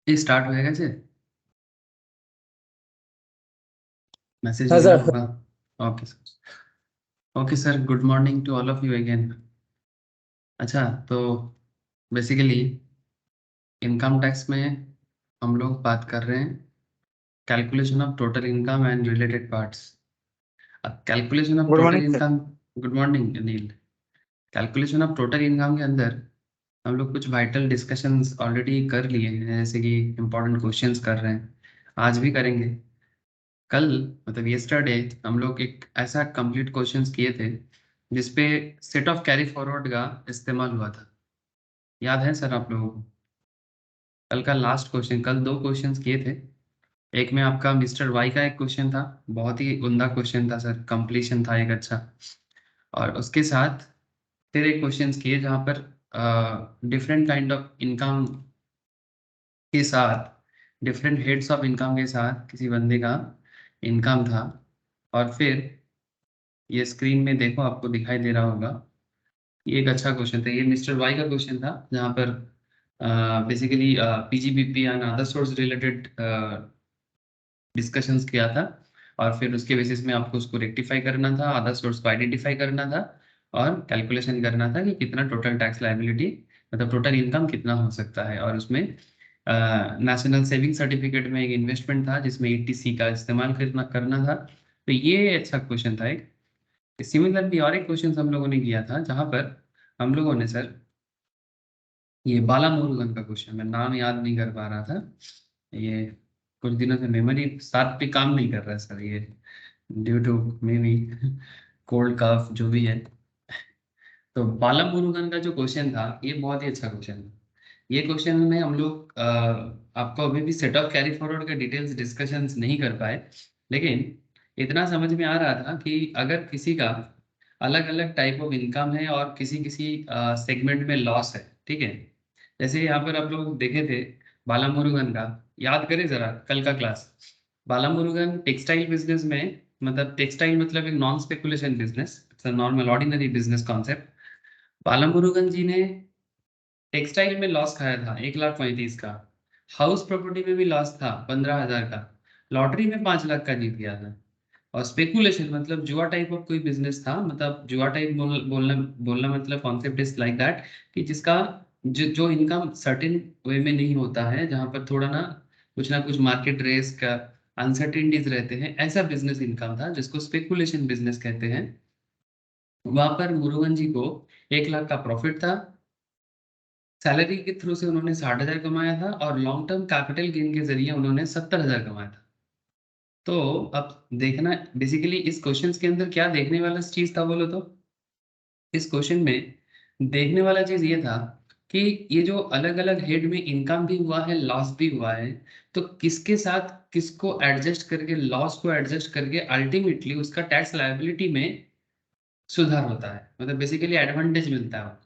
ये स्टार्ट होएगा जी। मैसेज हाँ मिला सर। होगा। Okay sir. Okay sir, good morning to all of you again. अच्छा, तो बेसिकली इनकम टैक्स में हम लोग बात कर रहे हैं calculation of total income and related parts. अब calculation of good total morning sir. Income. Good morning Anil. Calculation of total income के अंदर हम लोग कुछ वाइटल डिस्कशंस ऑलरेडी कर लिए हैं, जैसे कि इम्पोर्टेंट क्वेश्चंस कर रहे हैं, आज भी करेंगे। कल मतलब यस्टरडे हम लोग एक ऐसा कंप्लीट क्वेश्चंस किए थे जिसपे सेट ऑफ कैरी फॉरवर्ड का इस्तेमाल हुआ था। याद है सर आप लोगों को? कल का लास्ट क्वेश्चन, कल दो क्वेश्चंस किए थे। एक में आपका मिस्टर वाई का एक क्वेश्चन था, बहुत ही उम्दा क्वेश्चन था सर, कंप्लीशन था एक अच्छा। और उसके साथ फिर एक क्वेश्चंस किए जहाँ पर डिफरेंट काइंड ऑफ इनकम के साथ, डिफरेंट हेड्स ऑफ इनकम के साथ किसी बंदे का इनकम था। और फिर ये स्क्रीन में देखो, आपको दिखाई दे रहा होगा, ये एक अच्छा क्वेश्चन था। ये मिस्टर वाई का क्वेश्चन था जहाँ पर basically PGBP and other source related discussions किया था। और फिर उसके बेसिस में आपको उसको रेक्टिफाई करना था, अदर सोर्स को आइडेंटिफाई करना था, और कैलकुलेशन करना था कि कितना टोटल टैक्स लायबिलिटी, मतलब टोटल इनकम कितना हो सकता है। और उसमें नेशनल सेविंग सर्टिफिकेट में एक इन्वेस्टमेंट था जिसमें ईटीसी का इस्तेमाल करना करना था। तो ये अच्छा क्वेश्चन था एक। सिमिलरली और एक क्वेश्चन हम लोगों ने किया था जहाँ पर हम लोगों ने सर, ये बाला मुरुगन का क्वेश्चन, मैं नाम याद नहीं कर पा रहा था। ये कुछ दिनों से मेमोरी साथ पे काम नहीं कर रहा है सर, ये due to maybe cold cough जो भी है। तो बाला मुरुगन का जो क्वेश्चन था ये बहुत ही अच्छा क्वेश्चन था। ये क्वेश्चन में हम लोग आपको अभी भी सेट ऑफ कैरी फॉरवर्ड के डिटेल्स डिस्कशंस नहीं कर पाए, लेकिन इतना समझ में आ रहा था कि अगर किसी का अलग अलग टाइप ऑफ इनकम है और किसी किसी सेगमेंट में लॉस है, ठीक है। जैसे यहाँ पर आप लोग देखे थे बाला मुरुगन का, याद करें जरा कल का class. Bala Murugan textile business में, मतलब टेक्सटाइल मतलब एक non speculation business, normal ordinary business concept. Bala Murugan ji ने टेक्सटाइल में लॉस खाया था 1,35,000 का, हाउस प्रॉपर्टी में भी लॉस था 15,000 का, लॉटरी में 5 लाख का जीत गया था। और स्पेकुलेशन मतलब जुआ टाइप ऑफ कोई बिजनेस था, मतलब जुआ टाइप बोलना बोलना मतलब कॉन्सेप्ट इज लाइक दैट कि जिसका जो इनकम सर्टेन वे में नहीं होता है, जहां पर थोड़ा ना कुछ मार्केट रेस का अनसर्टेनिटीज रहते हैं, ऐसा बिजनेस इनकम था जिसको स्पेकुलेशन बिजनेस कहते हैं। वहां पर मुरुगन जी को 1 लाख का प्रॉफिट था। सैलरी के थ्रू से उन्होंने 60,000 कमाया था, और लॉन्ग टर्म कैपिटल गेन के जरिए उन्होंने 70,000 कमाया था। तो अब देखना, बेसिकली इस क्वेश्चंस के अंदर क्या देखने वाला चीज था बोलो तो, इस क्वेश्चन में देखने वाला चीज ये था कि ये जो अलग अलग हेड में इनकम भी हुआ है, लॉस भी हुआ है, तो किसके साथ किसको एडजस्ट करके, लॉस को एडजस्ट करके अल्टीमेटली उसका टैक्स लायबिलिटी में सुधार होता है, मतलब बेसिकली एडवांटेज मिलता है।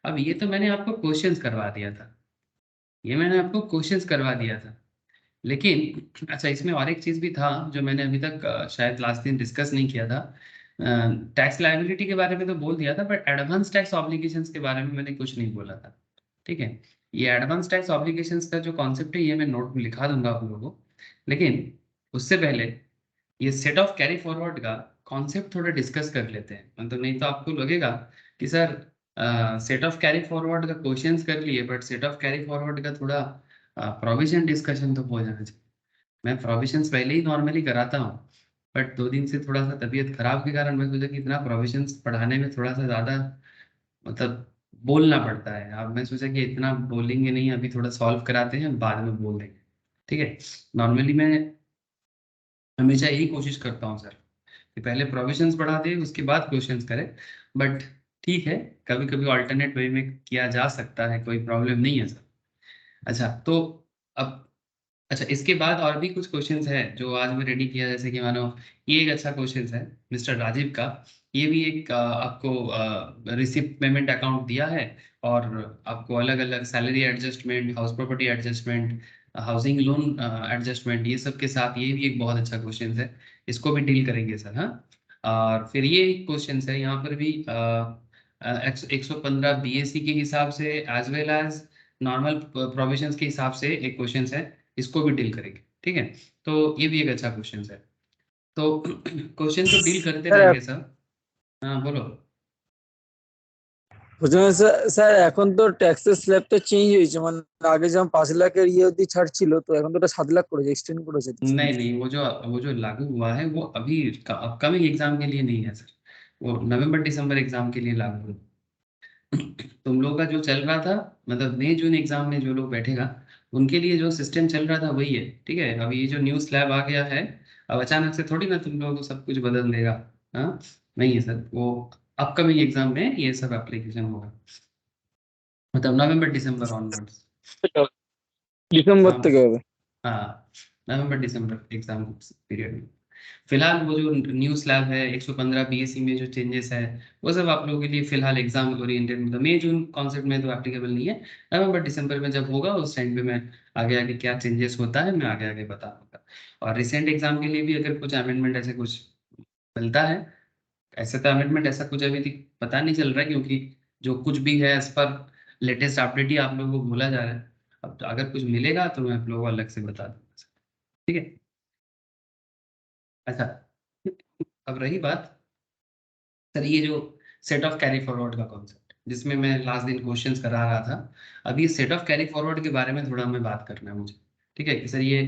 अब ये तो मैंने आपको क्वेश्चंस करवा दिया था, ये मैंने आपको क्वेश्चंस करवा दिया था, लेकिन अच्छा इसमें और एक चीज भी था जो मैंने अभी तक शायद लास्ट दिन डिस्कस नहीं किया था। टैक्स लायबिलिटी के बारे में तो बोल दिया था, बट एडवांस टैक्स ऑब्लिगेशंस के बारे में मैंने कुछ नहीं बोला था, ठीक है। ये एडवांस टैक्स ऑब्लिगेशंस का जो कॉन्सेप्ट है ये मैं नोट में लिखा दूंगा आप लोगों को, लेकिन उससे पहले ये सेट ऑफ कैरी फॉरवर्ड का कॉन्सेप्ट थोड़ा डिस्कस कर लेते हैं। मतलब नहीं तो आपको लगेगा कि sir set of carry forward का क्वेश्चंस कर लिए, but set of carry forward का थोड़ा प्रोविजन डिस्कशन तो हो जाना चाहिए। मैं प्रोविजंस पहले ही नॉर्मली कराता हूँ, बट 2 दिन से थोड़ा सा तबीयत खराब के कारण मैं सोचा कि इतना प्रोविजंस पढ़ाने में थोड़ा सा ज़्यादा, मतलब बोलना पड़ता है। अब मैं सोचा कि इतना बोलेंगे नहीं, अभी थोड़ा सॉल्व कराते हैं, बाद में बोल देंगे, ठीक है। नॉर्मली मैं हमेशा यही कोशिश करता हूँ सर कि पहले प्रोविजंस बढ़ा दे उसके बाद क्वेश्चंस करें, बट ठीक है, कभी कभी ऑल्टरनेट वे में किया जा सकता है, कोई प्रॉब्लम नहीं है सर। अच्छा तो अब, अच्छा इसके बाद और भी कुछ क्वेश्चंस है जो आज मैं रेडी किया, जैसे कि मानो ये एक अच्छा क्वेश्चन है मिस्टर राजीव का। ये भी एक आपको रिसिप्ट पेमेंट अकाउंट दिया है, और आपको अलग अलग salary adjustment, house property adjustment, housing loan adjustment, ये सब के साथ ये भी एक बहुत अच्छा क्वेश्चन है। इसको भी डील करेंगे सर, हाँ। और फिर ये क्वेश्चन है यहाँ पर भी 115 बीएससी के हिसाब से, as well as normal provisions के हिसाब से एक क्वेश्चन है, इसको भी डील करेंगे, ठीक है। तो ये भी एक अच्छा क्वेश्चन है। तो क्वेश्चन को डील करते স্যার रहेंगे सब। हाँ बोलो। বুঝলেন স্যার, স্যার এখন তো ট্যাক্সের স্ল্যাবটা চেঞ্জ হয়েছে, মানে আগে যেমন 5 লাখের ইয়ে অব্দি ছাড় ছিল, তো এখন তো ওটা 7 লাখ করেছে, এক্সটেন্ড করেছে তো। नहीं नहीं, वो जो लागू हुआ है वो अभी अपकमिंग एग्जाम के लिए नहीं है सर। वो नवंबर दिसंबर एग्जाम के लिए लागू है। तुम लोगों का जो चल रहा था, मतलब मई जून एग्जाम में जो लोग बैठेगा, उनके लिए जो सिस्टम चल रहा था वही है, ठीक है। अब ये जो न्यू स्लैब आ गया है, अब अचानक से थोड़ी ना तुम लोगों को सब कुछ बदल देगा। हाँ, नहीं है सर, वो अपकमिंग एग्जाम में ये सब एप्लीकेशन होगा, मतलब नवंबर दिसंबर ऑनवर्ड्स। ডিসেম্বর हाँ থেকে হবে। हाँ, नवंबर दिसंबर एग्जाम पीरियड में। फिलहाल वो जो न्यू स्लैब है 115 बीएससी में जो चेंजेस है, वो सब आप लोगों के लिए फिलहाल एग्जाम ओरिएंटेड, मतलब मई जून कॉन्सेप्ट में तो एप्लीकेबल नहीं है। नवंबर दिसंबर में जब होगा उस टाइम पे मैं आगे आगे क्या चेंजेस होता है मैं आगे आगे बता दूंगा। और रिसेंट एग्जाम के लिए भी अगर कुछ अमेंडमेंट ऐसे कुछ मिलता है, ऐसे तो अमेंडमेंट ऐसा कुछ अभी तक पता नहीं चल रहा है, क्योंकि जो कुछ भी है एज पर लेटेस्ट अपडेट ही आप लोगों को बोला जा रहा है। अब तो अगर कुछ मिलेगा तो मैं आप लोगों को अलग से बता दूंगा, ठीक है। अच्छा, अब रही बात सर, ये जो सेट ऑफ कैरी फॉरवर्ड का कॉन्सेप्ट जिसमें मैं लास्ट दिन क्वेश्चंस करा रहा था, अब ये सेट ऑफ कैरी फॉरवर्ड के बारे में थोड़ा हमें बात करना है मुझे, ठीक है कि सर ये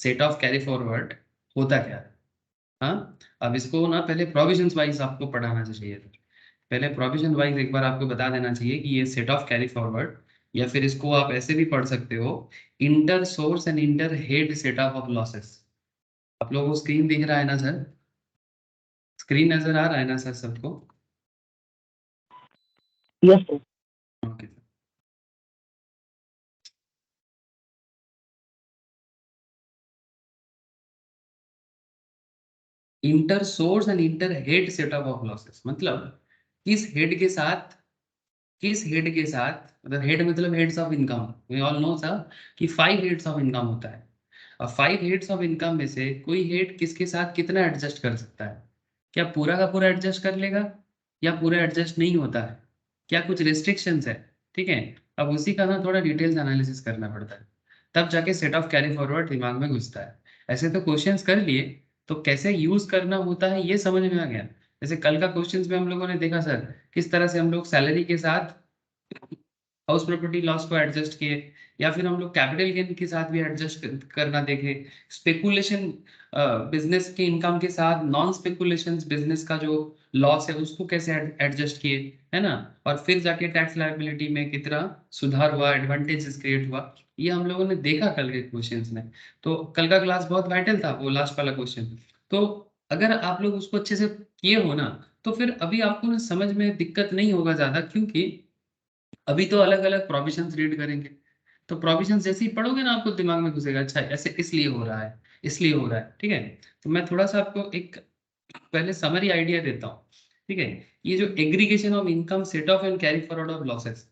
सेट ऑफ कैरी फॉरवर्ड होता क्या है। हाँ, अब इसको ना पहले प्रोविजंस वाइज आपको पढ़ाना चाहिए सर। पहले प्रोविजन वाइज एक बार आपको बता देना चाहिए कि ये सेट ऑफ कैरी फॉरवर्ड, या फिर इसको आप ऐसे भी पढ़ सकते हो, inter source and inter head set of losses. आप लोगों को स्क्रीन दिख रहा है ना सर? स्क्रीन नजर आ रहा है ना सर सबको? Yes sir. Okay. Inter source and inter head setup of losses, मतलब किस हेड के साथ, किस हेड के साथ, मतलब हेड मतलब heads of income. We all know sir कि 5 हेड्स ऑफ इनकम होता है। अब 5 हेड्स ऑफ इनकम में से कोई हेड किसके साथ कितना एडजस्ट कर सकता है? क्या पूरा का पूरा एडजस्ट कर लेगा, या पूरा एडजस्ट नहीं होता है, क्या कुछ रिस्ट्रिक्शंस है, ठीक है। अब उसी का ना थोड़ा डिटेल्स एनालिसिस करना पड़ता है, तब जाके सेट ऑफ कैरी फॉरवर्ड दिमाग में घुसता है। ऐसे तो क्वेश्चंस कर लिए, तो कैसे यूज करना होता है ये समझ में आ गया। जैसे कल का क्वेश्चंस में हम लोगों ने देखा सर, किस तरह से हम लोग सैलरी के साथ हाउस प्रॉपर्टी लॉस को एडजस्ट किए, या फिर हम लोग कैपिटल गेन के साथ भी एडजस्ट करना देखे। स्पेकुलेशन बिजनेस के इनकम के साथ नॉन स्पेकुलेशन बिजनेस का जो लॉस है उसको कैसे एडजस्ट किए, है ना। और फिर जाके टैक्स लायबिलिटी में कितना सुधार हुआ, एडवांटेजेस क्रिएट हुआ, ये हम लोगों ने देखा कल के क्वेश्चंस में। तो कल का क्लास बहुत वाइटल था, वो लास्ट वाला क्वेश्चन। तो अगर आप लोग उसको अच्छे से किए हो ना, तो फिर अभी आपको ना समझ में दिक्कत नहीं होगा ज्यादा, क्योंकि अभी तो अलग अलग प्रोविजंस रीड करेंगे। तो प्रोविजंस जैसे ही पढ़ोगे ना आपको दिमाग में घुसेगा, अच्छा ऐसे इसलिए हो रहा है, इसलिए हो रहा है, ठीक है। तो मैं थोड़ा सा आपको एक पहले समरी आइडिया देता हूँ, ठीक है। ये जो aggregation of income, set of and carry forward of losses,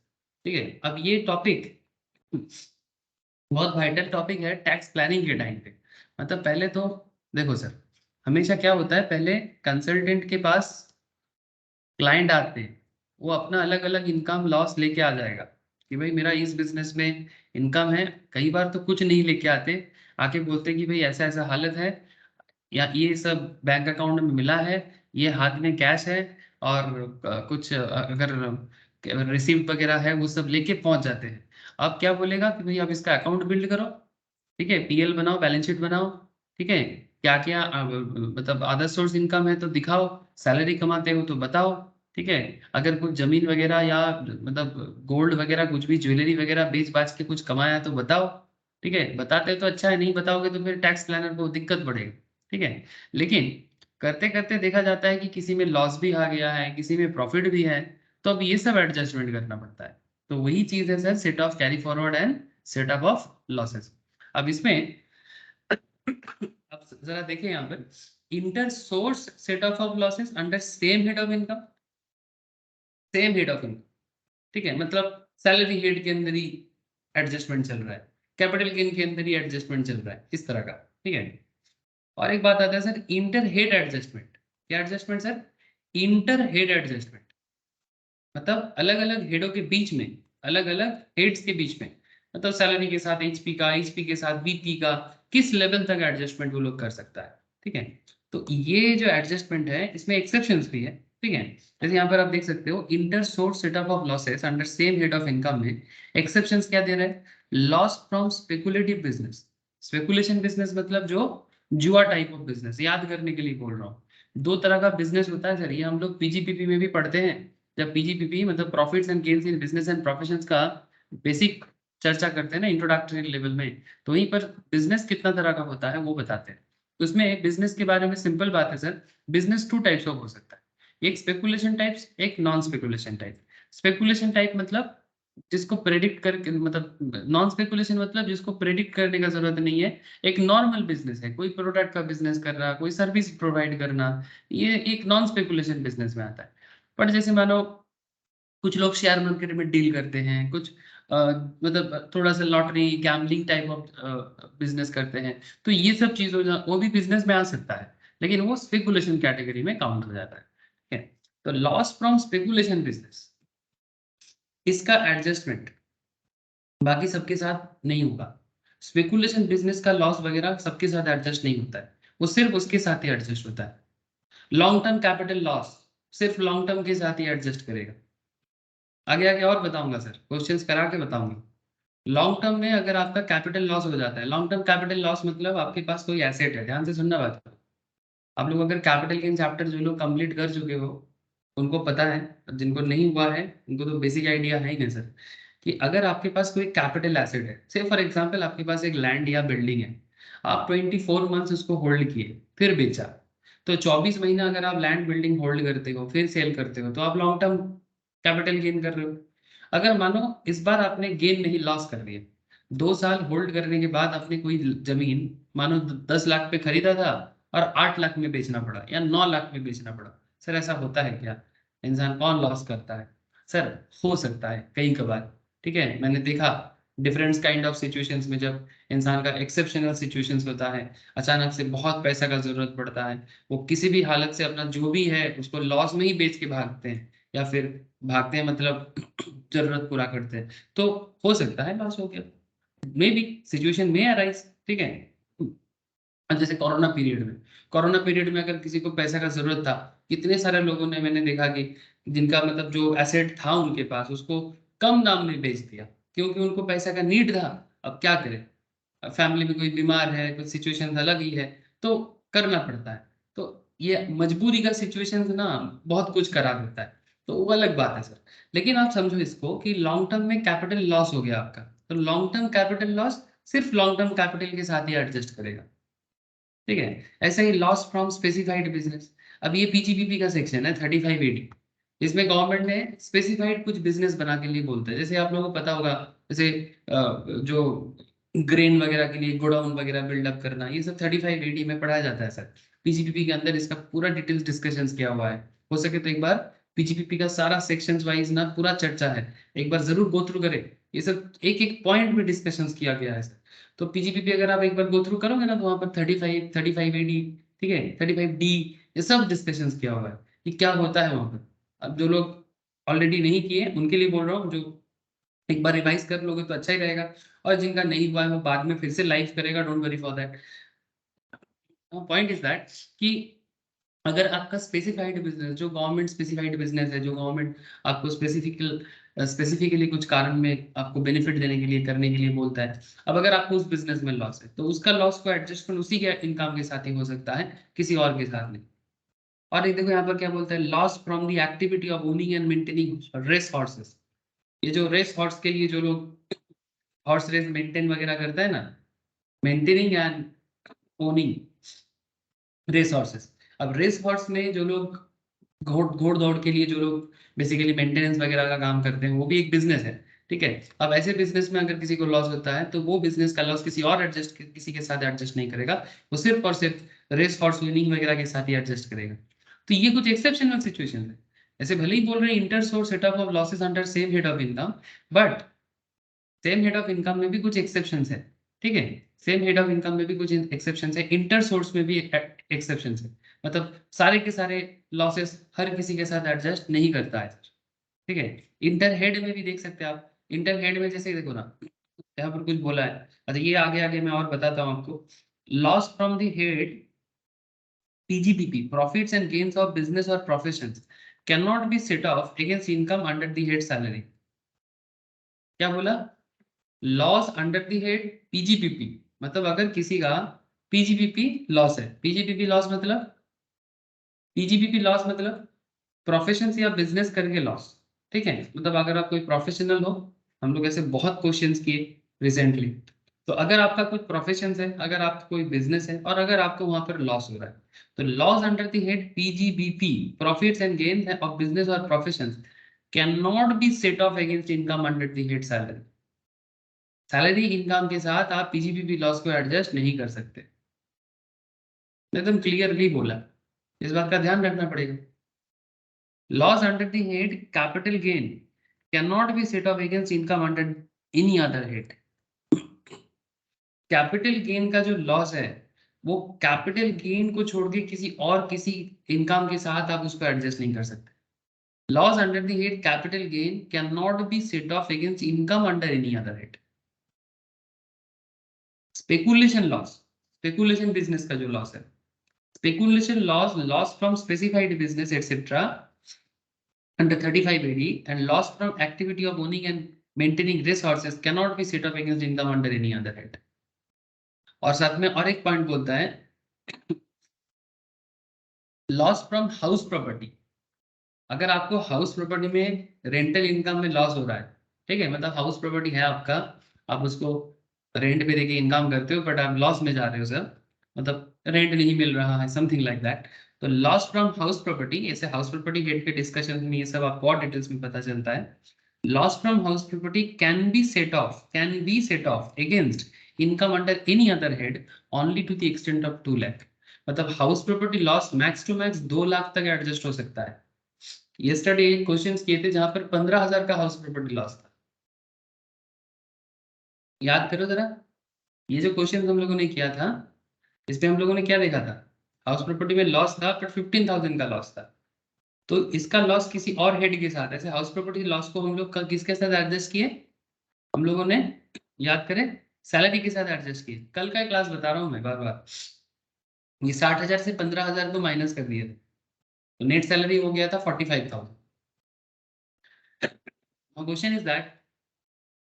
ठीक है। अब ये टॉपिक बहुत वाइटल टॉपिक है टैक्स प्लानिंग के टाइम पे। मतलब पहले तो देखो सर, हमेशा क्या होता है, पहले कंसल्टेंट के पास क्लाइंट आते हैं, वो अपना अलग अलग इनकम लॉस लेके आ जाएगा कि भाई मेरा इस बिजनेस में इनकम है। कई बार तो कुछ नहीं लेके आते, आके बोलते कि भाई ऐसा ऐसा हालत है, या ये सब बैंक अकाउंट में मिला है, ये हाथ में कैश है, और कुछ अगर रिसीप्ट वगैरह है वो सब लेके पहुंच जाते हैं। अब क्या बोलेगा कि भाई अब इसका अकाउंट बिल्ड करो, ठीक है, पीएल बनाओ, बैलेंस शीट बनाओ, ठीक है, क्या क्या मतलब अदर सोर्स इनकम है तो दिखाओ, सैलरी कमाते हो तो बताओ, ठीक है। अगर कुछ जमीन वगैरह या मतलब गोल्ड वगैरह कुछ भी ज्वेलरी वगैरह बेच बाच के कुछ कमाया तो बताओ, ठीक है। बताते तो अच्छा है, नहीं बताओगे तो फिर टैक्स प्लानर को दिक्कत पड़ेगी, ठीक है। लेकिन करते करते देखा जाता है कि किसी में लॉस भी आ गया है, किसी में प्रॉफिट भी है, तो अब ये सब एडजस्टमेंट करना पड़ता है। तो वही चीज है sir, set of carry forward and set of losses. अब इसमें अब जरा देखिए यहाँ पर, inter source set of losses under same head of income, same head of income, ठीक है। मतलब सैलरी हेड के अंदर ही एडजस्टमेंट चल रहा है, कैपिटल गेन के अंदर ही एडजस्टमेंट चल रहा है, इस तरह का, ठीक है। और एक बात आता है सर, इंटर हेड एडजस्टमेंट। क्या adjustment sir? Inter head adjustment, मतलब अलग अलग हेडों के बीच में, अलग अलग हेड्स के बीच में मतलब सैलरी के साथ एचपी के साथ बीपी का किस लेवल तक एडजस्टमेंट वो लोग कर सकता है, ठीक है। तो ये जो एडजस्टमेंट है इसमें एक्सेप्शंस भी है, ठीक है। जैसे यहाँ पर आप देख सकते हो inter source setup of losses under same head of income में एक्सेप्शंस क्या दे रहा है, loss from speculative business. Speculation business मतलब जो जुआ टाइप ऑफ बिजनेस, याद करने के लिए बोल रहा हूँ। दो तरह का बिजनेस होता है सर, ये हम लोग पीजीपीपी में भी पढ़ते हैं। जब पीजीपीपी मतलब profits and gains in business and professions का बेसिक चर्चा करते हैं ना इंट्रोडक्टरी लेवल में, तो वहीं पर बिजनेस कितना तरह का होता है वो बताते हैं। तो उसमें बिजनेस के बारे में सिंपल बात है sir, business two types of हो सकता है, एक स्पेकुलेशन टाइप्स, एक non speculation type. Speculation type मतलब जिसको प्रेडिक्ट करके, मतलब नॉन स्पेकुलेशन मतलब जिसको प्रेडिक्ट करने का जरूरत नहीं है, एक नॉर्मल बिजनेस है, कोई प्रोडक्ट का बिजनेस कर रहा, कोई सर्विस प्रोवाइड करना, ये एक नॉन स्पेकुलेशन बिजनेस में आता है। पर जैसे मानो कुछ लोग शेयर मार्केट में डील करते हैं, कुछ मतलब थोड़ा सा lottery gambling type of business करते हैं, तो ये सब चीजों वो भी बिजनेस में आ सकता है, लेकिन वो स्पेकुलेशन कैटेगरी में काउंट हो जाता है, ठीक है। तो लॉस फ्रॉम स्पेकुलेशन बिजनेस, इसका एडजस्टमेंट बाकी सबके साथ नहीं होगा। स्पेकुलेशन बिजनेस का लॉस वगैरह सबके साथ एडजस्ट नहीं होता है, वो सिर्फ उसके साथ ही एडजस्ट होता है। लॉन्ग टर्म कैपिटल लॉस सिर्फ लॉन्ग टर्म के साथ ही एडजस्ट करेगा। आगे आगे और बताऊंगा सर, क्वेश्चंस करा के बताऊंगा। लॉन्ग टर्म में अगर आपका कैपिटल लॉस हो जाता है, लॉन्ग टर्म कैपिटल लॉस मतलब आपके पास कोई एसेट है, ध्यान से सुनना बात को। आप लोग अगर कैपिटल गेन चैप्टर जो लोग कंप्लीट कर चुके हो उनको पता है, जिनको नहीं हुआ है उनको तो बेसिक आइडिया है ही नहीं सर, कि अगर आपके पास कोई कैपिटल एसेट है, से फॉर एग्जांपल आपके पास एक लैंड या बिल्डिंग है, आप 24 मंथ्स उसको होल्ड किए फिर बेचा, तो 24 महीना अगर आप लैंड बिल्डिंग होल्ड करते हो फिर सेल करते हो, तो आप लॉन्ग टर्म कैपिटल गेन कर रहे हो। अगर मानो इस बार आपने गेन नहीं, लॉस कर लिया, 2 साल होल्ड करने के बाद आपने कोई जमीन मानो 10 लाख पे खरीदा था और 8 लाख में बेचना पड़ा या 9 लाख में बेचना पड़ा, सर ऐसा होता है क्या? इंसान कौन लॉस करता है सर? हो सकता है कई कबार, ठीक है। मैंने देखा डिफरेंट काइंड ऑफ सिचुएशंस में, जब इंसान का एक्सेप्शनल सिचुएशंस होता है, अचानक से बहुत पैसा का जरूरत पड़ता है, वो किसी भी हालत से अपना जो भी है उसको लॉस में ही बेच के भागते हैं, या फिर भागते हैं मतलब जरूरत पूरा करते हैं, तो हो सकता है लॉस हो गया, मे बी सिचुएशन में अराइज, ठीक है। अब जैसे कोरोना पीरियड में अगर किसी को पैसा का जरूरत था, कितने सारे लोगों ने मैंने देखा कि जिनका मतलब जो एसेट था उनके पास उसको कम दाम में बेच दिया, क्योंकि उनको पैसा का नीड था। अब क्या करें, फैमिली में कोई बीमार है, कुछ सिचुएशन अलग ही है, तो करना पड़ता है। तो ये मजबूरी का सिचुएशन ना बहुत कुछ करा देता है, तो वो अलग बात है सर। लेकिन आप समझो इसको कि लॉन्ग टर्म में कैपिटल लॉस हो गया आपका, तो लॉन्ग टर्म कैपिटल लॉस सिर्फ लॉन्ग टर्म कैपिटल के साथ ही एडजस्ट करेगा, ठीक है। ऐसे ही लॉस फ्रॉम स्पेसिफाइड बिजनेस, अब ये पीजीपीपी का सेक्शन है 3580, इसमें गवर्नमेंट ने स्पेसिफाइड कुछ बिजनेस बना के लिए बोलते हैं। जैसे आप लोगों को पता होगा, जैसे जो ग्रेन वगैरह के लिए गोडाउन वगैरह बिल्डअप करना, ये सब 3580 में पढ़ाया जाता है सर। पीजीपीपी के अंदर इसका पूरा डिटेल्स डिस्कशन किया हुआ है, हो सके तो एक बार पीजीपीपी का सारा सेक्शन वाइज ना पूरा चर्चा है, एक बार जरूर गो थ्रू करें। ये सब एक एक पॉइंट में डिस्कशन किया गया है सर। तो पीजीपीपी अगर आप एक बार गो थ्रू करोगे ना, तो वहां पर 3580, ठीक है, 35D, ये सब डिस्कशन किया हुआ है कि क्या होता है वहां पर। अब जो लोग ऑलरेडी नहीं किए उनके लिए बोल रहा हूँ, जो एक बार रिवाइज कर लोगे तो अच्छा ही रहेगा, और जिनका नहीं हुआ है वो बाद में फिर से लाइव करेगा, don't worry for that. Point is that कि अगर आपका स्पेसिफाइड बिजनेस, जो गवर्नमेंट स्पेसिफाइड बिजनेस है, जो गवर्नमेंट आपको स्पेसिफिकली कुछ कारण में आपको बेनिफिट देने के लिए करने के लिए बोलता है, अब अगर आपको उस बिजनेस में लॉस है तो उसका लॉस को एडजस्टमेंट उसी के इनकम के साथ ही हो सकता है, किसी और के साथ नहीं। और एक देखो यहाँ पर क्या बोलता है, loss from the activity of owning and maintaining race horses. ये जो रेस हॉर्स के लिए जो लोग हॉर्स रेस मेंटेन वगैरह करता है ना, maintaining and owning race horses. अब रेस हॉर्स में जो लोग घोड़ दौड़ के लिए जो लोग बेसिकली मेंटेनेंस वगैरह का काम करते हैं, वो भी एक बिजनेस है, ठीक है। अब ऐसे बिजनेस में अगर किसी को लॉस होता है तो वो बिजनेस का लॉस किसी और किसी के साथ एडजस्ट नहीं करेगा, वो सिर्फ और सिर्फ रेस हॉर्स विनिंग वगैरह के साथ ही एडजस्ट करेगा। तो ये कुछ एक्सेप्शनल सिचुएशन है। ऐसे भले ही बोल रहे हैं inter source setup of losses under same head of income, but same head of income में भी कुछ एक्सेप्शंस है, ठीक है। सेम हेड ऑफ इनकम में भी कुछ एक्सेप्शंस है, इंटर सोर्स में भी एक्सेप्शंस है, मतलब सारे के सारे लॉसेस हर किसी के साथ एडजस्ट नहीं करता है, ठीक है। इंटर हेड में भी देख सकते हैं आप, इंटर हेड में जैसे देखो ना, यहाँ पर कुछ बोला है। अच्छा ये आगे आगे मैं और बताता हूँ आपको। Loss from the head PGBP, profits and gains of business or professions cannot be set off against income under the head salary। क्या बोला? Loss under the head PGBP, मतलब अगर किसी का PGBP लॉस है, PGBP लॉस मतलब, PGBP loss मतलब profession या बिजनेस करके लॉस, ठीक है। मतलब अगर आप कोई प्रोफेशनल हो, हम लोग ऐसे बहुत क्वेश्चंस किए रिसेंटली, तो अगर आपका कोई प्रोफेशन है, अगर आपका कोई बिजनेस है और अगर आपको वहां पर लॉस हो रहा है, तो loss under the head PGBP, profits and gains of business और profession, can not be set off against income under the head salary. Salary income के साथ आप PGBP लॉस को एडजस्ट नहीं कर सकते, एकदम क्लियरली बोला, इस बात का ध्यान रखना पड़ेगा। Loss under the head capital gain cannot be set off against income under any other head। Capital gain का जो लॉस है, वो कैपिटल गेन को छोड़ के किसी इनकम के साथ आप उसको एडजस्ट नहीं कर सकते। Loss under the head capital gain can not be set off against income under any other head. Speculation loss, speculation business का जो लॉस है, speculation loss, loss from specified business etcetera under 35 AD and loss from activity of owning and maintaining resources cannot be set up against income under any other head। और साथ में और एक point बोलता है, लॉस फ्रॉम हाउस प्रॉपर्टी। अगर आपको house property में रेंटल इनकम में लॉस हो रहा है, ठीक है, मतलब हाउस प्रॉपर्टी है आपका, आप उसको रेंट पे देके इनकम करते हो, बट आप लॉस में जा रहे हो सर, मतलब रेंट नहीं मिल रहा है, समथिंग लाइक दैट। तो लॉस फ्रॉम हाउस प्रॉपर्टी, ऐसे हाउस प्रॉपर्टी हेड के डिस्कशन में ये सब आपको और डिटेल्स में पता चलता है। Loss from house property can be set off against income under any other head only to the extent of 2 lakh। मतलब house property loss max to max 2 lakh तक एडजस्ट हो सकता है। यस्टरडे क्वेश्चंस किए थे जहां पर 15,000 का हाउस प्रॉपर्टी लॉस था, याद करो जरा। ये जो क्वेश्चन हम लोगों ने किया था, इसमें हम लोगों ने क्या देखा था, हाउस प्रॉपर्टी में लॉस था पर 15,000 का लॉस था। तो इसका लॉस किसी और हेड के साथ, ऐसे हाउस प्रॉपर्टी लॉस को हम लोग किसके साथ एडजस्ट किए, हम लोगों ने, याद करें, सैलरी के साथ एडजस्ट किए। कल का क्लास बता रहा हूं मैं बार बार, ये 60,000 से 15,000 को माइनस कर दिए थे, तो नेट सैलरी हो गया था 45,000। क्वेश्चन इज दैट,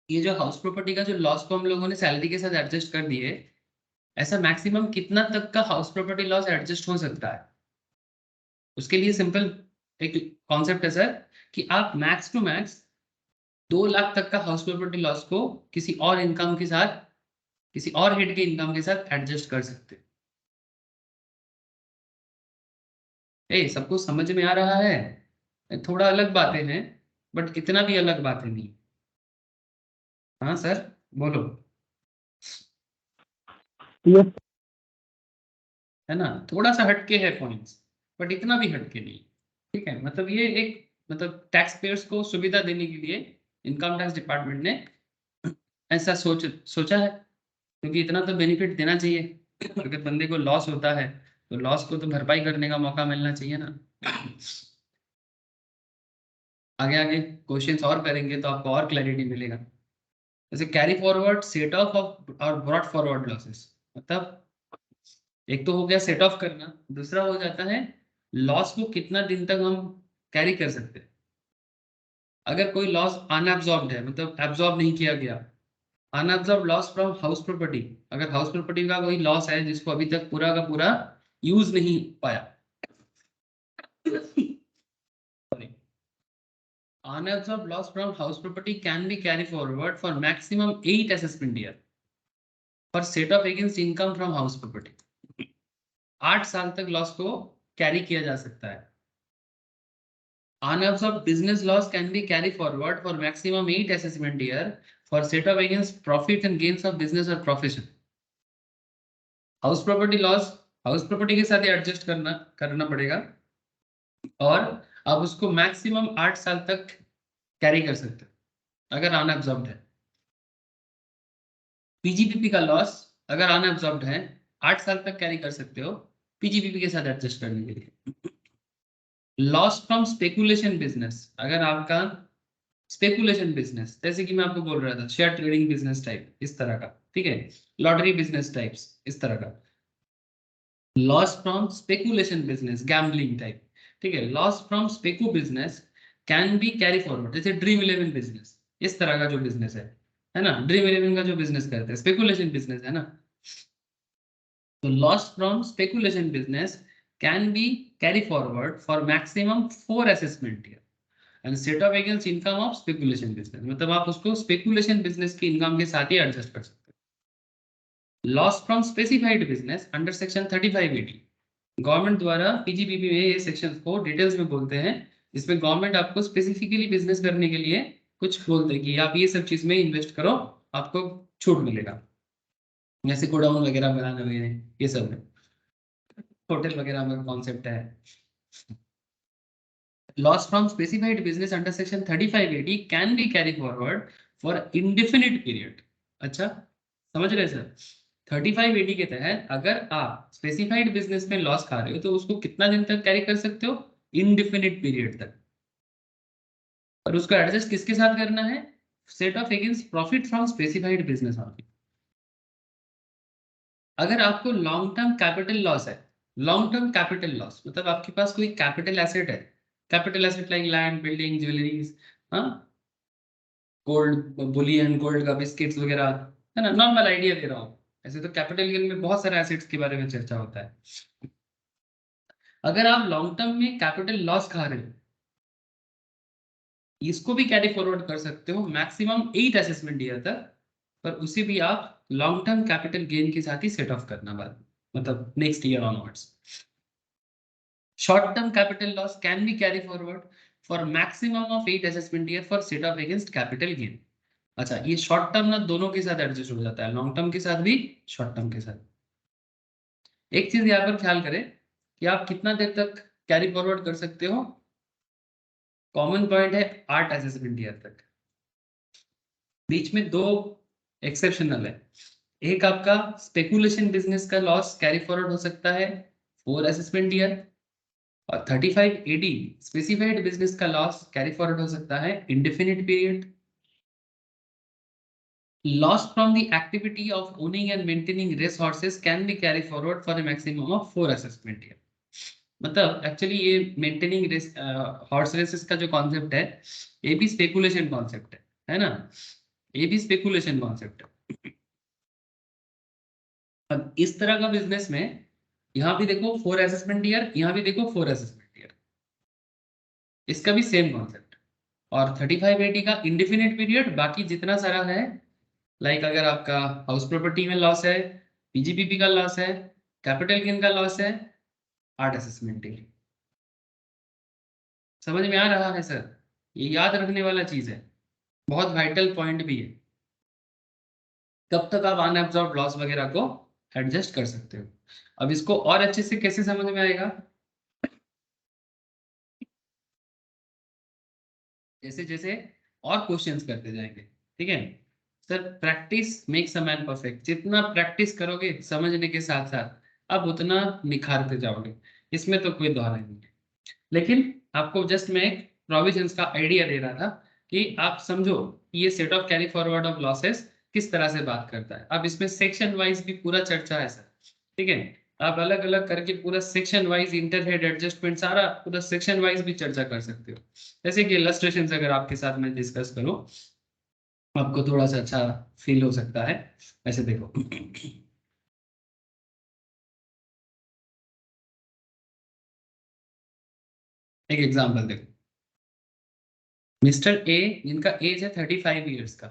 ये जो हाउस प्रॉपर्टी का जो लॉस को हम लोगों ने सैलरी के साथ एडजस्ट कर दिए, ऐसा मैक्सिमम कितना तक का हाउस प्रॉपर्टी लॉस एडजस्ट हो सकता है। उसके लिए सिंपल एक कॉन्सेप्ट है सर, कि आप मैक्स टू मैक्स 2 लाख तक का हाउस प्रॉपर्टी लॉस को किसी और इनकम के साथ, किसी और हेड के इनकम के साथ एडजस्ट कर सकते हैं। सबको समझ में आ रहा है? थोड़ा अलग बातें हैं, बट इतना भी अलग बातें नहीं। हाँ सर, बोलो। यस। है ना, थोड़ा सा हटके है पॉइंट्स, बट इतना भी हटके नहीं, ठीक है। मतलब ये एक, मतलब टैक्स पेयर्स को सुविधा देने के लिए इनकम टैक्स डिपार्टमेंट ने ऐसा सोचा है, क्योंकि इतना तो बेनिफिट देना चाहिए। अगर बंदे को लॉस होता है, तो लॉस को तो भरपाई करने का मौका मिलना चाहिए ना। आगे आगे क्वेश्चंस और करेंगे तो आपको और क्लैरिटी मिलेगा। जैसे कैरी फॉरवर्ड, सेट ऑफ और ब्रॉट फॉरवर्ड लॉसेस, मतलब एक तो हो गया सेट ऑफ करना, दूसरा हो जाता है लॉस को कितना दिन तक हम कैरी कर सकते हैं। अगर कोई लॉस अनएब्जॉर्ब्ड है, मतलब एब्जॉर्ब नहीं किया गया, unabsorbed loss from house property, अगर हाउस प्रॉपर्टी का कोई लॉस है जिसको अभी तक पूरा का पूरा यूज नहीं पाया, unabsorbed loss from house property can be carried forward for maximum 8 assessment year for set off against income from house property। 8 साल तक लॉस को कैरी किया जा सकता है। Unabsorbed business loss can be carried forward for maximum 8 assessment year for set off against profits and gains of business or profession। House property loss house property के साथ ही adjust करना पड़ेगा, और आप उसको मैक्सिमम 8 साल तक कैरी कर सकते हो अगर अनएब्जॉर्ब्ड है। पीजीपीपी का लॉस अगर अनएब्जॉर्ब्ड है 8 साल तक कैरी कर सकते हो पीजीपीपी के साथ एडजस्ट करने के लिए। लॉस फ्रॉम स्पेकुलेशन बिजनेस, अगर आपका स्पेकुलेशन बिजनेस, जैसे कि मैं आपको बोल रहा था शेयर ट्रेडिंग बिजनेस टाइप इस तरह का, ठीक है, लॉटरी बिजनेस टाइप्स इस तरह का। Loss from speculation business, gambling type, ठीक है, loss from स्पेकू business can be carry forward, जैसे ड्रीम इलेवन बिजनेस इस तरह का जो बिजनेस है ना, ड्रीम इलेवन का जो बिजनेस करते हैं स्पेकुलेशन बिजनेस है ना, तो loss from speculation business can be carry forward for maximum 4 assessment year and set off against income of speculation business, मतलब आप उसको स्पेकुलेशन बिजनेस की इनकम के साथ ही एडजस्ट कर सकते हैं। Loss from specified business under section 3580, government द्वारा पीजीबीपी में ये सेक्शन को डिटेल्स में बोलते हैं, जिसमें गवर्नमेंट आपको स्पेसिफिकली बिजनेस करने के लिए कुछ बोलते हैं कि आप ये सब चीज में इन्वेस्ट करो, आपको छूट मिलेगा, जैसे गोडाउन वगैरह बनाना वगैरह ये सब है, होटल वगैरह में कॉन्सेप्ट है। Loss from specified business under section 3580 can be carry forward for indefinite period. अच्छा, समझ रहे सर, 3580 के तहत अगर आप स्पेसिफाइड बिजनेस में लॉस खा रहे हो तो उसको कितना दिन तक कैरी कर सकते हो, इंडेफिनिट पीरियड तक। और उसको एडजस्ट किसके साथ करना है, set off against profit from specified business only. अगर आपको लॉन्ग टर्म कैपिटल लॉस है, लॉन्ग टर्म कैपिटल लॉस मतलब आपके पास कोई कैपिटल एसेट है, capital asset like land, building, jewelleries, हाँ, गोल्ड, बुलियन, गोल्ड का बिस्किट्स वगैरह, है ना, नॉर्मल आइडिया दे रहा हूँ, ऐसे तो कैपिटल गेन में बहुत सारे एसेट्स के बारे में चर्चा होता है। अगर आप लॉन्ग टर्म में कैपिटल लॉस खा रहे हो, इसको भी कैरी फॉरवर्ड कर सकते हो मैक्सिमम 8 असेसमेंट ईयर तक, पर उसे भी आप लॉन्ग टर्म कैपिटल गेन के साथ ही सेट ऑफ करना बाद में, मतलब next year onwards. Short term capital loss can be carry forward for maximum of 8 assessment year for set off against capital gain. अच्छा, ये शॉर्ट टर्म ना दोनों के साथ एडजस्ट हो जाता है, लॉन्ग टर्म के साथ भी, शॉर्ट टर्म के साथ। एक चीज यहाँ पर ख्याल करें कि आप कितना देर तक कैरी फॉरवर्ड कर सकते हो, कॉमन पॉइंट है 8 असेसमेंट ईयर तक। बीच में दो एक्सेप्शनल है, एक आपका स्पेकुलेशन बिजनेस का लॉस कैरी फॉरवर्ड हो सकता है 4 असेसमेंट ईयर, और 3580 स्पेसिफाइड बिजनेस का लॉस कैरी फॉरवर्ड हो सकता है indefinite period. Loss from the activity of owning and maintaining race horses can be carried forward for a maximum of 4 assessment year. मतलब actually ये मेंटेनिंग रेस, हॉर्स रेसेस का जो concept है, ये भी स्पेकुलेशन कॉन्सेप्ट है ना, ये भी स्पेकुलेशन कॉन्सेप्ट है। अब इस तरह का बिजनेस में यहाँ भी देखो 4 असेसमेंट ईयर, यहाँ भी देखो 4 असेसमेंट ईयर, इसका भी सेम कॉन्सेप्ट। और 3580 का इंडिफिनिट पीरियड, बाकी जितना सारा है, लाइक अगर आपका हाउस प्रॉपर्टी में लॉस है, पीजीपीपी का लॉस है, कैपिटल गेन का लॉस है, 8 असेसमेंट डे। समझ में आ रहा है सर, ये याद रखने वाला चीज है, बहुत वाइटल पॉइंट भी है, कब तक आप अनअब्जॉर्ब लॉस वगैरह को एडजस्ट कर सकते हो। अब इसको और अच्छे से कैसे समझ में आएगा, जैसे जैसे और क्वेश्चंस करते जाएंगे, ठीक है sir, practice makes a man perfect, जितना प्रैक्टिस करोगे समझने के साथ साथ आप उतना निखारते जाओगे, इसमें तो कोई दोहराई नहीं है। लेकिन आपको जस्ट मैं एक प्रोविजंस का आइडिया दे रहा था कि आप समझो ये set of carry forward of losses किस तरह से बात करता है। अब इसमें सेक्शन वाइज भी पूरा चर्चा है सर, ठीक है, आप अलग अलग करके पूरा सेक्शन वाइज इंटरहेड एडजस्टमेंट सारा पूरा सेक्शन वाइज भी चर्चा कर सकते हो, जैसे कि इलस्ट्रेशन अगर आपके साथ मैं डिस्कस करूं, आपको थोड़ा सा अच्छा फील हो सकता है। ऐसे देखो, एक एग्जांपल देखो, मिस्टर ए जिनका एज है 35 ईयर्स का,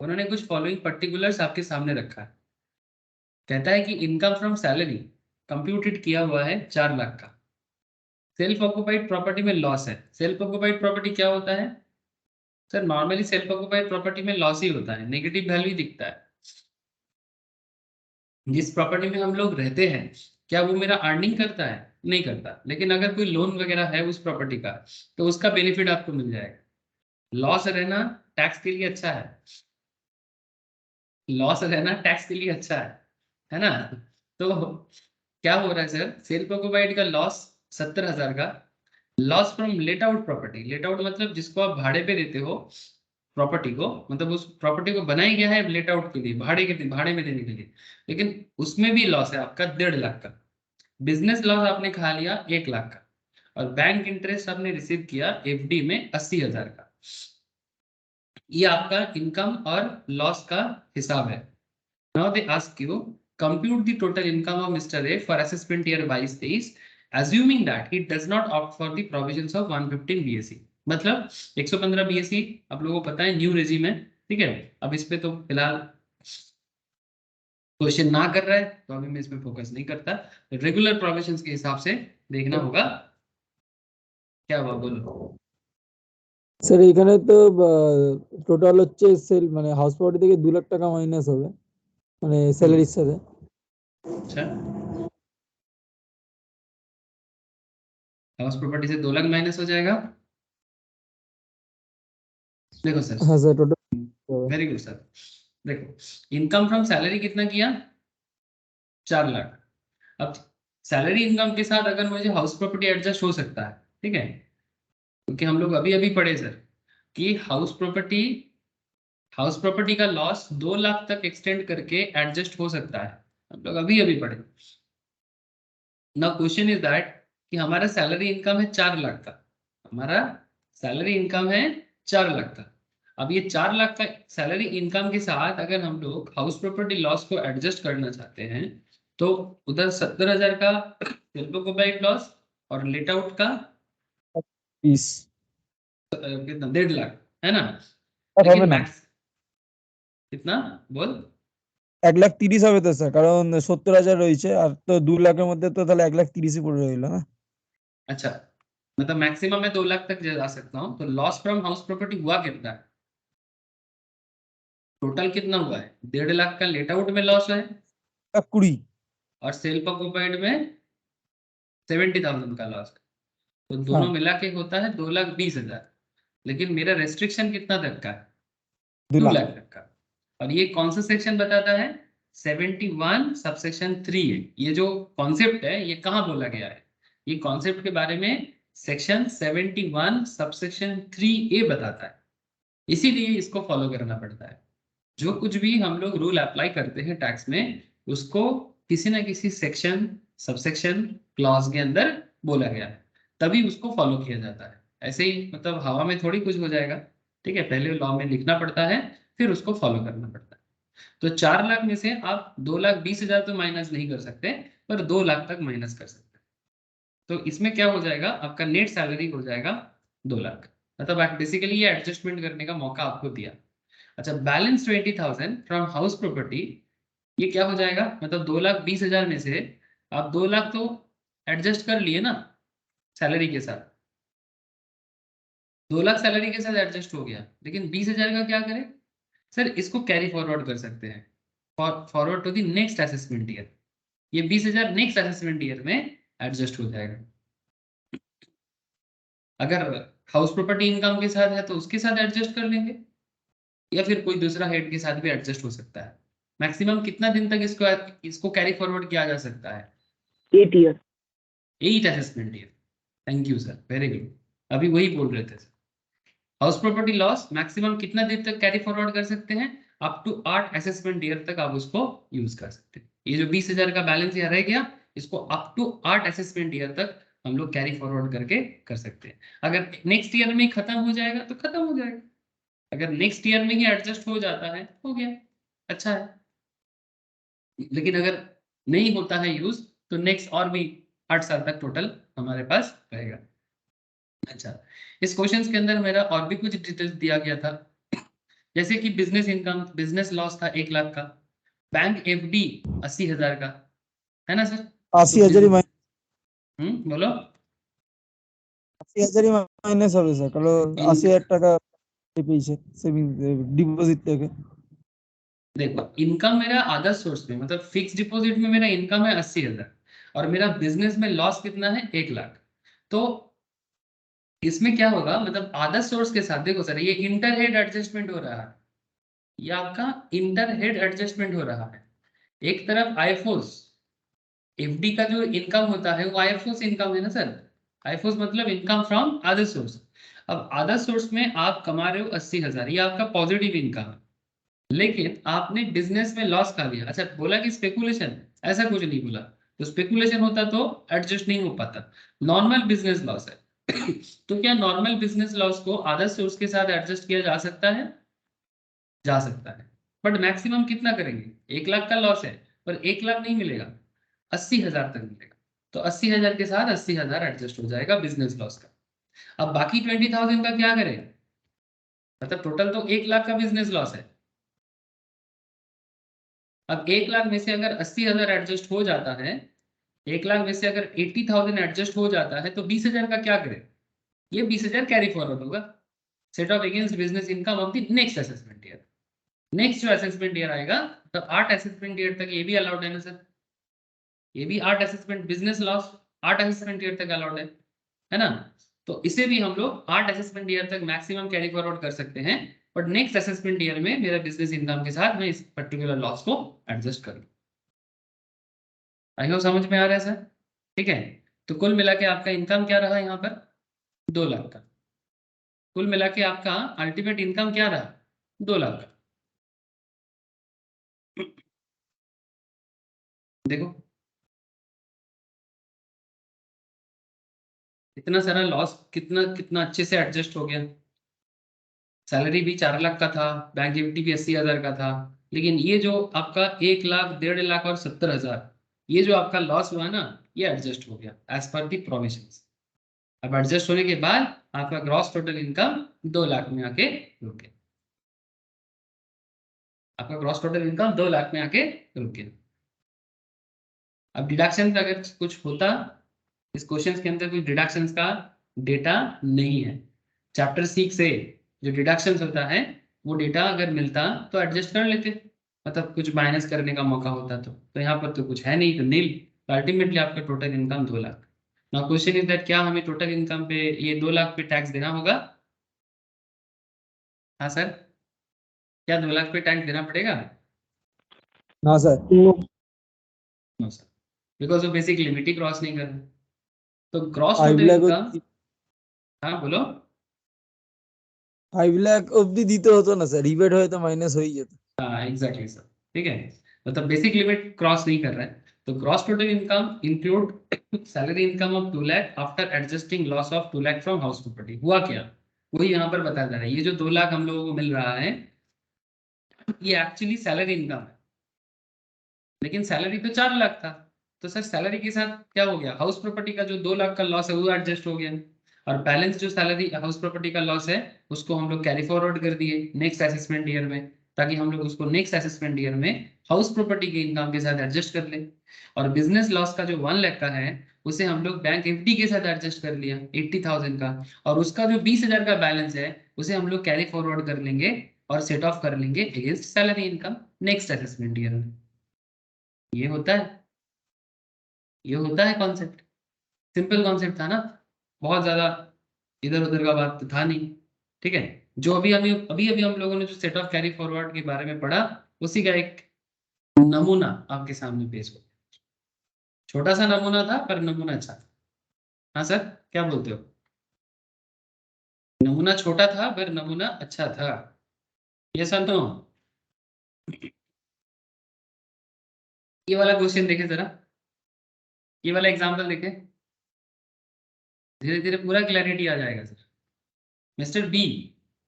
उन्होंने कुछ फॉलोइंग पर्टिकुलर्स आपके सामने रखा है। कहता है कि इनकम फ्रॉम सैलरी कंप्यूटेड किया हुआ है 4 लाख का, सेल्फ ऑक्युपाइड प्रॉपर्टी में लॉस है। सेल्फ ऑक्युपाइड प्रॉपर्टी क्या होता है sir, normally self occupied property में लॉस ही होता है, नेगेटिव वैल्यू दिखता है। जिस प्रॉपर्टी में हम लोग रहते हैं, क्या वो मेरा अर्निंग करता है, नहीं करता, लेकिन अगर कोई लोन वगैरह है उस प्रॉपर्टी का तो उसका बेनिफिट आपको मिल जाएगा। लॉस रहना टैक्स के लिए अच्छा है, लॉस रहना टैक्स के लिए अच्छा है ना। तो क्या हो रहा है सर, सेल्फ ऑक्युपाइड का लॉस 70,000 का, loss from let out property, let out मतलब जिसको आप भाड़े पे देते हो प्रॉपर्टी को, मतलब उस प्रॉपर्टी को बनाया गया है लेट आउट के लिए, भाड़े में देने के लिए, लेकिन उसमें भी लॉस है आपका 1.5 लाख का। बिजनेस लॉस आपने खा लिया 1 लाख का, और बैंक इंटरेस्ट आपने रिसीव किया एफडी में 80,000 का। ये आपका इनकम और लॉस का हिसाब है। Now they ask you compute the total income of mister A for assessment year 22-23 assuming that he does not opt for the provisions of 115 BSE। मतलब 115 BSE आप लोगों को पता है न्यू रेजिम है, ठीक है। अब इस पे तो फिलहाल क्वेश्चन ना कर रहा है, तो अभी मैं इसमें फोकस नहीं करता। रेगुलर प्रोविजंस के हिसाब से देखना होगा। क्या हुआ बोलो। স্যার এখানে তো টোটাল হচ্ছে সেল মানে হাউস প্রপার্টি থেকে 2 লাখ টাকা মাইনাস হবে মানে স্যালারির সাথে। अच्छा, हाउस प्रॉपर्टी से 2 लाख माइनस हो जाएगा। देखो सर, হ্যাঁ sir total very good sir. देखो इनकम फ्रॉम सैलरी कितना किया, 4 लाख। अब सैलरी इनकम के साथ अगर मुझे हाउस प्रॉपर्टी एडजस्ट हो सकता है, ठीक है, क्योंकि हम लोग अभी अभी पढ़े सर कि हाउस प्रॉपर्टी का लॉस 2 लाख तक एक्सटेंड करके एडजस्ट हो सकता है, हम लोग अभी अभी पढ़े। नाउ क्वेश्चन इज दैट कि हमारा सैलरी इनकम है 4 लाख का, हमारा सैलरी इनकम है 4 लाख का। अब ये 4 लाख का सैलरी इनकम के साथ अगर हम लोग हाउस प्रॉपर्टी लॉस को एडजस्ट करना चाहते हैं, तो उधर 70,000 का सेल्फ लॉस और लेट आउट का 20 कितना 1.5 लाख है ना। আর হবে लेकिन না मैक्स कितना बोल। 1,30,000 হবে তো স্যার কারণ 70,000 রয়েছে আর তো 2 লাখের মধ্যে তো তাহলে 1,30,000 পড়ে রইলো না। अच्छा, मतलब मैक्सिमम मैं 2 लाख तक जा सकता हूँ, तो लॉस फ्रॉम हाउस प्रॉपर्टी हुआ कितना है, टोटल कितना हुआ है 1.5 लाख का लेट आउट में लॉस है, 1,20,000 और सेल्फ ऑक्यूपाइड में 70,000 का लॉस है, तो हाँ दोनों मिला के होता है 2,20,000। लेकिन मेरा रेस्ट्रिक्शन कितना तक का है, 2 2 লাখ लाख तक का। और ये कौन सा सेक्शन बताता है, 71 सबसेक्शन 3 है। ये जो कॉन्सेप्ट है ये कहाँ बोला गया है, ये कॉन्सेप्ट के बारे में सेक्शन 71 सबसेक्शन 3A बताता है, इसीलिए इसको फॉलो करना पड़ता है। जो कुछ भी हम लोग रूल अप्लाई करते हैं टैक्स में, उसको किसी ना किसी सेक्शन सबसेक्शन क्लॉज के अंदर बोला गया है, तभी उसको फॉलो किया जाता है। ऐसे ही मतलब हवा में थोड़ी कुछ हो जाएगा, ठीक है, पहले लॉ में लिखना पड़ता है, फिर उसको फॉलो करना पड़ता है। तो 4 लाख में से आप 2,20,000 तो माइनस नहीं कर सकते, पर 2 लाख तक माइनस कर सकते हैं। तो इसमें क्या हो जाएगा, आपका नेट सैलरी हो जाएगा 2 लाख। मतलब बेसिकली ये एडजस्टमेंट करने का मौका आपको दिया। अच्छा, बैलेंस 20,000 फ्रॉम हाउस प्रॉपर्टी, ये क्या हो जाएगा, मतलब 2,20,000 में से आप 2 लाख तो एडजस्ट कर लिए ना सैलरी के साथ, 2 लाख सैलरी के साथ एडजस्ट हो गया, लेकिन 20,000 का क्या करें सर, इसको कैरी फॉरवर्ड कर सकते हैं forward to the next assessment year. ये 20,000 नेक्स्ट असेसमेंट ईयर में एडजस्ट हो जाएगा। अगर हाउस प्रॉपर्टी इनकम के साथ है तो उसके साथ एडजस्ट कर लेंगे, या फिर कोई दूसरा हेड के साथ भी एडजस्ट हो सकता है। मैक्सिमम कितना दिन तक इसको इसको कैरी फॉरवर्ड किया जा सकता है, 8 year 8 assessment year. Thank you sir, very good, अभी वही बोल रहे थे sir. House property loss maximum कितना दिन तक कैरी फॉरवर्ड कर सकते हैं, अप टू 8 असेसमेंट ईयर तक आप उसको यूज कर सकते हैं। ये जो 20,000 का बैलेंस यहाँ रह गया, इसको अप टू 8 असेसमेंट ईयर तक हम लोग कैरी फॉरवर्ड करके कर सकते हैं। अगर नेक्स्ट ईयर में खत्म हो जाएगा तो खत्म हो जाएगा, अगर नेक्स्ट ईयर में ही एडजस्ट हो जाता है हो गया, अच्छा है। लेकिन अगर नहीं होता है यूज, तो नेक्स्ट और भी 8 साल तक टोटल हमारे पास रहेगा। अच्छा, इस क्वेश्चन के अंदर मेरा और भी कुछ डिटेल्स दिया गया था, जैसे कि बिजनेस इनकम, बिजनेस लॉस था 1 लाख का, बैंक एफडी 80,000 का, है ना सर। तो 80,000 बोलो। 80,000 মাইনাস হবে স্যার কারণ इन 80,000 টাকা পেয়েছে সেভিংস ডিপোজিট থেকে। देखो इनकम मेरा आधा सोर्स में, मतलब फिक्स डिपॉजिट में मेरा इनकम है 80,000, और मेरा बिजनेस में लॉस कितना है 1 लाख। तो इसमें क्या होगा, मतलब आधा सोर्स के साथ देखो सर, ये इंटर हेड एडजस्टमेंट हो रहा है, ये आपका इंटर हेड एडजस्टमेंट हो रहा है। एक तरफ आईएफओस एफडी का जो इनकम होता है वो आईएफओस इनकम है ना सर, आईफोस मतलब इनकम फ्रॉम अदर सोर्स। अब अदर सोर्स में आप कमा रहे हो 80,000, ये आपका पॉजिटिव इनकम है, लेकिन आपने बिजनेस में लॉस खा लिया। अच्छा, बोला कि स्पेकुलेशन, ऐसा कुछ नहीं बोला। तो स्पेकुलेशन होता तो एडजस्ट नहीं हो पाता, नॉर्मल बिजनेस लॉस है। तो क्या नॉर्मल बिजनेस लॉस को अदर सोर्स के साथ एडजस्ट किया जा सकता है? जा सकता है, बट मैक्सिमम कितना करेंगे? 1 लाख का लॉस है, पर 1 लाख नहीं मिलेगा, 80,000 तक मिलेगा। तो 80,000 के साथ 80,000 एडजस्ट हो जाएगा बिजनेस लॉस का। अब बाकी 20,000 का क्या करें? मतलब टोटल तो 1 लाख का बिजनेस लॉस है। अब 1 लाख में से अगर 80,000 एडजस्ट हो जाता है, 1 लाख में से अगर 80,000 एडजस्ट हो जाता है, तो 20,000 का क्या करें? ये 20,000 कैरी फॉरवर्ड होगा, set off against business income of the next assessment year. Next जो असेसमेंट ईयर आएगा, तो 8 असेसमेंट ईयर तक ये भी अलाउड है ना सर? ये भी 8 assessment, business loss 8 assessment year तक अलाउड है ना? तो इसे भी हम लोग 8 असेसमेंट ईयर तक मैक्सिमम कैरी फॉरवर्ड कर सकते हैं, बट नेक्स्ट असेसमेंट ईयर में मेरा बिजनेस इनकम के साथ मैं इस पर्टिकुलर लॉस को एडजस्ट करूँ। आई होप समझ में आ रहा है सर? ठीक है, तो कुल मिला के आपका इनकम क्या रहा यहाँ पर? 2 लाख का। कुल मिला के आपका अल्टीमेट इनकम क्या रहा? 2 लाख का। देखो इतना सारा लॉस कितना कितना अच्छे से एडजस्ट हो गया। सैलरी भी 4 लाख का था, बैंक इक्विटी भी 80,000 का था, लेकिन ये जो आपका 1 लाख, 1.5 लाख और 70,000, ये जो आपका लॉस हुआ ना, ये एडजस्ट हो गया एज पर दी प्रोविजंस। अब एडजस्ट होने के बाद आपका ग्रॉस टोटल इनकम 2 लाख में आके रुक गया। आपका ग्रॉस टोटल इनकम 2 लाख में आके रुक गया। अब डिडक्शन का अगर कुछ होता, इस क्वेश्चन के अंदर कोई डिडक्शंस का डेटा नहीं है। चैप्टर 6 से जो डिडक्शंस होता है, वो डेटा अगर मिलता तो एडजस्ट कर लेते, मतलब कुछ माइनस करने का मौका होता तो यहाँ पर तो कुछ है नहीं, तो नील। तो अल्टीमेटली आपका total income 2 lakh. Now question is that क्या हमें टोटल इनकम पे ये 2 लाख पे टैक्स देना होगा? हाँ सर, क्या 2 लाख पे टैक्स देना पड़ेगा? ना सर। नो सर, बिकॉज वो बेसिक लिमिट ही क्रॉस नहीं कर रहा। तो ग्रॉस 5 टोटल লাখ इनकम, অব্দি हाँ बोलो। 5 লাখ অব্দি দিতে হতো না স্যার, রিবেট হয়তো মাইনাস হয়ে যেত। हाँ एग्जैक्टली सर, ठीक है, मतलब बेसिक लिमिट क्रॉस नहीं कर रहा है। तो gross total income include salary income of 2 lakh after adjusting loss of 2 lakh from house property. हुआ क्या, वही यहाँ पर बताया जा रहा है। ये जो 2 लाख हम लोगों को मिल रहा है, ये एक्चुअली सैलरी इनकम है, लेकिन सैलरी तो 4 लाख था। तो सर सैलरी के साथ क्या हो गया? हाउस प्रॉपर्टी का जो 2 लाख का लॉस है वो एडजस्ट हो गया, और बैलेंस जो सैलरी हाउस प्रॉपर्टी का लॉस है, उसको हम लोग कैरी फॉरवर्ड कर दिए नेक्स्ट असेसमेंट ईयर में, ताकि हम लोग उसको नेक्स्ट असेसमेंट ईयर में हाउस प्रॉपर्टी के इनकम के साथ एडजस्ट कर ले। और बिजनेस लॉस का जो 1 लाख का है, उसे हम लोग बैंक एफडी के साथ एडजस्ट कर लिया 80,000 का, और उसका जो 20,000 का बैलेंस है, उसे हम लोग कैरी फॉरवर्ड कर लेंगे और सेट ऑफ कर लेंगे against salary income next assessment year में। ये होता है, ये होता है कॉन्सेप्ट। सिंपल कॉन्सेप्ट था ना, बहुत ज्यादा इधर उधर का बात तो था नहीं। ठीक है, जो अभी अभी हम लोगों ने जो सेट ऑफ कैरी फॉरवर्ड के बारे में पढ़ा, उसी का एक नमूना आपके सामने पेश हो। छोटा सा नमूना था, पर नमूना अच्छा था। हाँ सर, क्या बोलते हो? नमूना छोटा था पर नमूना अच्छा था, ये सर तो। ये वाला क्वेश्चन देखे जरा, ये वाला एग्जाम्पल देखे, धीरे धीरे पूरा क्लैरिटी आ जाएगा सर। मिस्टर बी,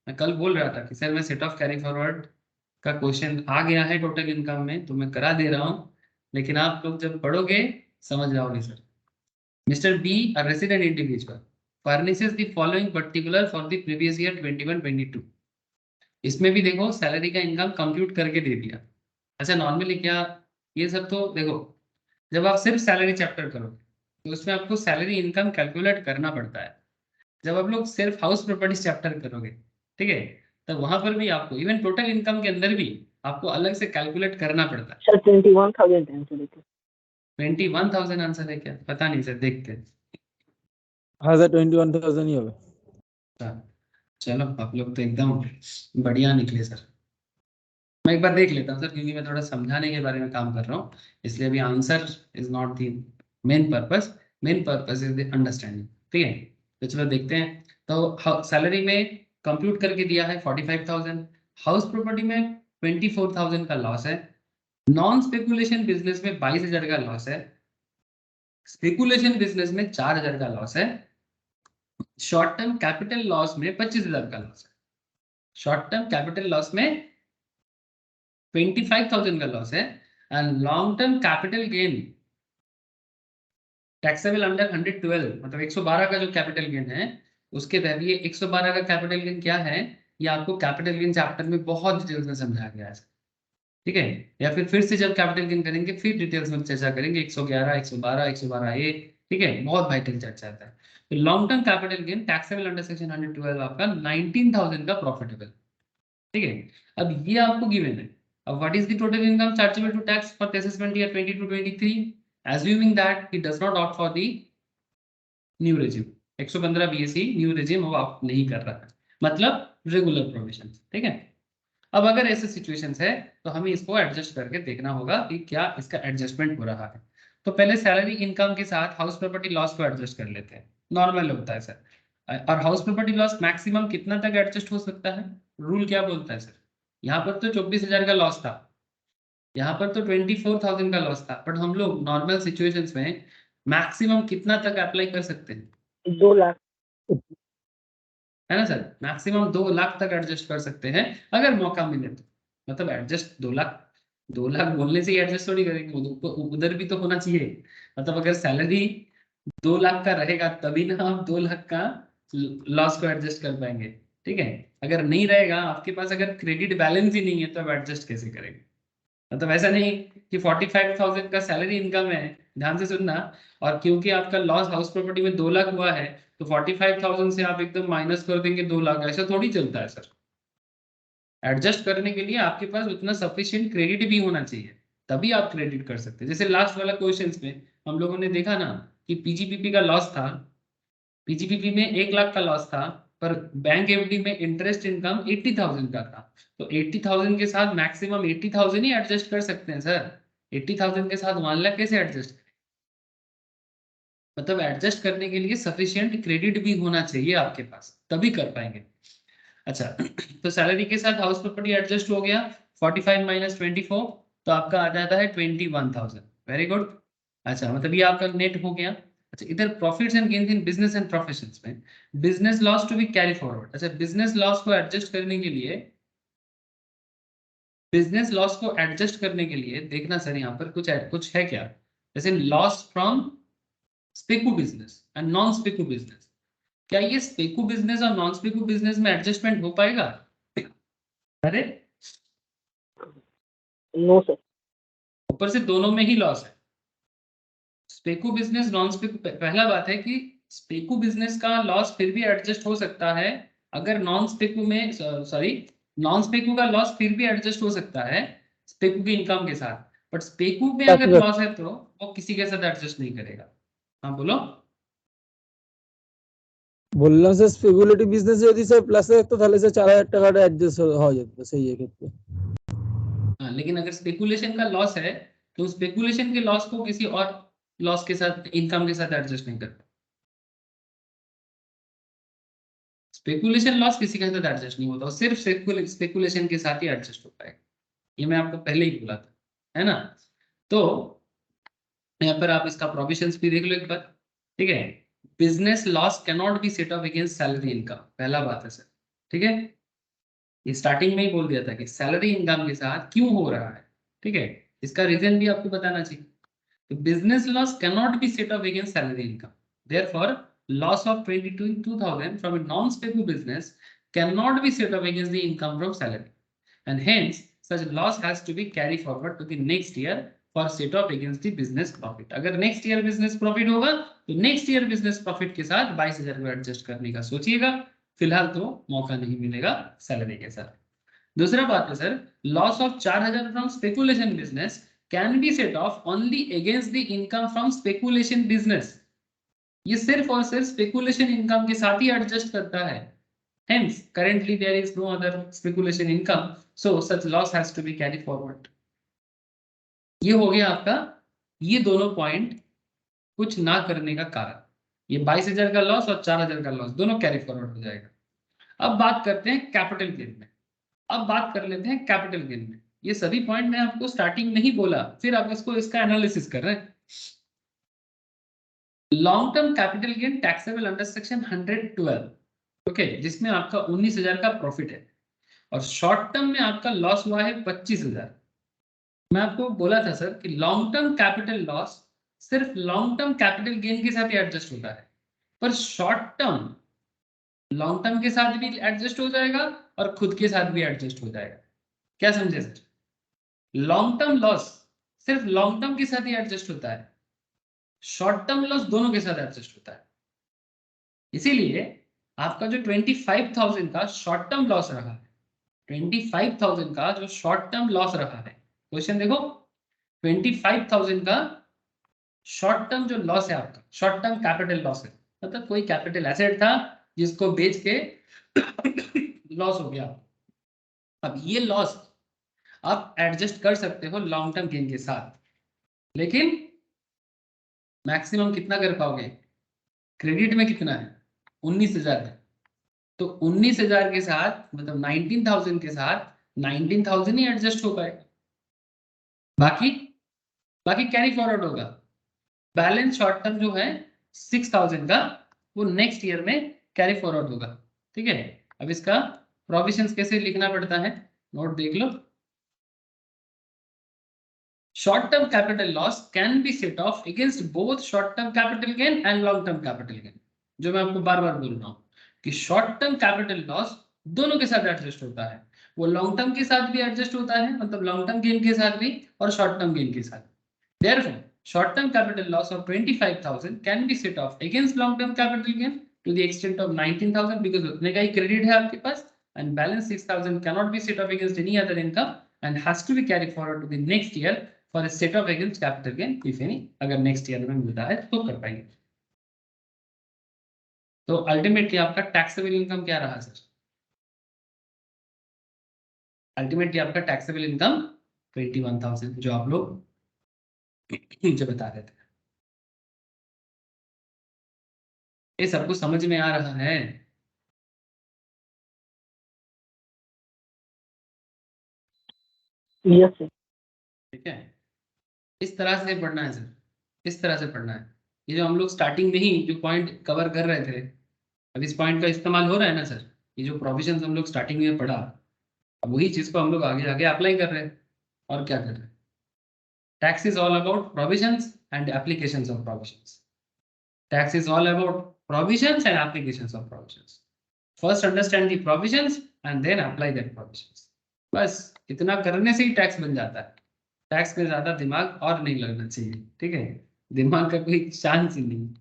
मैं कल बोल रहा था कि सर मैं सेट ऑफ कैरी फॉरवर्ड का क्वेश्चन आ गया है टोटल इनकम में, तो मैं करा दे रहा हूँ, लेकिन आप लोग जब पढ़ोगे समझ जाओगे sir. Mister B, a resident individual, furnishes the following particular for the previous year 21-22। इसमें भी देखो सैलरी का इनकम कंप्यूट करके दे दिया। अच्छा नॉर्मली क्या, ये सब तो देखो, जब आप सिर्फ सैलरी चैप्टर करोगे, तो उसमें आपको सैलरी इनकम कैलकुलेट करना पड़ता है। जब आप लोग सिर्फ हाउस प्रॉपर्टीज चैप्टर करोगे, ठीक है, तो वहां पर भी आपको इवन टोटल इनकम के अंदर भी आपको अलग से कैलकुलेट करना पड़ता है। सर 21,000 आंसर है क्या? 21,000 आंसर है क्या? पता नहीं सर, देखते हैं। हाँ सर 21,000 ही হবে। अच्छा, चलो आप लोग तो एकदम बढ़िया निकले सर। मैं एक बार देख लेता हूँ सर, क्योंकि मैं थोड़ा समझाने के बारे में काम कर रहा हूँ, इसलिए अभी answer is not the main purpose. Main purpose is the understanding. ठीक है, तो चलो देखते हैं। तो सैलरी में कंप्यूट करके दिया है 45,000, हाउस प्रॉपर्टी में 24,000 का लॉस है, नॉन स्पेकुलेशन बिजनेस में 22,000 का लॉस है, स्पेकुलेशन बिजनेस में 4,000 का लॉस है, शॉर्ट टर्म कैपिटल लॉस में 25,000 का लॉस है, शॉर्ट टर्म कैपिटल लॉस में 25,000 का लॉस है, and long term capital gain taxable under 112 मतलब 112 का जो कैपिटल गेन है उसके तहत, ये 112 का कैपिटल गेन क्या है, ये आपको कैपिटल गेन चैप्टर में बहुत डिटेल्स में समझाया गया है, ठीक है, या फिर से जब कैपिटल गेन करेंगे फिर डिटेल्स में चर्चा करेंगे 111, 112, 112 ए, ठीक है, बहुत वाइटल चर्चा आता है। तो long term capital gain taxable under section 112 आपका 19,000 का प्रॉफिटेबल, ठीक है। अब ये आपको गिवन है। अब what is the total income chargeable to tax for the assessment year 22-23, assuming that he does not opt for the new regime, 115 BSE new regime वो आप नहीं कर रहा है, मतलब रेगुलर प्रोविजन, ठीक है। अब अगर ऐसे सिचुएशंस है तो हमें इसको एडजस्ट करके देखना होगा कि क्या इसका एडजस्टमेंट हो रहा है। तो पहले सैलरी इनकम के साथ हाउस प्रॉपर्टी लॉस को एडजस्ट कर लेते हैं, नॉर्मल होता है सर। और हाउस प्रॉपर्टी लॉस मैक्सिमम कितना तक एडजस्ट हो सकता है, रूल क्या बोलता है सर? यहाँ पर तो 24,000 का लॉस था, यहाँ पर तो 24,000 का लॉस था, बट हम लोग नॉर्मल सिचुएशंस में मैक्सिमम कितना तक अप्लाई कर सकते हैं? 2 लाख। है ना सर, मैक्सिमम 2 लाख तक एडजस्ट कर सकते हैं अगर मौका मिले तो। मतलब एडजस्ट 2 लाख बोलने से ही एडजस्ट थोड़ी करेंगे, उधर भी तो होना चाहिए। मतलब अगर सैलरी 2 लाख का रहेगा तभी ना आप 2 लाख का लॉस को एडजस्ट कर पाएंगे, ठीक है। अगर नहीं रहेगा आपके पास, अगर क्रेडिट बैलेंस ही नहीं है तो आप एडजस्ट कैसे करेंगे? मतलब ऐसा नहीं कि 45,000 का सैलरी इनकम है, ध्यान से सुनना, और क्योंकि आपका लॉस हाउस प्रॉपर्टी में 2 लाख हुआ है तो 45,000 से आप एकदम माइनस कर देंगे 2 लाख, ऐसा थोड़ी चलता है सर। एडजस्ट करने के लिए आपके पास उतना सफिशिएंट क्रेडिट भी होना चाहिए, तभी आप क्रेडिट कर सकते हैं। जैसे लास्ट वाला क्वेश्चंस में हम लोगों ने देखा ना कि पीजीपीपी का लॉस था, पीजीपीपी में 1 लाख का लॉस था, पर बैंक एफडी में इंटरेस्ट इनकम 80,000 का था। तो 80,000 के साथ मैक्सिमम 80,000 ही एडजस्ट कर सकते हैं सर। 80,000 के साथ 1 लाख कैसे एडजस्ट? मतलब एडजस्ट करने के लिए सफिशिएंट क्रेडिट भी होना चाहिए आपके पास, तभी कर पाएंगे। अच्छा तो सैलरी के साथ हाउस प्रॉपर्टी एडजस्ट हो गया, 45 माइनस 24 तो आपका आ जाता है 21,000। Very good. अच्छा मतलब ये आपका नेट हो गया। अच्छा इधर profits and gains in business and professions में business loss to be carry forward. अच्छा बिजनेस लॉस को एडजस्ट करने के लिए, बिजनेस लॉस को एडजस्ट करने के लिए देखना सर यहाँ पर कुछ है क्या, जैसे loss from स्पेकू business and non specu business, क्या ये स्पेकू बिजनेस और नॉन स्पेकू बिजनेस में एडजस्टमेंट हो पाएगा? अरे नो सर। ऊपर से दोनों में ही लॉस है, स्पेकू बिजनेस नॉन स्पेकू। पहला बात है कि स्पेकू बिजनेस का लॉस फिर भी एडजस्ट हो सकता है अगर नॉन स्पेकू में, सॉरी नॉन स्पेकू का लॉस फिर भी एडजस्ट हो सकता है स्पेकू की इनकम के साथ, बट स्पेकू में अगर लॉस है तो वो किसी के साथ एडजस्ट नहीं करेगा। हाँ बोलो। বললাম স্যার স্পেকুলেটিভ বিজনেস যদি স্যার প্লাসে থাকতো তাহলে স্যার 4,000 টাকাটা অ্যাডজাস্ট হওয়া যেত সেই ক্ষেত্রে। हाँ लेकिन अगर स्पेकुलेशन का लॉस है तो स्पेकुलेशन के लॉस को किसी और लॉस के साथ, इनकम के साथ एडजस्ट नहीं करता। स्पेकुलेशन लॉस किसी के साथ एडजस्ट नहीं होता, सिर्फ स्पेकुलेशन के साथ ही एडजस्ट होता है। ये मैं आपको पहले ही बोला था, है ना। तो यहाँ पर आप इसका प्रोविजंस भी देख लो एक बार, ठीक है। Business loss can not be set off against salary income, पहला बात है सर, ठीक है। ये स्टार्टिंग में ही बोल दिया था कि सैलरी इनकम के साथ क्यों हो रहा है, ठीक है, इसका रीजन भी आपको बताना चाहिए। तो business loss cannot be set off against salary income. Therefore, loss of 22,000 from a non-SPECU business cannot be set off against the income from salary, and hence such loss has to be carried forward to the next year for set off against the business profit. अगर next year business profit होगा तो next year business profit के साथ 22,000 को adjust करने का सोचिएगा, फिलहाल तो मौका नहीं मिलेगा सैलरी के साथ। दूसरा बात है sir, loss of 4,000 from speculation business can be set off only against the income from speculation business. ये सिर्फ और सिर्फ स्पेकुलेशन इनकम के साथ ही एडजस्ट करता है, hence currently there is no other speculation income, so such loss has to be carried forward. ये हो गया आपका, ये दोनों पॉइंट कुछ ना करने का कारण। ये 22,000 का लॉस और 4,000 का लॉस दोनों कैरी फॉरवर्ड हो जाएगा। अब बात करते हैं कैपिटल गेन में। अब बात कर लेते हैं कैपिटल गेन में। ये सभी पॉइंट मैं आपको स्टार्टिंग में ही बोला, फिर आप इसका एनालिसिस कर रहे हैं। Long term capital gain taxable under section 112, okay, जिसमें आपका 19,000 का प्रॉफिट है, और शॉर्ट टर्म में आपका लॉस हुआ है 25,000। मैं आपको बोला था सर कि लॉन्ग टर्म कैपिटल लॉस सिर्फ लॉन्ग टर्म कैपिटल गेन के साथ ही एडजस्ट होता है, पर शॉर्ट टर्म लॉन्ग टर्म के साथ भी एडजस्ट हो जाएगा और खुद के साथ भी एडजस्ट हो जाएगा। क्या समझे सर? लॉन्ग टर्म लॉस सिर्फ लॉन्ग टर्म के साथ ही एडजस्ट होता है, शॉर्ट टर्म लॉस दोनों के साथ एडजस्ट होता है। इसीलिए आपका जो 25,000 का शॉर्ट टर्म लॉस रहा है, 25,000 का जो शॉर्ट टर्म लॉस रहा है, क्वेश्चन देखो, 25,000 का शॉर्ट टर्म जो लॉस है आपका, शॉर्ट टर्म कैपिटल लॉस है, मतलब कोई कैपिटल एसेट था जिसको बेच के लॉस हो गया। अब ये लॉस आप एडजस्ट कर सकते हो लॉन्ग टर्म गेन के साथ, लेकिन मैक्सिमम कितना कर पाओगे? क्रेडिट में कितना है? 19,000 है, तो 19,000 के साथ मतलब 19,000 के साथ 19,000 ही एडजस्ट हो पाएगा, बाकी बाकी कैरी फॉरवर्ड होगा। बैलेंस शॉर्ट टर्म जो है 6,000 का, वो नेक्स्ट ईयर में कैरी फॉरवर्ड होगा। ठीक है, अब इसका प्रोविजंस कैसे लिखना पड़ता है, नोट देख लो। Short term capital loss can be set off against both short term capital gain and long term capital gain. जो मैं आपको बार बार बोल रहा हूँ कि शॉर्ट टर्म कैपिटल लॉस दोनों के साथ एडजस्ट होता है, वो लॉन्ग टर्म के साथ भी एडजस्ट होता है, मतलब लॉन्ग टर्म गेन के साथ भी और शॉर्ट टर्म गेन के साथ। Therefore, short-term capital loss of 25,000 can be set off against long-term capital gain to the extent of 19,000 because उतने का ही credit है आपके पास, and balance 6,000 cannot be set off against any other income and has to be carried forward to the next year for a set off against capital gain if any, अगर next year में मिलता है तो कर पाएंगे। तो ultimately आपका taxable income क्या रहा सर? अल्टीमेटली आपका टैक्सेबल इनकम 21,000, जो आप लोग मुझे बता रहे थे। ये सबको समझ में आ रहा है? Yes sir. ठीक है, इस तरह से पढ़ना है सर, इस तरह से पढ़ना है। ये जो हम लोग स्टार्टिंग में ही जो पॉइंट कवर कर रहे थे, अब इस पॉइंट का इस्तेमाल हो रहा है ना सर? ये जो प्रोविजंस हम लोग स्टार्टिंग में पढ़ा, अब वही चीज को हम लोग आगे आगे अप्लाई कर रहे हैं। और क्या कर रहे हैं? Tax is all about provisions and applications of provisions. Tax is all about provisions and applications of provisions. First understand the provisions and then apply that provisions. बस इतना करने से ही टैक्स बन जाता है। टैक्स में ज्यादा दिमाग और नहीं लगना चाहिए, ठीक है? दिमाग का कोई चांस ही नहीं।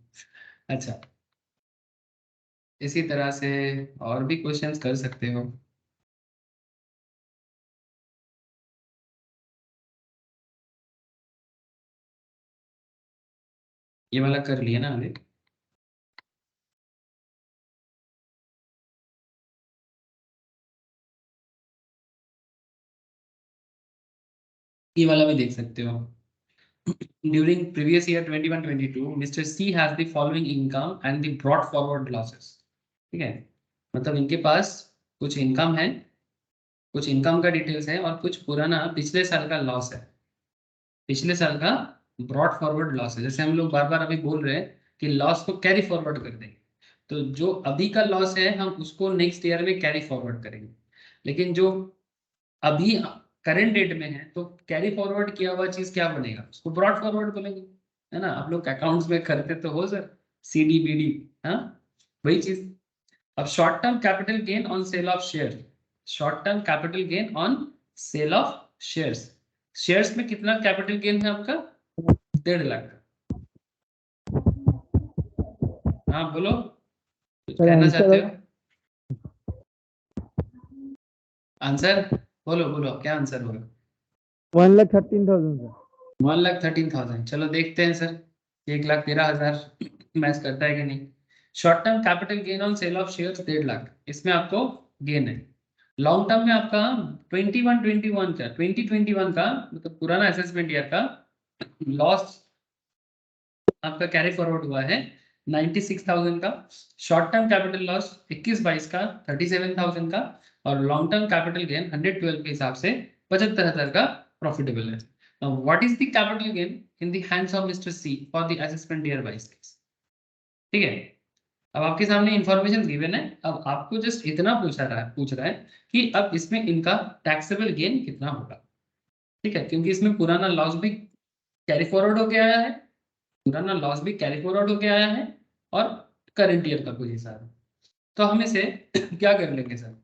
अच्छा, इसी तरह से और भी क्वेश्चंस कर सकते हो। ये वाला कर लिया ना अभी? ये वाला भी देख सकते हो। During previous year 21-22, Mr. C has the following income and the brought forward losses. ठीक है, मतलब इनके पास कुछ इनकम है, कुछ इनकम का डिटेल्स है और कुछ पुराना पिछले साल का लॉस है, पिछले साल का ब्रॉड फॉरवर्ड लॉस है। जैसे हम लोग बार बार अभी बोल रहे हैं कि लॉस को कैरी फॉरवर्ड कर देंगे, तो जो अभी का लॉस है हम उसको नेक्स्ट ईयर में कैरी फॉरवर्ड करेंगे, लेकिन जो अभी करंट डेट में है तो कैरी फॉरवर्ड किया हुआ चीज क्या बनेगा, उसको ब्रॉड फॉरवर्ड बोलेंगे, है ना? आप लोग अकाउंट्स में करते तो हो सर, सीडी बीडी, हाँ वही चीज। अब short term capital gain on sale of share, short term capital gain on sale of shares. Shares में कितना कैपिटल गेन है आपका? 1.5 लाख। हाँ बोलो, कुछ कहना चाहते हो? आंसर बोलो बोलो, क्या आंसर होगा? 1,13,000 सर। 1,13,000। चलो देखते हैं सर, 1,13,000 मैच करता है कि नहीं। Short term capital gain on sale of shares 1.5 lakh, इसमें आपको गेन है। लॉन्ग टर्म में आपका 2021 का मतलब पुराना असेसमेंट ईयर का लॉस आपका कैरी फॉरवर्ड हुआ है 96,000 का, शॉर्ट टर्म कैपिटल लॉस 21-22 का 37,000 का, और लॉन्ग टर्म कैपिटल गेन 112 के हिसाब से 75,000 का प्रॉफिटेबल है। Now, what is the capital gain in the hands of Mr. C for the assessment year 22? ठीक है, अब आपके सामने इंफॉर्मेशन गिवन है, अब आपको जस्ट इतना पूछ रहा है कि अब इसमें इनका टैक्सेबल गेन कितना होगा। ठीक है, क्योंकि इसमें पुराना लॉस भी कैरी फॉरवर्ड होके आया है, और करंट ईयर का कुछ हिसाब है। तो हम इसे क्या कर लेंगे sir,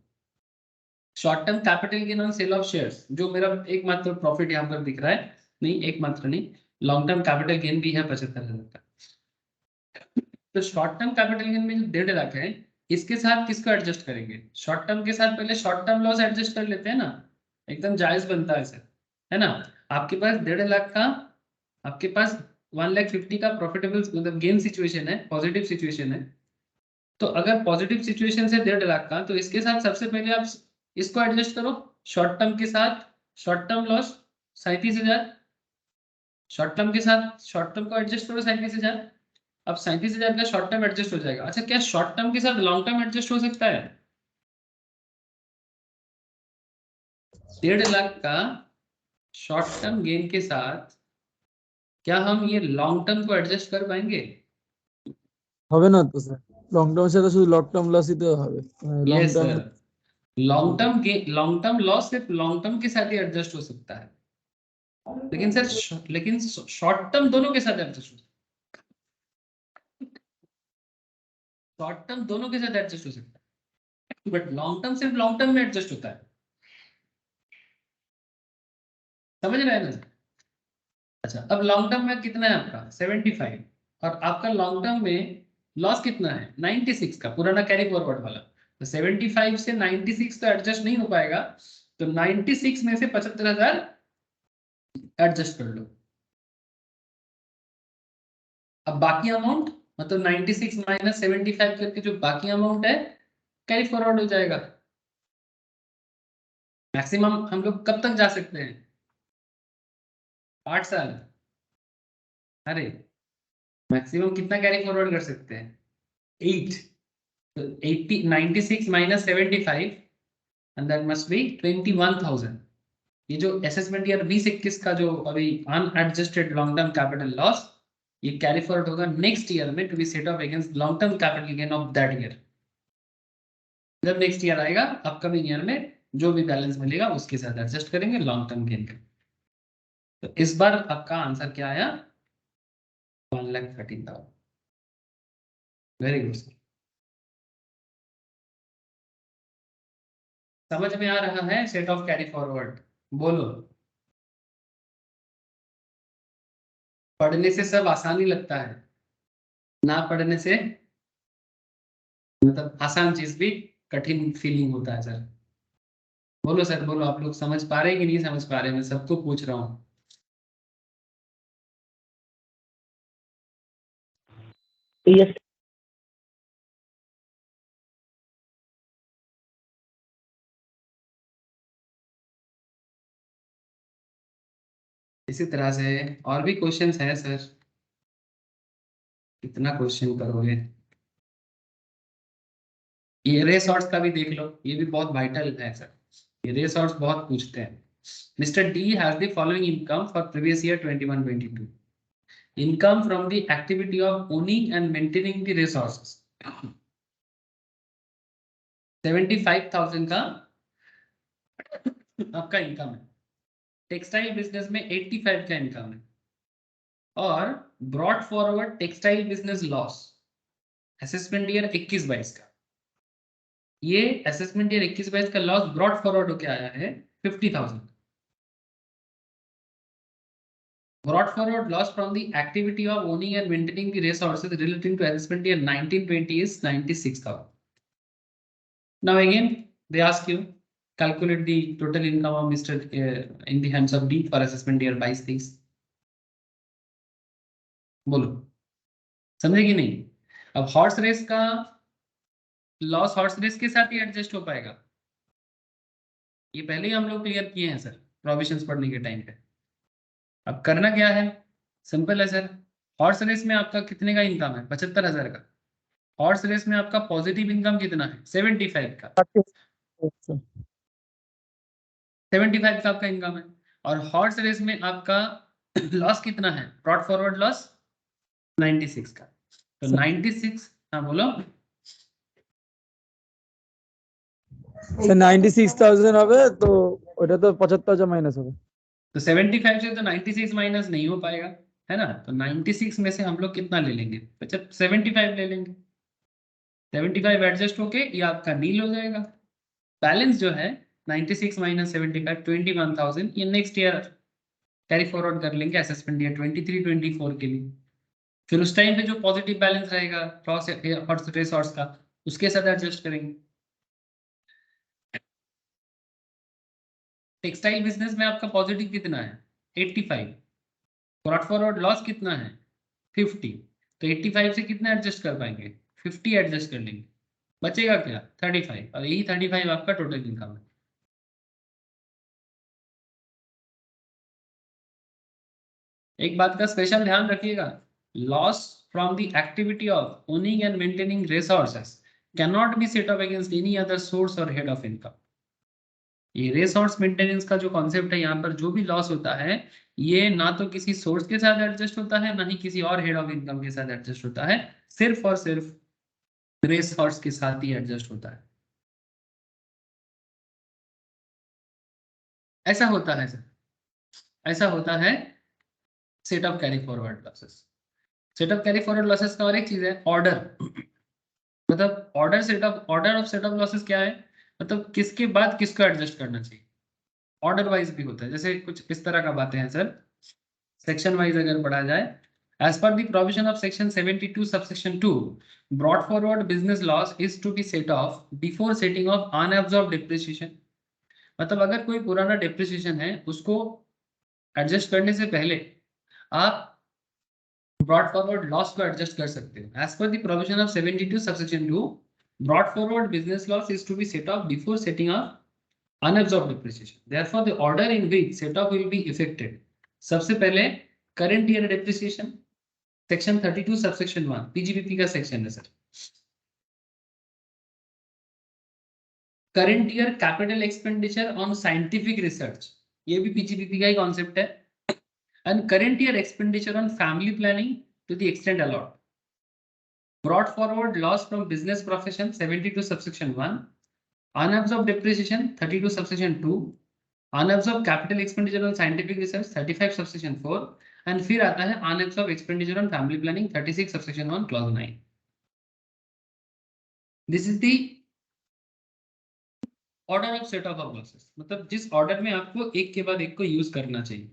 short term capital gain on sale of shares, जो मेरा एकमात्र प्रॉफिट यहाँ पर दिख रहा है, नहीं एकमात्र नहीं, लॉन्ग टर्म कैपिटल गेन भी है 75,000 का। तो शॉर्ट टर्म कैपिटल गेन में जो 1.5 लाख है, इसके साथ किसको एडजस्ट करेंगे? शॉर्ट टर्म के साथ पहले शॉर्ट टर्म लॉस एडजस्ट कर लेते हैं ना, एकदम जायज बनता है सर, है ना। आपके पास 1.5 लाख का, आपके पास 1,50,000 का प्रॉफिटेबल मतलब गेन सिचुएशन है, पॉजिटिव सिचुएशन है। तो अगर पॉजिटिव सिचुएशन से 1.5 लाख का, तो इसके साथ सबसे पहले आप इसको एडजस्ट करो, शॉर्ट टर्म के साथ short term loss 37,000, short term के साथ शॉर्ट टर्म को एडजस्ट करो 37,000। अब 37,000 का शॉर्ट टर्म एडजस्ट हो जाएगा। अच्छा, क्या शॉर्ट टर्म के साथ लॉन्ग टर्म एडजस्ट हो सकता है? 1.5 लाख का शॉर्ट टर्म गेन के साथ क्या हम ये लॉन्ग टर्म को एडजस्ट कर पाएंगे? হবে না তো স্যার, লং টার্ম সাথে শুধু লং টার্ম লসই তো হবে, long yes term. Sir, long term loss सिर्फ लॉन्ग टर्म के साथ ही एडजस्ट हो सकता है, लेकिन सर लेकिन शॉर्ट टर्म दोनों के साथ एडजस्ट हो सकता है, शॉर्ट टर्म दोनों के साथ एडजस्ट हो सकता है, बट लॉन्ग टर्म सिर्फ लॉन्ग टर्म में एडजस्ट होता है। समझ रहे हैं ना? अच्छा, अब लॉन्ग टर्म में कितना है आपका 75, और आपका लॉन्ग टर्म में लॉस कितना है 96 का, पुराना कैरी फॉरवर्ड वाला। तो 75 से 96 तो एडजस्ट नहीं हो पाएगा, तो 96 में से 75,000 एडजस्ट कर लो। अब बाकी अमाउंट मतलब 96 माइनस 75 करके जो बाकी अमाउंट है कैरी फॉरवर्ड हो जाएगा। मैक्सिमम हम लोग कब तक जा सकते हैं? 8 साल। अरे मैक्सिमम कितना कैरी फॉरवर्ड कर सकते हैं? 8। तो 80 96 minus 75 and that must be 21,000। ये जो असेसमेंट ईयर 20-21 का जो अभी unadjusted long term capital loss, ये कैरी फॉरवर्ड होगा नेक्स्ट ईयर में to be set off against long term capital gain of that year. जब नेक्स्ट ईयर आएगा, अपकमिंग ईयर में जो भी बैलेंस मिलेगा उसके साथ एडजस्ट करेंगे लॉन्ग टर्म गेन का। तो इस बार आपका आंसर क्या आया? 1,13,000। वेरी गुड सर, समझ में आ रहा है सेट ऑफ कैरी फॉरवर्ड? बोलो। पढ़ने से सब आसानी लगता है, ना पढ़ने से मतलब आसान चीज भी कठिन फीलिंग होता है सर। बोलो सर, बोलो, आप लोग समझ पा रहे हैं कि नहीं समझ पा रहे हैं? मैं सबको पूछ रहा हूँ। यस इसी तरह से और भी क्वेश्चंस है सर, कितना क्वेश्चन करोगे? ये रेस हॉर्स का भी देख लो, ये भी बहुत वाइटल है सर, ये रेस हॉर्स बहुत पूछते हैं। Mister D has the following income for previous year 21-22। Income from the activity of owning and maintaining the resources 75,000 का आपका इनकम है। टेक्सटाइल बिजनेस में 85 का इनकम है, और brought forward textile business loss assessment year 21-22 का। ये असेसमेंट ईयर 21-22 का लॉस ब्रॉड फॉरवर्ड होके आया है 50,000। Brought forward loss from the activity of owning and maintaining the resources relating to assessment year 19-20 is 96,000. Now again, they ask you calculate the total income of Mr. In the hands of D for assessment year 22-23. बोलो, समझे कि नहीं? अब horse race का loss horse race के साथ ही adjust हो पाएगा, ये पहले ही हम लोग क्लियर किए हैं सर प्रोविजंस पढ़ने के टाइम पे। अब करना क्या है, सिंपल है सर, हॉर्स रेस में आपका कितने का इनकम है? 75,000 का। हॉर्स रेस में आपका पॉजिटिव इनकम कितना है? 75 का। 75 का आपका इनकम है। और हॉर्स रेस में आपका लॉस कितना है? ब्रॉड फॉरवर्ड लॉस 96 का। तो 96, हाँ बोलो। 96,000 হবে তো ওটা তো 75,000 মাইনাস হবে। तो 75 से तो 96 माइनस नहीं हो पाएगा, है ना? तो 96 में से हम लोग कितना ले लेंगे? 75 ले लेंगे। 75 एडजस्ट होके ये आपका नील हो जाएगा। बैलेंस जो है 96 माइनस 75, 21,000, ये नेक्स्ट ईयर कैरी फॉरवर्ड कर लेंगे असेसमेंट ईयर 23-24 के लिए। फिर उस टाइम पे जो पॉजिटिव बैलेंस रहेगा हॉर्स रेस हॉर्स का, उसके साथ एडजस्ट करेंगे। टेक्सटाइल बिजनेस में आपका पॉजिटिव कितना है? 85। ब्रॉड फॉरवर्ड लॉस कितना है? 50। तो 85 से कितना एडजस्ट कर पाएंगे? 50 एडजस्ट कर लेंगे। बचेगा क्या? 35। और यही 35 आपका टोटल इनकम है। एक बात का स्पेशल ध्यान रखिएगा, loss from the activity of owning and maintaining resources cannot be set off against any other source और हेड ऑफ इनकम। ये रिसोर्स मेंटेनेंस का जो कॉन्सेप्ट है, यहाँ पर जो भी लॉस होता है, ये ना तो किसी सोर्स के साथ एडजस्ट होता है, ना ही किसी और हेड ऑफ इनकम के साथ एडजस्ट होता है, सिर्फ और सिर्फ रिसोर्स के साथ ही एडजस्ट होता है। ऐसा होता है सर, ऐसा होता है set of carry forward losses. Set of carry forward losses का और एक चीज है ऑर्डर। मतलब order of set of losses क्या है? मतलब किसके बाद किसको एडजस्ट करना चाहिए, ऑर्डर वाइज भी होता है। जैसे कुछ इस तरह का बातें हैं सर, सेक्शन वाइज अगर पढ़ा जाए, as per the provision of section 72 subsection 2, brought forward business loss is to be set off before setting off unabsorbed depreciation। मतलब अगर कोई पुराना डेप्रिसिएशन है, उसको एडजस्ट करने से पहले आप ब्रॉड फॉरवर्ड लॉस को एडजस्ट कर सकते हो। As per the provision of 72 subsection 2, brought forward business loss is to be set off before setting off unabsorbed depreciation. Therefore the order in which set off will be effected, सबसे पहले current year depreciation, section 32 subsection 1 PGBP का section है sir. Current year capital expenditure on scientific research, ये भी PGBP का ही concept है। And current year expenditure on family planning to the extent allowed. Brought forward loss from business profession 72 subsection 1, unabsorbed depreciation 32 subsection 2, unabsorbed capital expenditure on scientific research 35 subsection 4, and फिर आता है unabsorbed expenditure on family planning 36 subsection 1 clause 9। This is the order of set off of losses। मतलब जिस order में आपको एक के बाद एक को यूज करना चाहिए,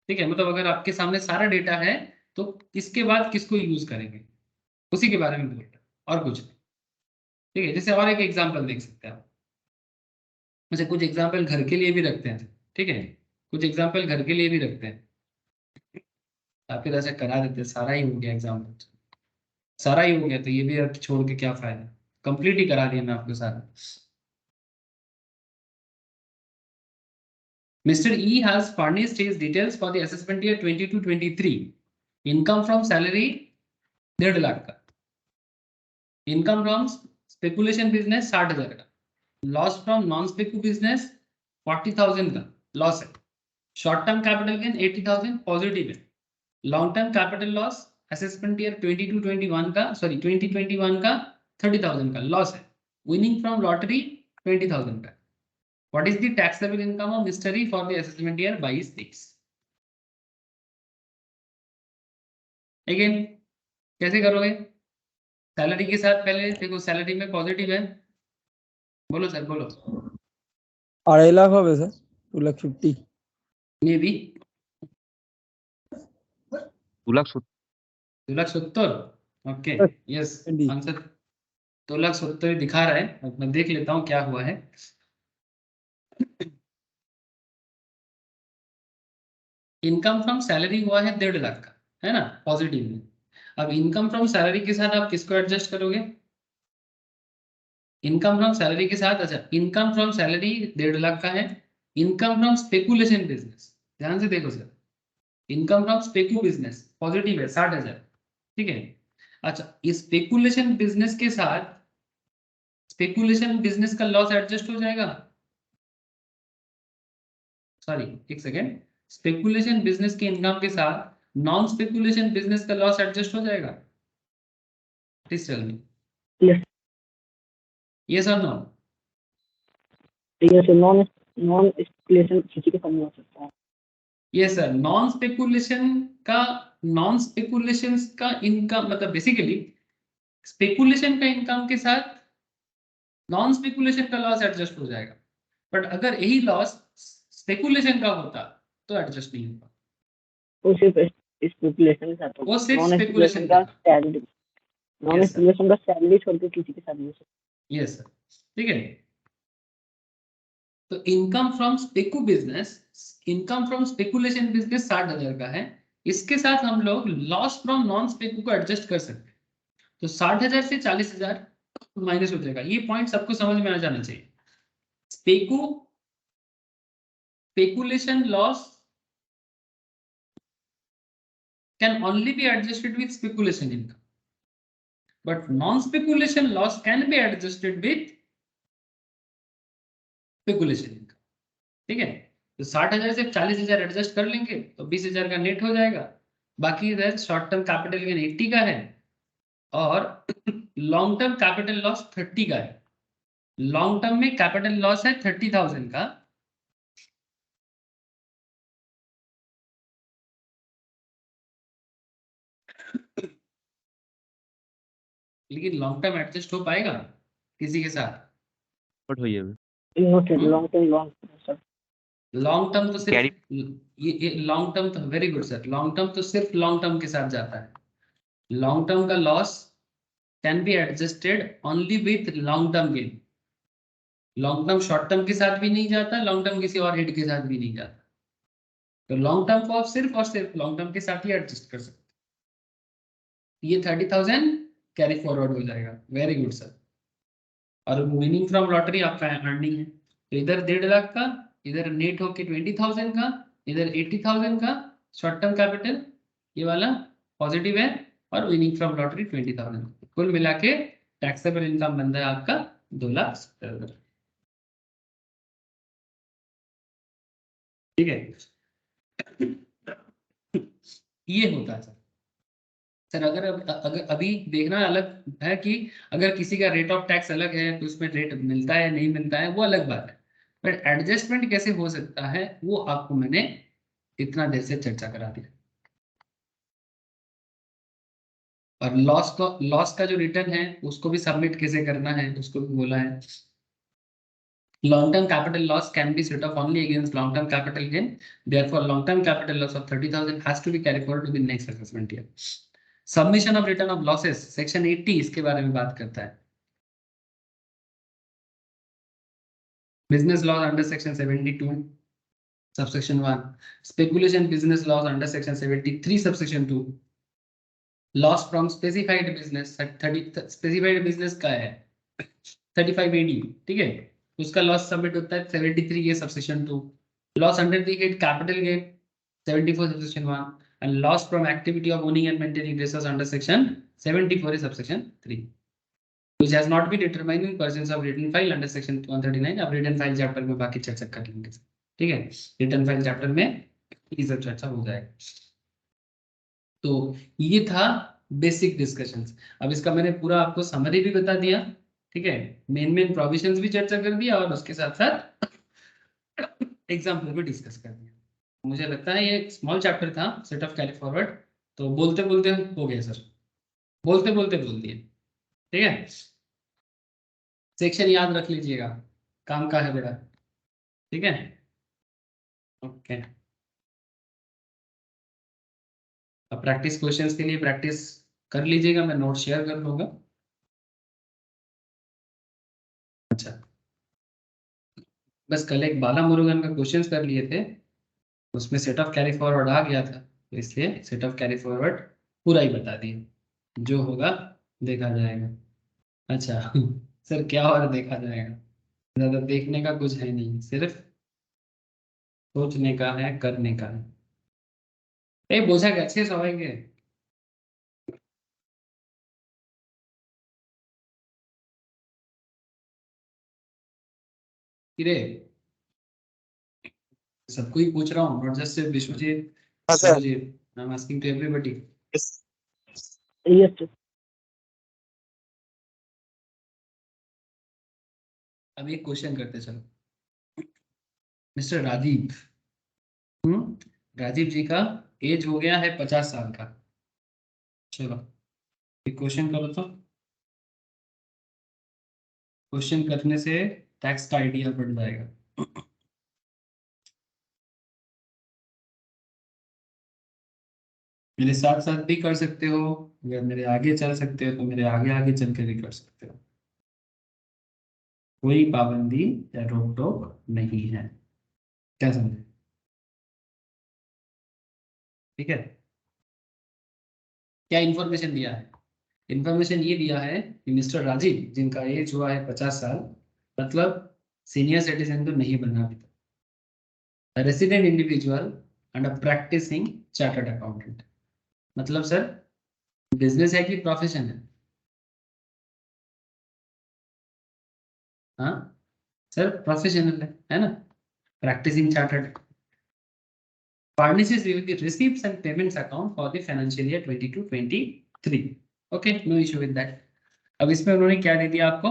ठीक है? मतलब अगर आपके सामने सारा डेटा है तो किसके बाद किसको यूज करेंगे, उसी के बारे में बोल रहे हैं और कुछ नहीं, ठीक है? जैसे और एक एग्जांपल देख सकते हैं आप। अच्छा, कुछ एग्जांपल घर के लिए भी रखते हैं, ठीक है? कुछ एग्जांपल घर के लिए भी रखते हैं, या फिर ऐसे करा देते हैं, सारा ही हो गया एग्जाम्पल, सारा ही हो गया तो ये भी अब छोड़ के क्या फायदा, कंप्लीट ही करा दिया मैं आपको सारा। Mr. E has furnished his details for the assessment year 22-23। Income from salary 1.5 lakh का, इनकम फ्रॉम स्पेकुलेशन बिजनेस 60,000 का, loss from non specu business 40,000 का लॉस है, short term capital gain 80,000 positive है, long term capital loss assessment year 22-21 का, sorry 2021 का 30,000 का loss है, winning from lottery 20,000 का। What is the taxable income of mister E for the assessment year 22-23? Again कैसे करोगे? सैलरी के साथ पहले देखो, सैलरी में पॉजिटिव है, बोलो सर बोलो। 2.5 লাখ হবে sir, 2,50,000। May be 2,70,000। 2,70,000। Okay, yes Indeed. Answer 2,70,000 दिखा रहा है। अब मैं देख लेता हूँ क्या हुआ है। इनकम फ्रॉम सैलरी हुआ है 1.5 लाख का, है ना, पॉजिटिव में। अब इनकम फ्रॉम सैलरी के साथ आप किसको एडजस्ट करोगे? इनकम फ्रॉम सैलरी के साथ, अच्छा इनकम फ्रॉम सैलरी 1.5 लाख का है, इनकम फ्रॉम स्पेकुलेशन बिजनेस, ध्यान से देखो sir, income from स्पेकू business positive है 60,000, ठीक है। अच्छा, इस स्पेकुलेशन बिजनेस के साथ स्पेकुलेशन बिजनेस का लॉस एडजस्ट हो जाएगा, सॉरी एक सेकेंड, स्पेकुलेशन बिजनेस के इनकम के साथ नॉन स्पेकुलेशन बिजनेस का लॉस एडजस्ट हो जाएगा, please tell me Yes. Yes और नो। Yes. नॉन स्पेकुलेशन किसी के साथ नहीं हो सकता है। यस सर, नॉन स्पेकुलेशन का इनकम मतलब बेसिकली स्पेकुलेशन का इनकम के साथ नॉन स्पेकुलेशन का लॉस एडजस्ट हो जाएगा, बट अगर यही लॉस स्पेकुलेशन का होता तो एडजस्ट नहीं होगा, वो सिर्फ स्पेकुलेशन के साथ वो होगा। सिर्फ नॉन स्पेकुलेशन स्पेकुलेशन का का था। Salary, non yes sir, speculation का सैलरी छोड़ के किसी के साथ नहीं हो सकता। यस सर, ठीक है। तो income from स्पेकू business, income from speculation business 60,000 का है, इसके साथ हम लोग लॉस फ्रॉम नॉन स्पेकू को एडजस्ट कर सकते हैं। तो 60,000 से 40,000 माइनस हो जाएगा, ये पॉइंट सबको समझ में आ जाना चाहिए। स्पेकू speculation loss can only be adjusted with speculation income, but non-speculation loss can be adjusted with speculation income, ठीक है। तो 60,000 से 40,000 एडजस्ट कर लेंगे तो 20,000 का नेट हो जाएगा, बाकी शॉर्ट टर्म कैपिटल गेन 80 का है और लॉन्ग टर्म कैपिटल लॉस 30 का है। लॉन्ग टर्म में कैपिटल लॉस है 30,000 का, लेकिन लॉन्ग टर्म एडजस्ट हो पाएगा किसी के साथ? बट हुई है not long term long long term तो सिर्फ Carry- ये लॉन्ग टर्म तो very good sir, long term तो सिर्फ लॉन्ग टर्म के साथ जाता है। लॉन्ग टर्म का loss can be adjusted only with long term gain. Long term short term के साथ भी नहीं जाता, लॉन्ग टर्म किसी और हेड के साथ भी नहीं जाता। तो लॉन्ग टर्म को आप सिर्फ और सिर्फ लॉन्ग टर्म के साथ ही एडजस्ट कर सकते हैं। ये 30,000 कैरी फॉरवर्ड हो जाएगा, वेरी गुड सर। और विनिंग फ्रॉम लॉटरी आपका अर्निंग है, तो इधर 1.5 लाख का, इधर नेट होके 20,000 का, इधर 80,000 का शॉर्ट टर्म कैपिटल ये वाला पॉजिटिव है, और विनिंग फ्रॉम लॉटरी 20,000, कुल मिला के टैक्सेबल इनकम बनता है आपका 2,70,000, ठीक है। ये होता है सर। सर अगर अभी देखना अलग है कि अगर किसी का रेट ऑफ टैक्स अलग है तो उसमें रेट मिलता है नहीं मिलता है वो अलग बात है, बट एडजस्टमेंट कैसे हो सकता है वो आपको मैंने इतना देर से चर्चा करा दिया। और लॉस का जो रिटर्न है उसको भी सबमिट कैसे करना है उसको भी बोला है। Long term capital loss can be set off only against long term capital gain. Therefore, long term capital loss of 30,000 has to be carried forward to the next assessment year. Submission of return of losses section 80 इसके बारे में बात करता है। Business loss under section 72 subsection 1, speculation business loss under section 73 subsection 2, loss from specified business 30 specified business का है 35 AD, ठीक है, उसका लॉस सबमिट होता है 73 ये subsection 2, loss under the head capital gain 74 subsection 1, and loss from activity of owning and maintaining resource under section 74 subsection 3, which has not been determined in presence of written file under section 139। अब return file chapter में बाकी चर्चा कर लेंगे, ठीक है, return file chapter में ये सब चर्चा हो जाएगा। तो ये था बेसिक डिस्कशंस। अब इसका मैंने पूरा आपको समरी भी बता दिया, ठीक है, मेन प्रोविजंस भी चर्चा कर दिया और उसके साथ साथ एग्जाम्पल भी डिस्कस कर दिया। मुझे लगता है ये स्मॉल चैप्टर था सेट ऑफ कैरी फॉरवर्ड, तो बोलते बोलते हो गया सर, बोलते बोलते बोल दिए, ठीक है। सेक्शन याद रख लीजिएगा, काम का है बड़ा, ठीक है, ओके। अब प्रैक्टिस क्वेश्चंस के लिए प्रैक्टिस कर लीजिएगा, मैं नोट शेयर कर लूंगा। अच्छा, बस कल एक बाला मुरुगन का क्वेश्चंस कर लिए थे, उसमें सेट ऑफ कैरी फॉरवर्ड आ गया था, तो इसलिए सेट ऑफ कैरी फॉरवर्ड पूरा ही बता दिए, जो होगा देखा जाएगा। अच्छा सर क्या और देखा जाएगा, ज्यादा देखने का कुछ है नहीं, सिर्फ सोचने का है, करने का है। এই বোঝা গেছে সবাইকে? কিরে, सबको ही पूछ रहा हूँ, नॉट जस्ट विश्वजीत, हाँ sir. Surjit, I am asking to everybody. Yes, sir. अब एक क्वेश्चन करते चलो। मिस्टर राजीव, राजीव जी का एज हो गया है 50 साल का। चलो एक क्वेश्चन करो तो। क्वेश्चन करने से टैक्स का आइडिया बढ़ जाएगा। मेरे साथ साथ भी कर सकते हो, अगर मेरे आगे चल सकते हो तो मेरे आगे आगे चल के भी कर सकते हो, कोई पाबंदी या रोक टोक नहीं है। क्या समझे? ठीक है। क्या इन्फॉर्मेशन दिया है? इन्फॉर्मेशन ये दिया है कि मिस्टर राजीव जिनका एज हुआ है 50 साल, मतलब सीनियर सिटीजन तो नहीं बनना अभी तक, resident individual and a practising chartered accountant. मतलब सर बिजनेस है कि प्रोफेशन है? हाँ सर प्रोफेशनल है ना? Practising chartered furnishes you the receipts and payments account for the financial year 22-23। Okay, no issue with that. अब इसमें उन्होंने क्या दे दिया आपको?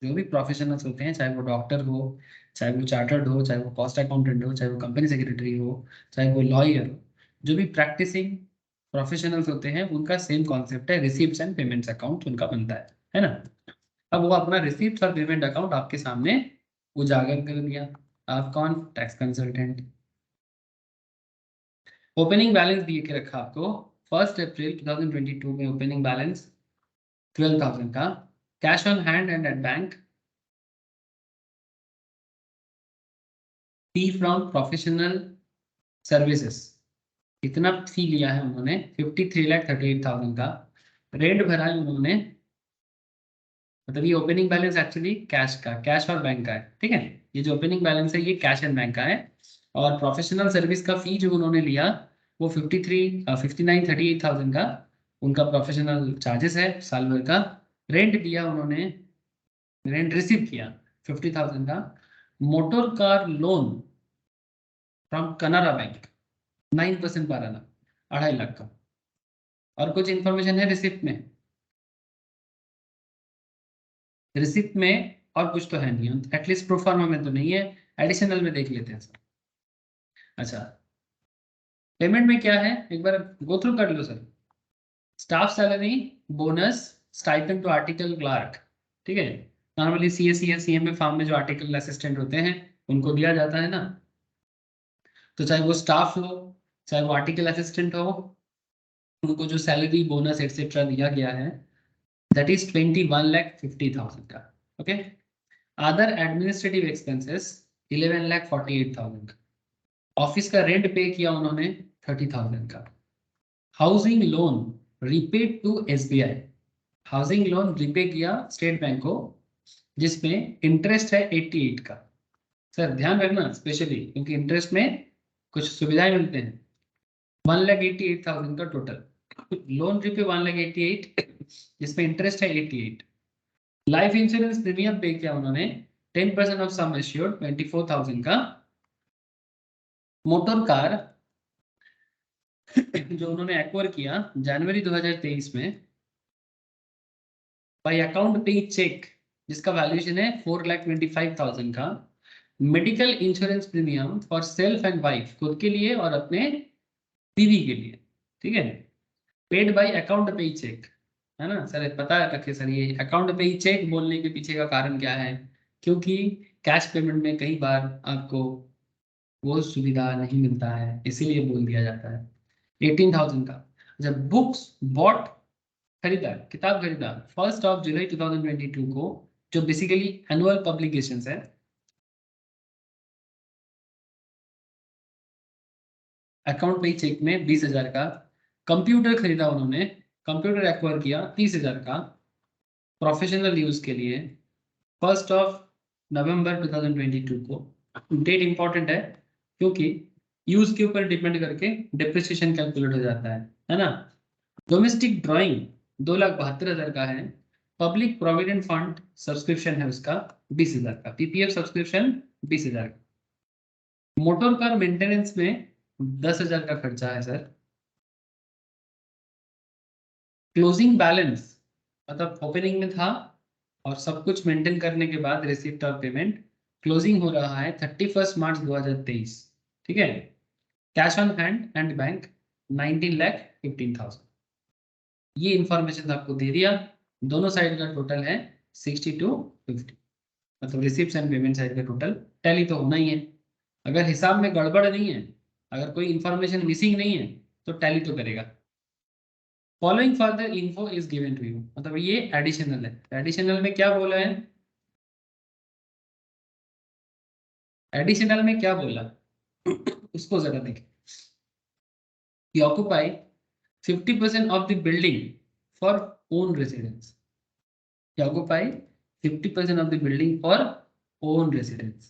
जो भी प्रोफेशनल्स होते हैं, चाहे वो डॉक्टर हो, चाहे वो चार्टर्ड हो, चाहे वो कॉस्ट अकाउंटेंट हो, चाहे वो कंपनी सेक्रेटरी हो, चाहे वो लॉयर हो, जो भी प्रैक्टिसिंग प्रोफेशनल्स होते हैं उनका सेम कॉन्सेप्ट है, रिसीप्ट्स एंड पेमेंट्स अकाउंट उनका बनता है ना? अब वो अपना रिसीप्ट और पेमेंट अकाउंट आपके सामने उजागर कर दिया। आप कौन? Tax consultant. ओपनिंग बैलेंस दिए के रखा आपको 1 अप्रैल 2022 में, ओपनिंग बैलेंस 12,000 का। Cash on hand and at bank, fee from professional services, कितना फी लिया है उन्होंने? 53,38,000 का। रेंट भरा है उन्होंने, मतलब ये ओपनिंग बैलेंस एक्चुअली कैश का, कैश और बैंक का है, ठीक है? ये जो ओपनिंग बैलेंस है ये कैश एंड बैंक का है। और प्रोफेशनल सर्विस का फी जो उन्होंने लिया वो 59,38,000 का उनका प्रोफेशनल चार्जेस है साल भर का। रेंट दिया उन्होंने, रेंट रिसीव किया 50,000 का। Motor car loan from Canara bank 9% पर आना, 2.5 लाख का। और कुछ इंफॉर्मेशन है रिसिप्ट में? रिसिप्ट में और कुछ तो है नहीं, एटलीस्ट प्रोफार्मा में तो नहीं है, एडिशनल में देख लेते हैं सर। अच्छा, पेमेंट में क्या है एक बार गो थ्रू कर लो sir. Staff salary, bonus, stipend to article clerk, ठीक है? नॉर्मली सीएससी या सीएमए फार्म में जो आर्टिकल असिस्टेंट होते हैं उनको दिया जाता है ना। तो चाहे वो स्टाफ हो, चाहे वो आर्टिकल असिस्टेंट हो, उनको जो सैलरी बोनस एक्सेट्रा दिया गया है दैट इज 21,50,000 का। ओके। अदर एडमिनिस्ट्रेटिव एक्सपेंसेस 11,48,000 का। ऑफिस का रेंट पे किया उन्होंने 30,000 का। Housing loan repaid to SBI, housing loan repay किया स्टेट बैंक को, जिसमें इंटरेस्ट है 88 का। सर ध्यान रखना स्पेशली, क्योंकि इंटरेस्ट में कुछ सुविधाएं मिलते हैं। 1,88,000 का टोटल लोन रिपे, 1,88,000 जिसमें इंटरेस्ट है 88। लाइफ इंश्योरेंस प्रीमियम पे किया उन्होंने 10% ऑफ सम एश्योर्ड 24,000 का। मोटर कार जो उन्होंने एक्वायर किया जनवरी 2023 में बाय अकाउंट पे चेक, जिसका वैल्यूएशन है 4,25,000 का। Medical insurance premium for self and wife, खुद के लिए और अपने बीवी के लिए, ठीक है? पेड बाय अकाउंट पे चेक, है ना सर? पता रखे सर, ये अकाउंट पे चेक बोलने के पीछे का कारण क्या है? क्योंकि कैश पेमेंट में कई बार आपको वो सुविधा नहीं मिलता है, इसीलिए बोल दिया जाता है। 18,000 का। जब बुक्स बॉट, खरीदा, किताब खरीदा 1 जुलाई 2022 को, जो बेसिकली एनुअल पब्लिकेशंस है, अकाउंट पे चेक में 20,000 का। कंप्यूटर खरीदा उन्होंने, कंप्यूटर एक्वायर किया 30,000 का प्रोफेशनल यूज के लिए 1 नवंबर 2022 को। डेट इंपॉर्टेंट है क्योंकि यूज के ऊपर डिपेंड करके डिप्रिसिएशन कैलकुलेट हो जाता है ना। डोमेस्टिक ड्राइंग 2,72,000 का है। पब्लिक प्रोविडेंट फंड सब्सक्रिप्शन है उसका 20,000 का। पीपीएफ सब्सक्रिप्शन 20,000 का। मोटर कार मेंटेनेंस में 10,000 का खर्चा है सर। क्लोजिंग बैलेंस मतलब ओपनिंग में था और सब कुछ मेंटेन करने के बाद रिसिप्ट और पेमेंट क्लोजिंग हो रहा है 31 मार्च 2023। ठीक है। Cash on hand and bank 19,15,000। ये इंफॉर्मेशन आपको दे दिया। दोनों साइड का टोटल है 6250। मतलब रिसिप्ट एंड पेमेंट साइड का टोटल टैली तो होना ही है। अगर हिसाब में गड़बड़ नहीं है, अगर कोई इंफॉर्मेशन मिसिंग नहीं है तो टैली तो करेगा। Following further info is given to you, मतलब ये एडिशनल है। एडिशनल में क्या बोला है? एडिशनल में क्या बोला उसको जरा देखें। You occupy 50% of the building for own residence. You occupy 50% of the building for own residence.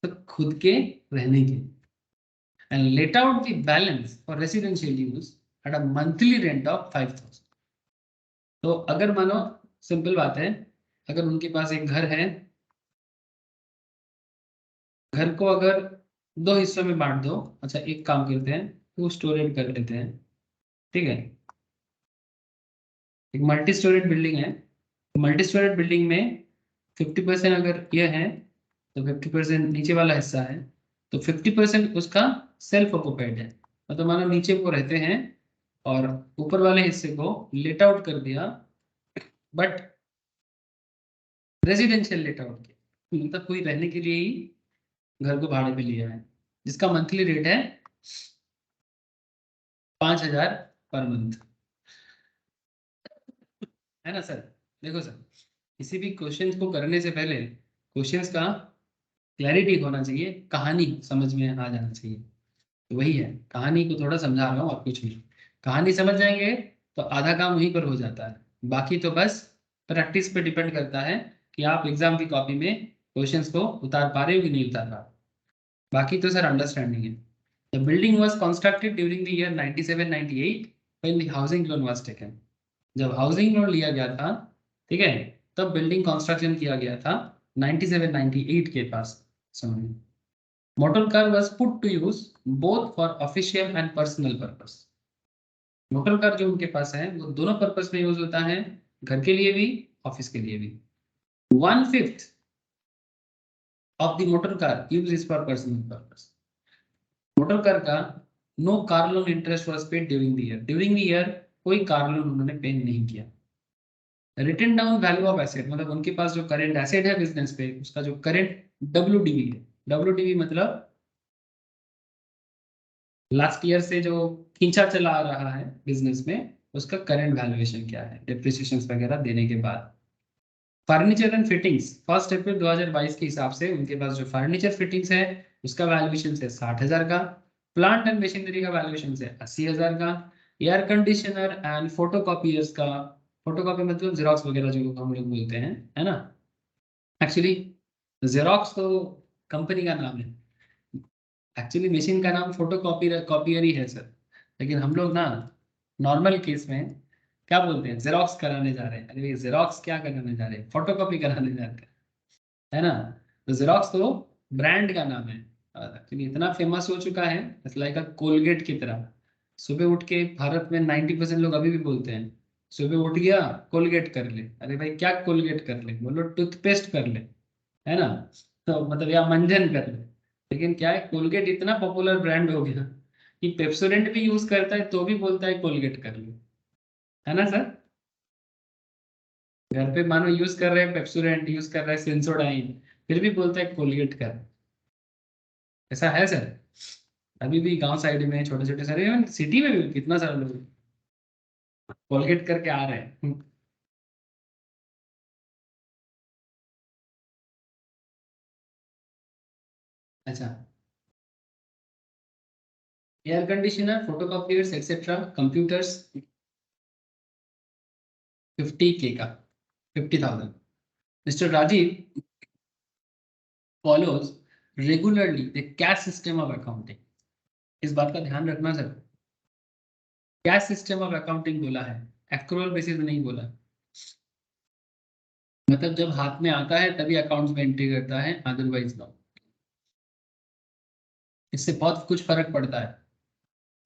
तो खुद के रहने के। And let out the balance for residential use at a monthly rent of 5,000. तो अगर मानो सिंपल बात है, अगर उनके पास एक घर है, घर को अगर 2 हिस्सों में बांट दो। अच्छा एक काम करते हैं, 2 स्टोरेड कर लेते हैं। ठीक है। एक मल्टी स्टोरेड बिल्डिंग है। मल्टी स्टोरेड बिल्डिंग में 50% अगर ये है तो 50% नीचे वाला हिस्सा है, तो 50% उसका सेल्फ ऑक्युपाइड है। मतलब मानो नीचे वो रहते हैं और ऊपर वाले हिस्से को लेट आउट कर दिया, बट रेजिडेंशियल लेट आउट किया, मतलब कोई रहने के लिए ही घर को भाड़े पे लिया है, जिसका मंथली रेट है 5,000 पर मंथ। है ना सर? देखो सर, किसी भी क्वेश्चन को करने से पहले क्वेश्चंस का क्लैरिटी होना चाहिए, कहानी समझ में आ जाना चाहिए। तो वही है, कहानी को थोड़ा समझा रहा हूँ और कुछ नहीं। कहानी समझ जाएंगे तो आधा काम वहीं पर हो जाता है, बाकी तो बस प्रैक्टिस पे डिपेंड करता है कि आप एग्जाम की कॉपी में क्वेश्चंस को उतार पा रहे हो कि नहीं उतार पा रहे। बाकी तो सर अंडरस्टैंडिंग है। The building was constructed during the year 97-98 when the housing loan was taken. जब हाउसिंग लोन लिया गया था, ठीक है, तब बिल्डिंग कंस्ट्रक्शन किया गया था 97-98 के पास समय में। Motor car was put to use both for official and personal purpose. Motor car जो उनके पास है वो दोनों पर्पस में यूज होता है, घर के लिए भी ऑफिस के लिए भी। 1/5 of the motor car use is for personal purpose. Motor car का no car loan interest was paid during the year. During the year कोई कार लोन उन्होंने पे नहीं किया। Written down value of asset, मतलब उनके पास जो current asset है business पे, उसका जो करेंट डब्ल्यूडीवी है। डब्ल्यूडीवी मतलब लास्ट ईयर से जो खींचा चला आ रहा है बिजनेस में, उसका करंट वैल्यूएशन क्या है डिप्रिसिएशन वगैरह देने के बाद। फर्नीचर एंड फिटिंग्स 1 अप्रैल 2022 के हिसाब से उनके पास जो फर्नीचर फिटिंग्स है उसका वैल्यूएशन से 60,000 का। प्लांट एंड मशीनरी का वैल्यूएशन से 80,000 का। एयर कंडीशनर एंड फोटोकॉपियर्स का, फोटोकॉपी मतलब जेरोक्स वगैरह जो हम लोग बोलते हैं, है ना। एक्चुअली जेरोक्स तो कंपनी का नाम है, एक्चुअली मशीन का नाम फोटो कॉपियर ही है सर। लेकिन हम लोग ना नॉर्मल केस में क्या बोलते हैं, जेरोक्स कराने जा रहे हैं। अरे जेरोक्स क्या कराने जा रहे हैं, फोटो कॉपी कराने जा रहे हैं, है ना। तो जेरोक्स तो ब्रांड का नाम है। एक्चुअली इतना फेमस हो चुका है, इट्स लाइक अ कोलगेट की तरह। सुबह उठ के भारत में 90% लोग अभी भी बोलते हैं, सुबह उठ गया कोलगेट कर ले। अरे भाई क्या कोलगेट कर ले, बोलो टूथपेस्ट कर ले, है ना। तो मतलब या मंजन कर ले। लेकिन क्या है, कोलगेट इतना पॉपुलर ब्रांड हो गया कि पेप्सोडेंट भी यूज करता है तो भी बोलता है कोलगेट कर ले, है ना सर। घर पे मानो यूज कर रहे हैं पेप्सोडेंट, यूज कर रहे हैं सेंसोडाइन, फिर भी बोलता है कोलगेट कर। ऐसा है सर। अभी भी गांव साइड में छोटे छोटे सारे, इवन सिटी में भी कितना सारा लोग कोलगेट करके आ रहे हैं। अच्छा, air conditioner, photocopiers etcetera, computers 50K का, 50,000। Mister Rajeev follows regularly the cash system of accounting. इस बात का ध्यान रखना sir, cash system of accounting बोला है, एक्रूअल बेसिस में नहीं बोला। मतलब जब हाथ में आता है तभी अकाउंट्स में एंट्री करता है, अदरवाइज नो। इससे बहुत कुछ फर्क पड़ता है,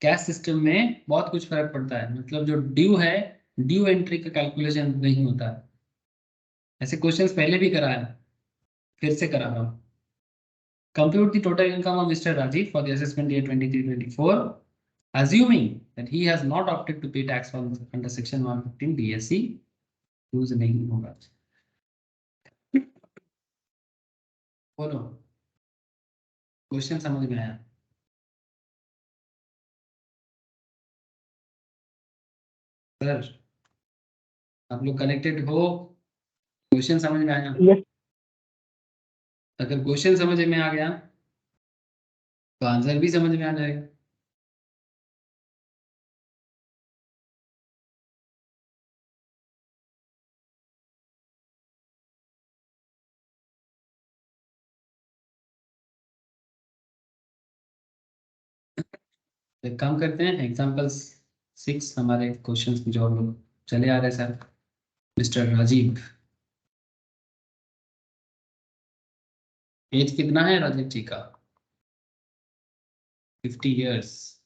कैश सिस्टम में बहुत कुछ फर्क पड़ता है। मतलब जो ड्यू है, ड्यू एंट्री का कैलकुलेशन नहीं होता है। ऐसे क्वेश्चंस पहले भी कराया, फिर से करा रहा हूँ। Compute the total income of mister Rajiv for the assessment year 23-24, assuming that he has not opted to pay tax under section 115 BSc, use नहीं होगा। बोलो, क्वेश्चन समझ में आया? सर आप लोग कनेक्टेड हो? क्वेश्चन समझ में आया? यस अगर क्वेश्चन समझ में आ गया तो आंसर भी समझ में आ जाएगा। तो एक काम करते हैं, एग्जाम्पल 6 हमारे क्वेश्चन जो हम लोग चले आ रहे हैं सर। मिस्टर राजीव, एज कितना है राजीव जी का? 50 इयर्स,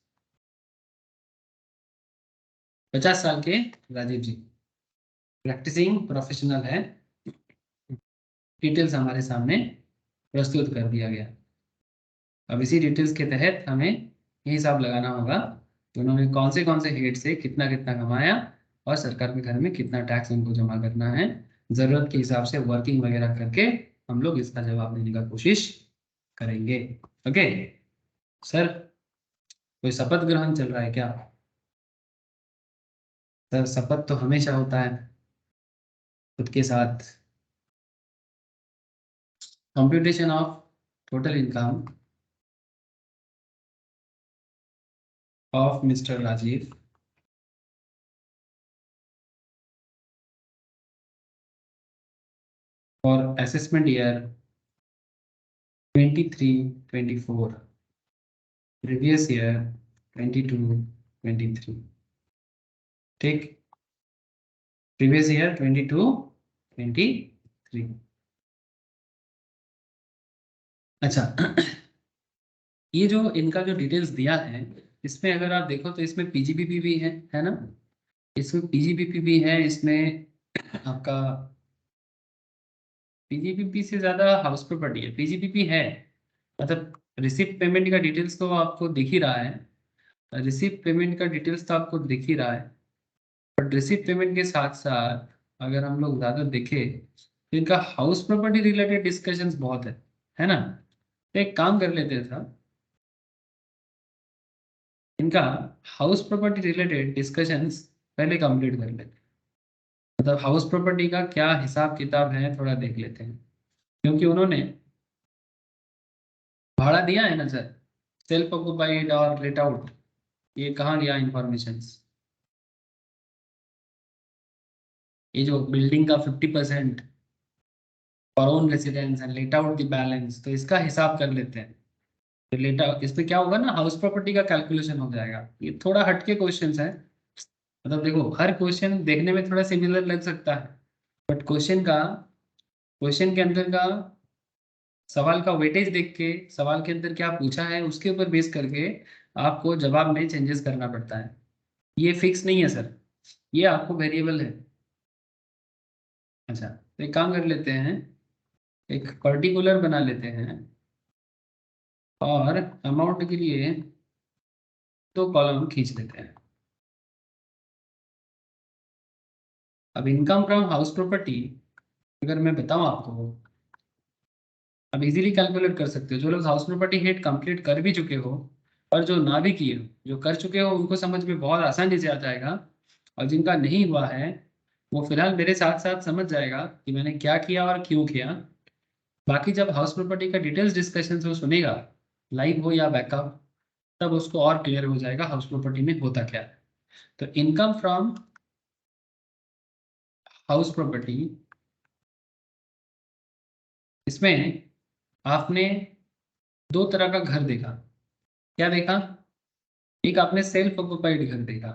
50 साल के राजीव जी, प्रैक्टिसिंग प्रोफेशनल है। डिटेल्स हमारे सामने प्रस्तुत कर दिया गया। अब इसी डिटेल्स के तहत हमें ये हिसाब लगाना होगा कि उन्होंने कौन से हेड से कितना कितना कमाया और सरकार के घर में कितना टैक्स उनको जमा करना है। जरूरत के हिसाब से वर्किंग वगैरह करके हम लोग इसका जवाब देने का कोशिश करेंगे। ओके सर, कोई शपथ ग्रहण चल रहा है क्या? सर शपथ तो हमेशा होता है खुद के साथ। Computation of total income of mister Rajiv for assessment year 23-24, previous year 22-23। ठीक, प्रीवियस ईयर 22-23। अच्छा ये जो इनका जो डिटेल्स दिया है, इसमें अगर आप देखो तो इसमें पीजीबीपी भी है ना? इसमें पीजीबीपी भी है, इसमें आपका पीजीबीपी से ज्यादा हाउस प्रॉपर्टी है, पीजीबीपी है। मतलब रिसिप्ट पेमेंट का डिटेल्स तो आपको दिख ही रहा है, रिसिप्ट पेमेंट का डिटेल्स तो आपको दिख ही रहा है। बट रिसिप्ट पेमेंट के साथ साथ अगर हम लोग ज्यादा देखें तो इनका हाउस प्रॉपर्टी रिलेटेड डिस्कशंस बहुत है ना? तो एक काम कर लेते हैं साहब, इनका हाउस प्रॉपर्टी रिलेटेड डिस्कशंस पहले कंप्लीट कर लेते हैं। मतलब हाउस प्रॉपर्टी का क्या हिसाब किताब है थोड़ा देख लेते हैं, क्योंकि उन्होंने भाड़ा दिया है ना सर, सेल्फ ऑक्युपाइड और लेट आउट, ये कहाँ गया इंफॉर्मेशन? ये जो बिल्डिंग का 50% for own residence and let out the balance, तो इसका हिसाब कर लेते हैं। तो लेट आउट इसमें क्या होगा ना, हाउस प्रॉपर्टी का कैलकुलेशन हो जाएगा। ये थोड़ा हटके क्वेश्चंस है। मतलब देखो हर क्वेश्चन देखने में थोड़ा सिमिलर लग सकता है, बट क्वेश्चन के अंदर का सवाल का वेटेज देख के, सवाल के अंदर क्या पूछा है उसके ऊपर बेस करके आपको जवाब में चेंजेस करना पड़ता है। ये फिक्स नहीं है सर, ये आपको वेरिएबल है। अच्छा तो एक काम कर लेते हैं, एक पर्टिकुलर बना लेते हैं और अमाउंट के लिए 2 कॉलम खींच लेते हैं। अब इनकम फ्रॉम हाउस प्रॉपर्टी अगर मैं बताऊं आपको, अब इजीली कैलकुलेट कर सकते हो। जो लोग हाउस प्रॉपर्टी हेड कंप्लीट कर भी चुके हो और जो ना भी किए हो, जो कर चुके हो उनको समझ में बहुत आसानी से आ जाएगा, और जिनका नहीं हुआ है वो फिलहाल मेरे साथ साथ समझ जाएगा कि मैंने क्या किया और क्यों किया। बाकी जब हाउस प्रॉपर्टी का डिटेल्स डिस्कशन वो सुनेगा, लाइव हो या बैकअप, तब उसको और क्लियर हो जाएगा हाउस प्रॉपर्टी में होता क्या है। तो इनकम फ्रॉम हाउस प्रॉपर्टी, इसमें आपने दो तरह का घर देखा। क्या देखा? एक आपने सेल्फ ऑक्युपाइड घर देखा।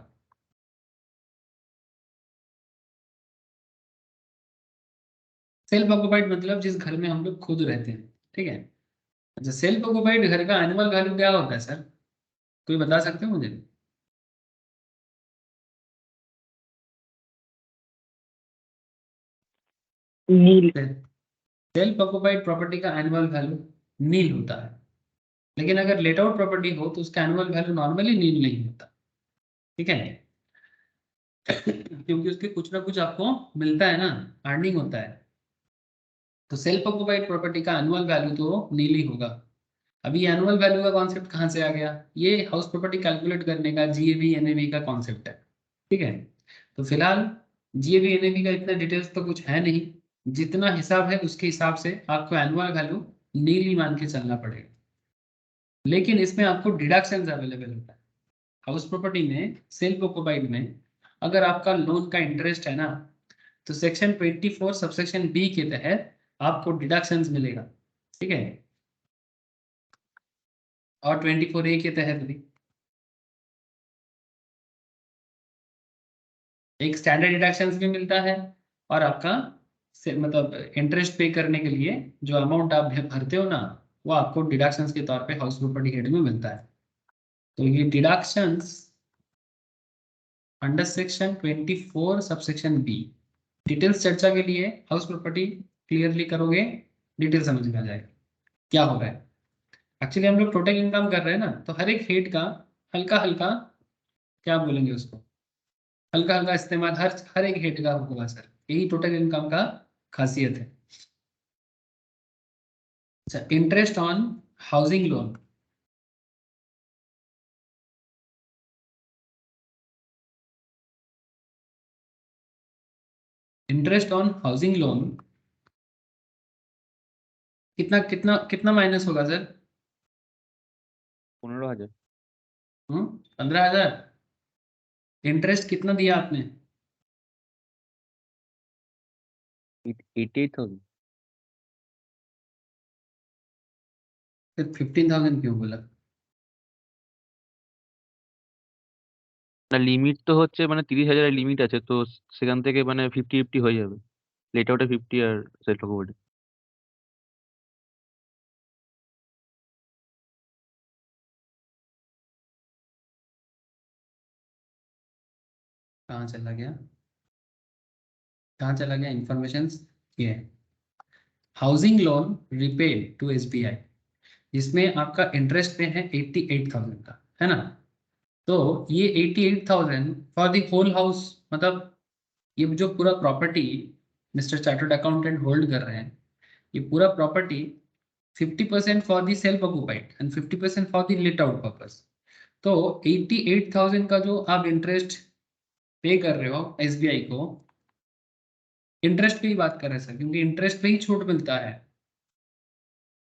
सेल्फ ऑक्युपाइड मतलब जिस घर में हम लोग खुद रहते हैं, ठीक है। अच्छा, सेल्फ ऑक्युपाइड घर का एनुअल वैल्यू क्या होता है सर? कोई बता सकते हो मुझे? नील। सेल्फ ऑक्युपाइड प्रॉपर्टी का एनुअल वैल्यू नील होता है, लेकिन अगर लेट आउट प्रॉपर्टी हो तो उसका एनुअल वैल्यू नॉर्मली नील नहीं होता, ठीक है। क्योंकि उसके कुछ ना कुछ आपको मिलता है ना, अर्निंग होता है। तो सेल्फ ऑक्युपाइड प्रॉपर्टी का एनुअल वैल्यू तो नील ही होगा। अभी एनुअल वैल्यू का कॉन्सेप्ट कहाँ से आ गया? ये हाउस प्रॉपर्टी कैलकुलेट करने का जीएवी एनएवी का कॉन्सेप्ट है, ठीक है। तो फिलहाल जीएवी एनएवी का इतना डिटेल्स तो कुछ है नहीं, जितना हिसाब है उसके हिसाब से आपको एनुअल वैल्यू नील ही मान के चलना पड़ेगा। लेकिन इसमें आपको डिडक्शंस अवेलेबल होता है। हाउस प्रॉपर्टी में, सेल्फ ऑक्युपाइड में, अगर आपका लोन का इंटरेस्ट है ना, तो सेक्शन 24 सबसेक्शन बी के तहत आपको डिडक्शंस मिलेगा, ठीक है। और 24A के तहत भी एक स्टैंडर्ड डिडक्शंस भी मिलता है, और आपका मतलब इंटरेस्ट पे करने के लिए जो अमाउंट आप भरते हो ना, वो आपको डिडक्शंस के तौर पे हाउस प्रॉपर्टी हेड में मिलता है। तो ये deductions under section 24 subsection B, details चर्चा के लिए हाउस प्रॉपर्टी क्लियरली करोगे, डिटेल समझ में आ जाएगा क्या हो रहा है। एक्चुअली हम लोग टोटल इनकम कर रहे हैं ना, तो हर एक हेड का हल्का हल्का, क्या बोलेंगे उसको, हल्का हल्का इस्तेमाल हर हर एक हेड का होगा सर। यही टोटल इनकम का खासियत है। अच्छा, interest on housing loan. Interest on housing loan कितना कितना कितना माइनस होगा सर? 15,000। 15,000। इंटरेस्ट कितना दिया आपने? 88,000। फिर 15,000 क्यों बोला? না, লিমিট তো হচ্ছে মানে 30,000 লিমিট আছে, তো সেখান থেকে মানে 50-50 হয়ে যাবে। লেট আউটে 50 আর সেলফ অকুপেড। कहाँ चला गया? कहाँ चला गया इंफॉर्मेशन? ये housing loan repaid to SBI, जिसमें आपका इंटरेस्ट पे है 88,000 का, है ना। तो ये 88,000 फॉर द होल हाउस, मतलब ये जो पूरा property mister chartered accountant hold कर रहे हैं, ये पूरा property 50% for the self occupied and 50% for the let out purpose. तो 88,000 का जो आप इंटरेस्ट पे कर रहे हो एसबीआई को, इंटरेस्ट पे ही बात कर रहे हैं सर, क्योंकि इंटरेस्ट पे ही छूट मिलता है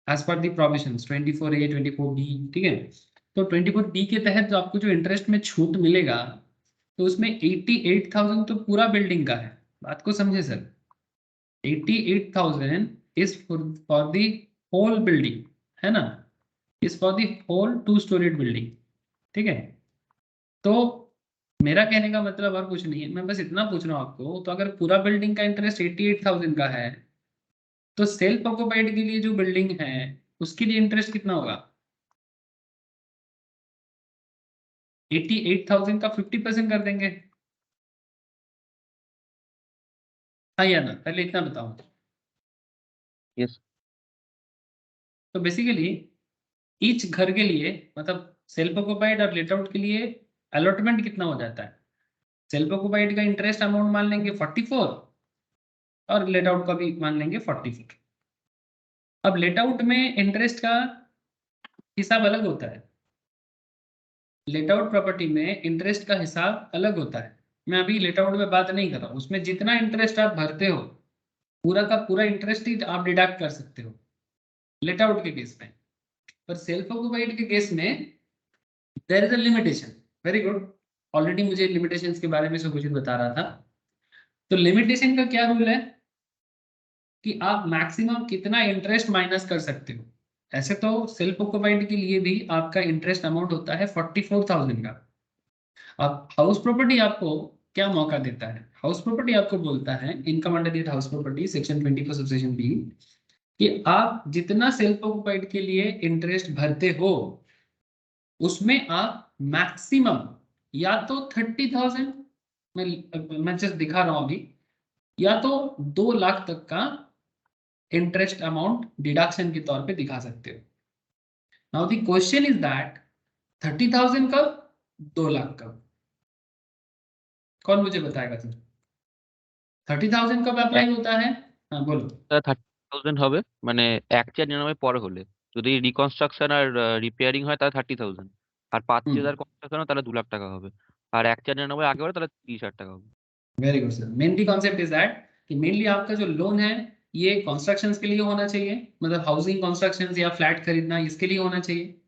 एज पर दी प्रोविजंस 24A 24B, ठीक है। तो 24B के तहत जो आपको जो इंटरेस्ट में छूट मिलेगा, तो उसमें 88,000 तो पूरा बिल्डिंग का है। बात को समझे sir, 88,000 is for the whole building, है ना, is for the whole 2 storied building, ठीक है। तो मेरा कहने का मतलब और कुछ नहीं है, मैं बस इतना पूछ रहा हूँ आपको, तो अगर पूरा बिल्डिंग का इंटरेस्ट 88,000 का है, तो सेल्फ ऑक्युपाइड के लिए जो बिल्डिंग है उसके लिए इंटरेस्ट कितना होगा? 88,000 का 50% कर देंगे, हाँ या ना? पहले इतना बताओ। यस। तो बेसिकली ईच घर के लिए, मतलब सेल्फ ऑक्युपाइड और लेट आउट के लिए अलॉटमेंट कितना हो जाता है? सेल्फ ऑक्युपाइड का इंटरेस्ट अमाउंट मान लेंगे 44, और लेट आउट का भी मान लेंगे 44। अब लेट आउट में इंटरेस्ट का हिसाब अलग होता है। लेट आउट प्रॉपर्टी में इंटरेस्ट का हिसाब अलग होता है। मैं अभी लेट आउट में बात नहीं कर रहा हूँ, उसमें जितना इंटरेस्ट आप भरते हो पूरा का पूरा इंटरेस्ट ही आप डिडक्ट कर सकते हो लेट आउट के केस में। पर सेल्फ ऑक्युपाइड के केस में there is a limitation. Very good, already मुझे लिमिटेशंस के बारे में सब कुछ बता रहा था। तो लिमिटेशन का क्या रूल है कि आप मैक्सिमम कितना इंटरेस्ट माइनस कर सकते हो, ऐसे तो सेल्फ ऑक्युपाइड के लिए भी आपका इंटरेस्ट अमाउंट होता है 44,000 का। अब हाउस प्रॉपर्टी आपको क्या मौका देता है? हाउस प्रॉपर्टी आपको बोलता है income under house property section 24 subsection B कि आप जितना सेल्फ ऑक्युपाइड के लिए इंटरेस्ट भरते हो उसमें आप मैक्सिमम या तो 30,000, मैं जस्ट दिखा रहा हूं अभी, या तो 2 लाख तक का इंटरेस्ट अमाउंट डिडक्शन के तौर पे दिखा सकते हो। Now the question is that 30,000 कब, 2 लाख कब? कौन मुझे बताएगा सर? 30,000 कब अप्लाई होता है? हाँ बोलो। 30,000 হবে মানে 1,499 পরে হলে, যদি রিকনস্ট্রাকশন আর রিপেয়ারিং হয় তাহলে 30,000, আর 5,000 কনস্ট্রাকশন হয় তাহলে 2 লাখ টাকা হবে, আর 1,499 আগে হলে তাহলে 30,000 টাকা হবে। Very good sir. Mainly concept is that कि मेनली आपका जो लोन है ये कंस्ट्रक्शंस के लिए होना चाहिए, मतलब हाउसिंग कंस्ट्रक्शंस या फ्लैट खरीदना इसके लिए होना चाहिए।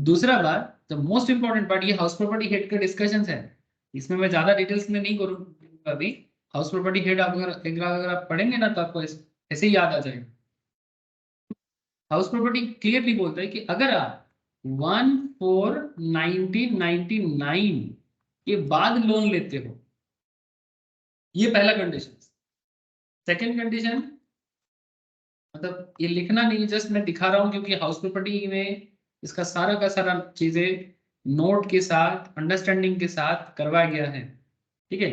दूसरा बात, द मोस्ट इंपॉर्टेंट पार्ट, ये हाउस प्रॉपर्टी हेड के डिस्कशंस है, इसमें मैं ज्यादा डिटेल्स में नहीं करूंगा अभी। हाउस प्रॉपर्टी हेड अगर आप पढ़ेंगे ना तो आपको ऐसे ही याद आ जाएगा। हाउस प्रॉपर्टी क्लियरली बोलता है कि अगर आप 1/4/1999 के बाद लोन लेते हो, ये पहला कंडीशन। सेकंड कंडीशन, मतलब ये लिखना नहीं, जस्ट मैं दिखा रहा हूं क्योंकि हाउस प्रॉपर्टी में इसका सारा का सारा चीजें नोट के साथ अंडरस्टैंडिंग के साथ करवाया गया है। ठीक है,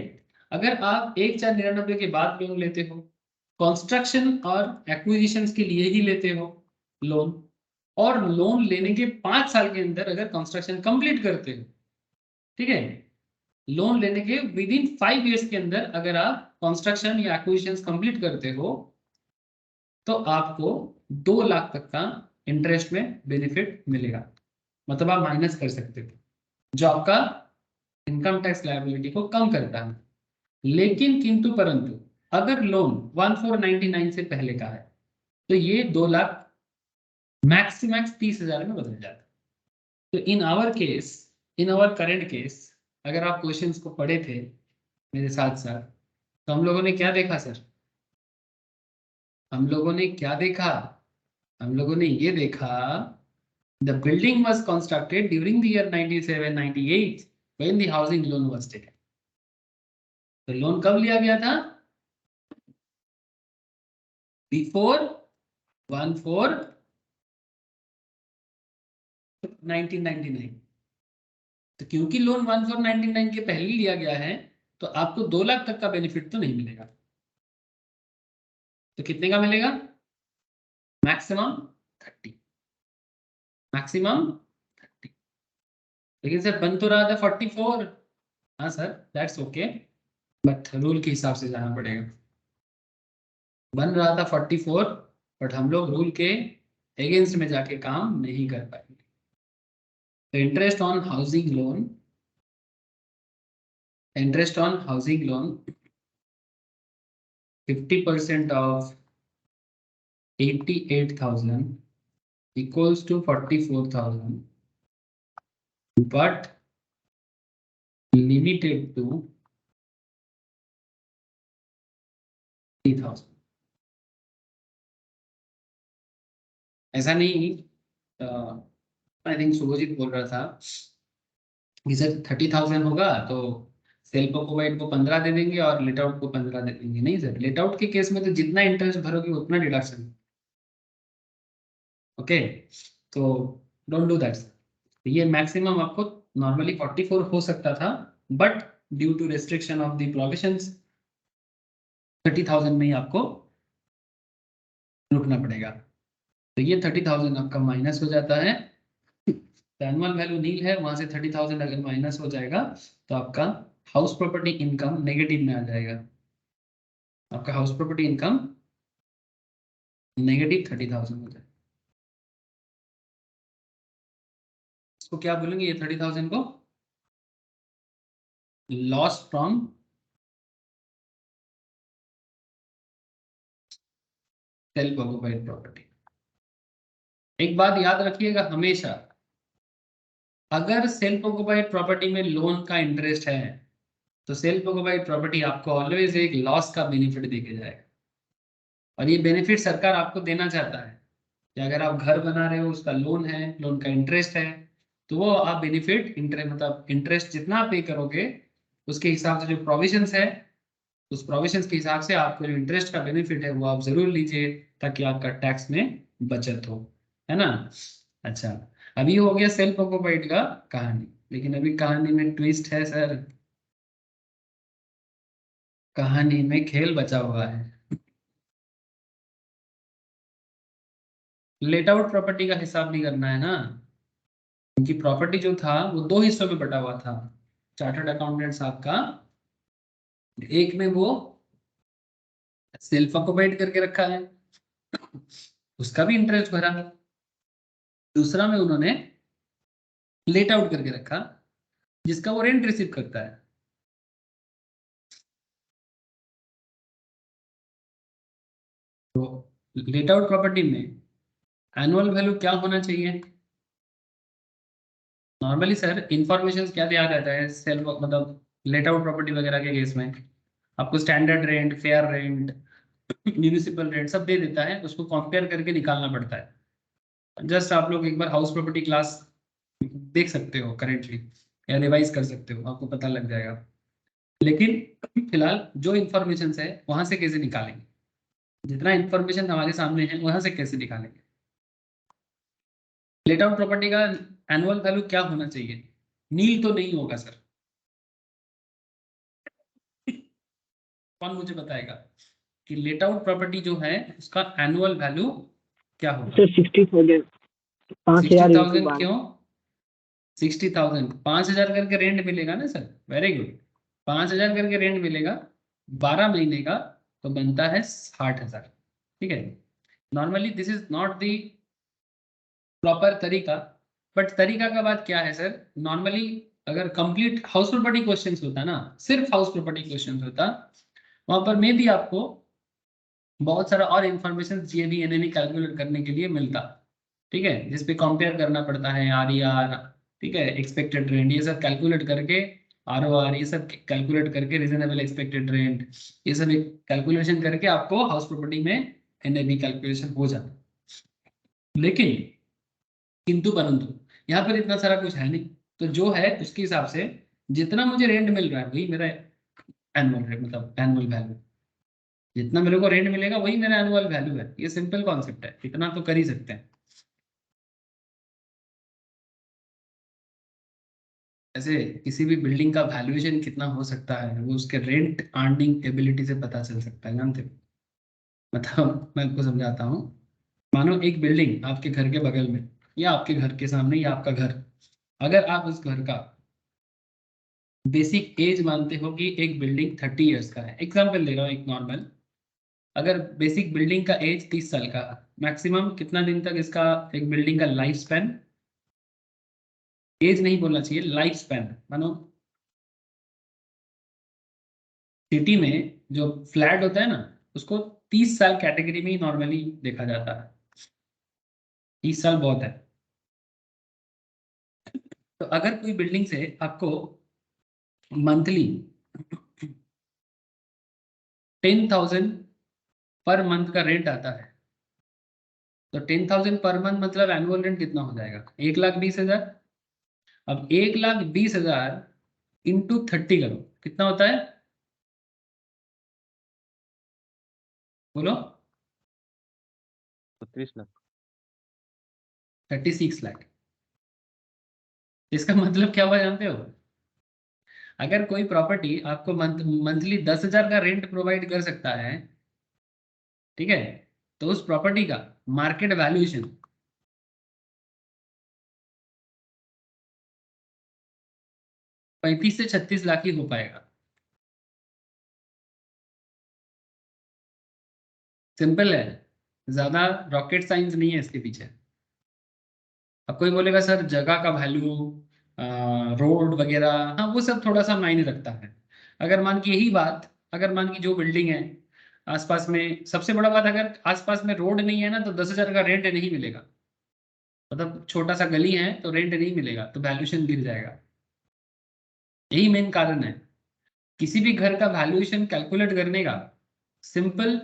अगर आप 1/4/99 के बाद लोन लेते हो, कंस्ट्रक्शन और एक्विजिशंस के लिए ही लेते हो लोन, और लोन लेने के 5 साल के अंदर अगर कंस्ट्रक्शन कंप्लीट करते हो, ठीक है, लोन लेने के विद इन 5 इयर्स के अंदर अगर आप कंस्ट्रक्शन या एक्विजिशंस कंप्लीट करते हो तो आपको 2 लाख तक का इंटरेस्ट में बेनिफिट मिलेगा, मतलब आप माइनस कर सकते हो, जो आपका इनकम टैक्स लायबिलिटी को कम करता है। लेकिन किंतु परंतु अगर लोन 1/4/99 से पहले का है तो ये 2 लाख मैक्स 30,000 में बदल जाता है। तो इन आवर करेंट केस, अगर आप क्वेश्चंस को पढ़े थे मेरे साथ साथ, तो हम लोगों ने क्या देखा सर? हम लोगों ने क्या देखा? हम लोगों ने ये देखा, the building was constructed during the year 97-98 when the housing loan was taken. तो लोन कब लिया गया था? बिफोर 1/4/1999। तो क्योंकि लोन 1/4/99 के पहले लिया गया है तो आपको 2 लाख तक का बेनिफिट तो नहीं मिलेगा। तो कितने का मिलेगा? Maximum 30, maximum 30। लेकिन सर बन तो रहा था 44। हाँ sir that's okay, but rule के हिसाब से जाना पड़ेगा। बन रहा था 44, बट हम लोग रूल के अगेंस्ट में जाके काम नहीं कर पाएंगे। तो interest on housing loan 50% of 88,000 equals to 44,000, but limited to 3,000। ऐसा नहीं, आई थिंक शुभजीत बोल रहा था कि सर 30,000 होगा तो सेल्फ ऑक्युपाइड को 15 दे देंगे और लेट आउट को 15 दे देंगे। नहीं सर, लेट आउट के केस में तो जितना इंटरेस्ट भरोगे उतना डिडक्शन। ओके, तो डोंट डू दैट। ये मैक्सिमम आपको नॉर्मली 44 हो सकता था, but due to restriction of the provisions 30,000 में ही आपको रुकना पड़ेगा। तो ये 30,000 आपका माइनस हो जाता है, एनुअल वैल्यू नील है, वहां से 30,000 अगर माइनस हो जाएगा तो आपका हाउस प्रॉपर्टी इनकम नेगेटिव में आ जाएगा। आपका हाउस प्रॉपर्टी इनकम नेगेटिव 30,000 हो जाएगा। इसको क्या बोलेंगे? ये 30,000 को loss from self occupied property. एक बात याद रखिएगा हमेशा, अगर सेल्फ ऑक्युपाइड प्रॉपर्टी में लोन का इंटरेस्ट है तो सेल्फ ऑक्युपाइड प्रॉपर्टी आपको ऑलवेज एक लॉस का बेनिफिट देके जाएगा, और ये बेनिफिट सरकार आपको देना चाहता है। या अगर आप घर बना रहे हो उसका लोन है, लोन का इंटरेस्ट है, तो वो आप बेनिफिट इंटरेस्ट मतलब इंटरेस्ट जितना पे करोगे उसके हिसाब से जो प्रोविजंस है उस प्रोविजंस के हिसाब से आपको जो इंटरेस्ट का बेनिफिट है वो आप जरूर लीजिए ताकि आपका टैक्स में बचत हो, है ना। अच्छा, अभी हो गया सेल्फ ऑक्युपाइड का कहानी, लेकिन अभी कहानी में ट्विस्ट है सर, कहानी में खेल बचा हुआ है। लेट आउट प्रॉपर्टी का हिसाब नहीं करना है ना, क्योंकि प्रॉपर्टी जो था वो दो हिस्सों में बटा हुआ था चार्टर्ड अकाउंटेंट साहब का। एक में वो सेल्फ ऑक्युपाइड करके रखा है, उसका भी इंटरेस्ट भरा। दूसरा में उन्होंने लेट आउट करके रखा जिसका वो रेंट रिसीव करता है। तो लेट आउट प्रॉपर्टी में एनुअल वैल्यू क्या होना चाहिए? नॉर्मली सर इंफॉर्मेशन क्या दिया जाता है सेल्फ मतलब लेट आउट प्रॉपर्टी वगैरह के केस में? आपको standard rent, fair rent, municipal rent सब दे देता है, उसको कंपेयर करके निकालना पड़ता है। जस्ट आप लोग एक बार हाउस प्रॉपर्टी क्लास देख सकते हो करेंटली, या रिवाइज कर सकते हो, आपको पता लग जाएगा। लेकिन फिलहाल जो इंफॉर्मेशन है वहां से कैसे निकालेंगे, जितना इंफॉर्मेशन हमारे सामने है वहां से कैसे निकालेंगे? लेट आउट प्रॉपर्टी का एनुअल वैल्यू क्या होना चाहिए? नील तो नहीं होगा सर, कौन मुझे बताएगा कि लेट आउट प्रॉपर्टी जो है उसका एनुअल वैल्यू क्या होगा? Sir 60,000, 5,000 into 60,000 12। क्यों? 60,000 5,000 करके रेंट मिलेगा ना सर, वेरी गुड। 5,000 करके रेंट मिलेगा 12 महीने का, तो बनता है 60,000। ठीक है, normally this is not the proper तरीका, बट तरीका का बात क्या है सर, नॉर्मली अगर कंप्लीट हाउस प्रॉपर्टी क्वेश्चंस होता ना, सिर्फ हाउस प्रॉपर्टी क्वेश्चंस होता, वहां पर मे भी आपको बहुत सारा और इन्फॉर्मेशन जीएबी एनएबी कैलकुलेट करने के लिए मिलता। ठीक है, जिसपे कंपेयर करना पड़ता है आरईआर, ठीक है, एक्सपेक्टेड रेंट, ये सब कैलकुलेट करके, आरओआर ये सब कैलकुलेट करके, रीजनेबल एक्सपेक्टेड रेंट ये सब कैलकुलेशन करके आपको हाउस प्रॉपर्टी में एनएबी कैलकुलेशन हो जाता। लेकिन किंतु परंतु यहाँ पर इतना सारा कुछ है नहीं, तो जो है उसके हिसाब से जितना मुझे रेंट मिल रहा है वही मेरा एनुअल रेट मतलब एनुअल वैल्यू, जितना मेरे को रेंट मिलेगा वही मेरा एनुअल वैल्यू है। ये सिंपल कॉन्सेप्ट है, इतना तो कर ही सकते हैं। ऐसे किसी भी बिल्डिंग का वैल्यूएशन कितना हो सकता है वो उसके रेंट अर्निंग एबिलिटी से पता चल सकता है, जानते हो? मतलब मैं आपको समझाता हूँ, मानो एक बिल्डिंग आपके घर के बगल में या आपके घर के सामने या आपका घर, अगर आप उस घर का बेसिक एज मानते हो कि एक बिल्डिंग 30 ईयर्स का है, एग्जाम्पल दे रहा हूँ एक नॉर्मल, अगर बेसिक बिल्डिंग का एज 30 साल का, मैक्सिमम कितना दिन तक इसका एक बिल्डिंग का लाइफ स्पैन, एज नहीं बोलना चाहिए, लाइफ स्पैन, मानो सिटी में जो फ्लैट होता है ना उसको 30 साल कैटेगरी में ही नॉर्मली देखा जाता है, 30 साल बहुत है। तो अगर कोई बिल्डिंग से आपको मंथली 10,000 पर मंथ का रेंट आता है, तो 10,000 पर मंथ मतलब एनुअल रेंट कितना हो जाएगा? 1,20,000। अब 1,20,000 इंटू 30 करो, कितना होता है बोलो? 30 लाख। 36 लाख। इसका मतलब क्या हुआ जानते हो? अगर कोई प्रॉपर्टी आपको मंथली 10,000 का रेंट प्रोवाइड कर सकता है, ठीक है, तो उस प्रॉपर्टी का मार्केट वैल्यूएशन 35 से 36 लाख ही हो पाएगा। सिंपल है, ज्यादा रॉकेट साइंस नहीं है इसके पीछे। अब कोई बोलेगा सर जगह का वैल्यू, रोड वगैरह, हाँ वो सब थोड़ा सा मायने रखता है। अगर मान की यही बात, अगर मान की जो बिल्डिंग है आसपास में, सबसे बड़ा बात, अगर आसपास में रोड नहीं है ना तो 10,000 का रेंट नहीं मिलेगा, मतलब छोटा सा गली है तो रेंट नहीं मिलेगा, तो वैल्यूएशन गिर जाएगा। यही मेन कारण है। किसी भी घर का वैल्यूएशन कैलकुलेट करने का सिंपल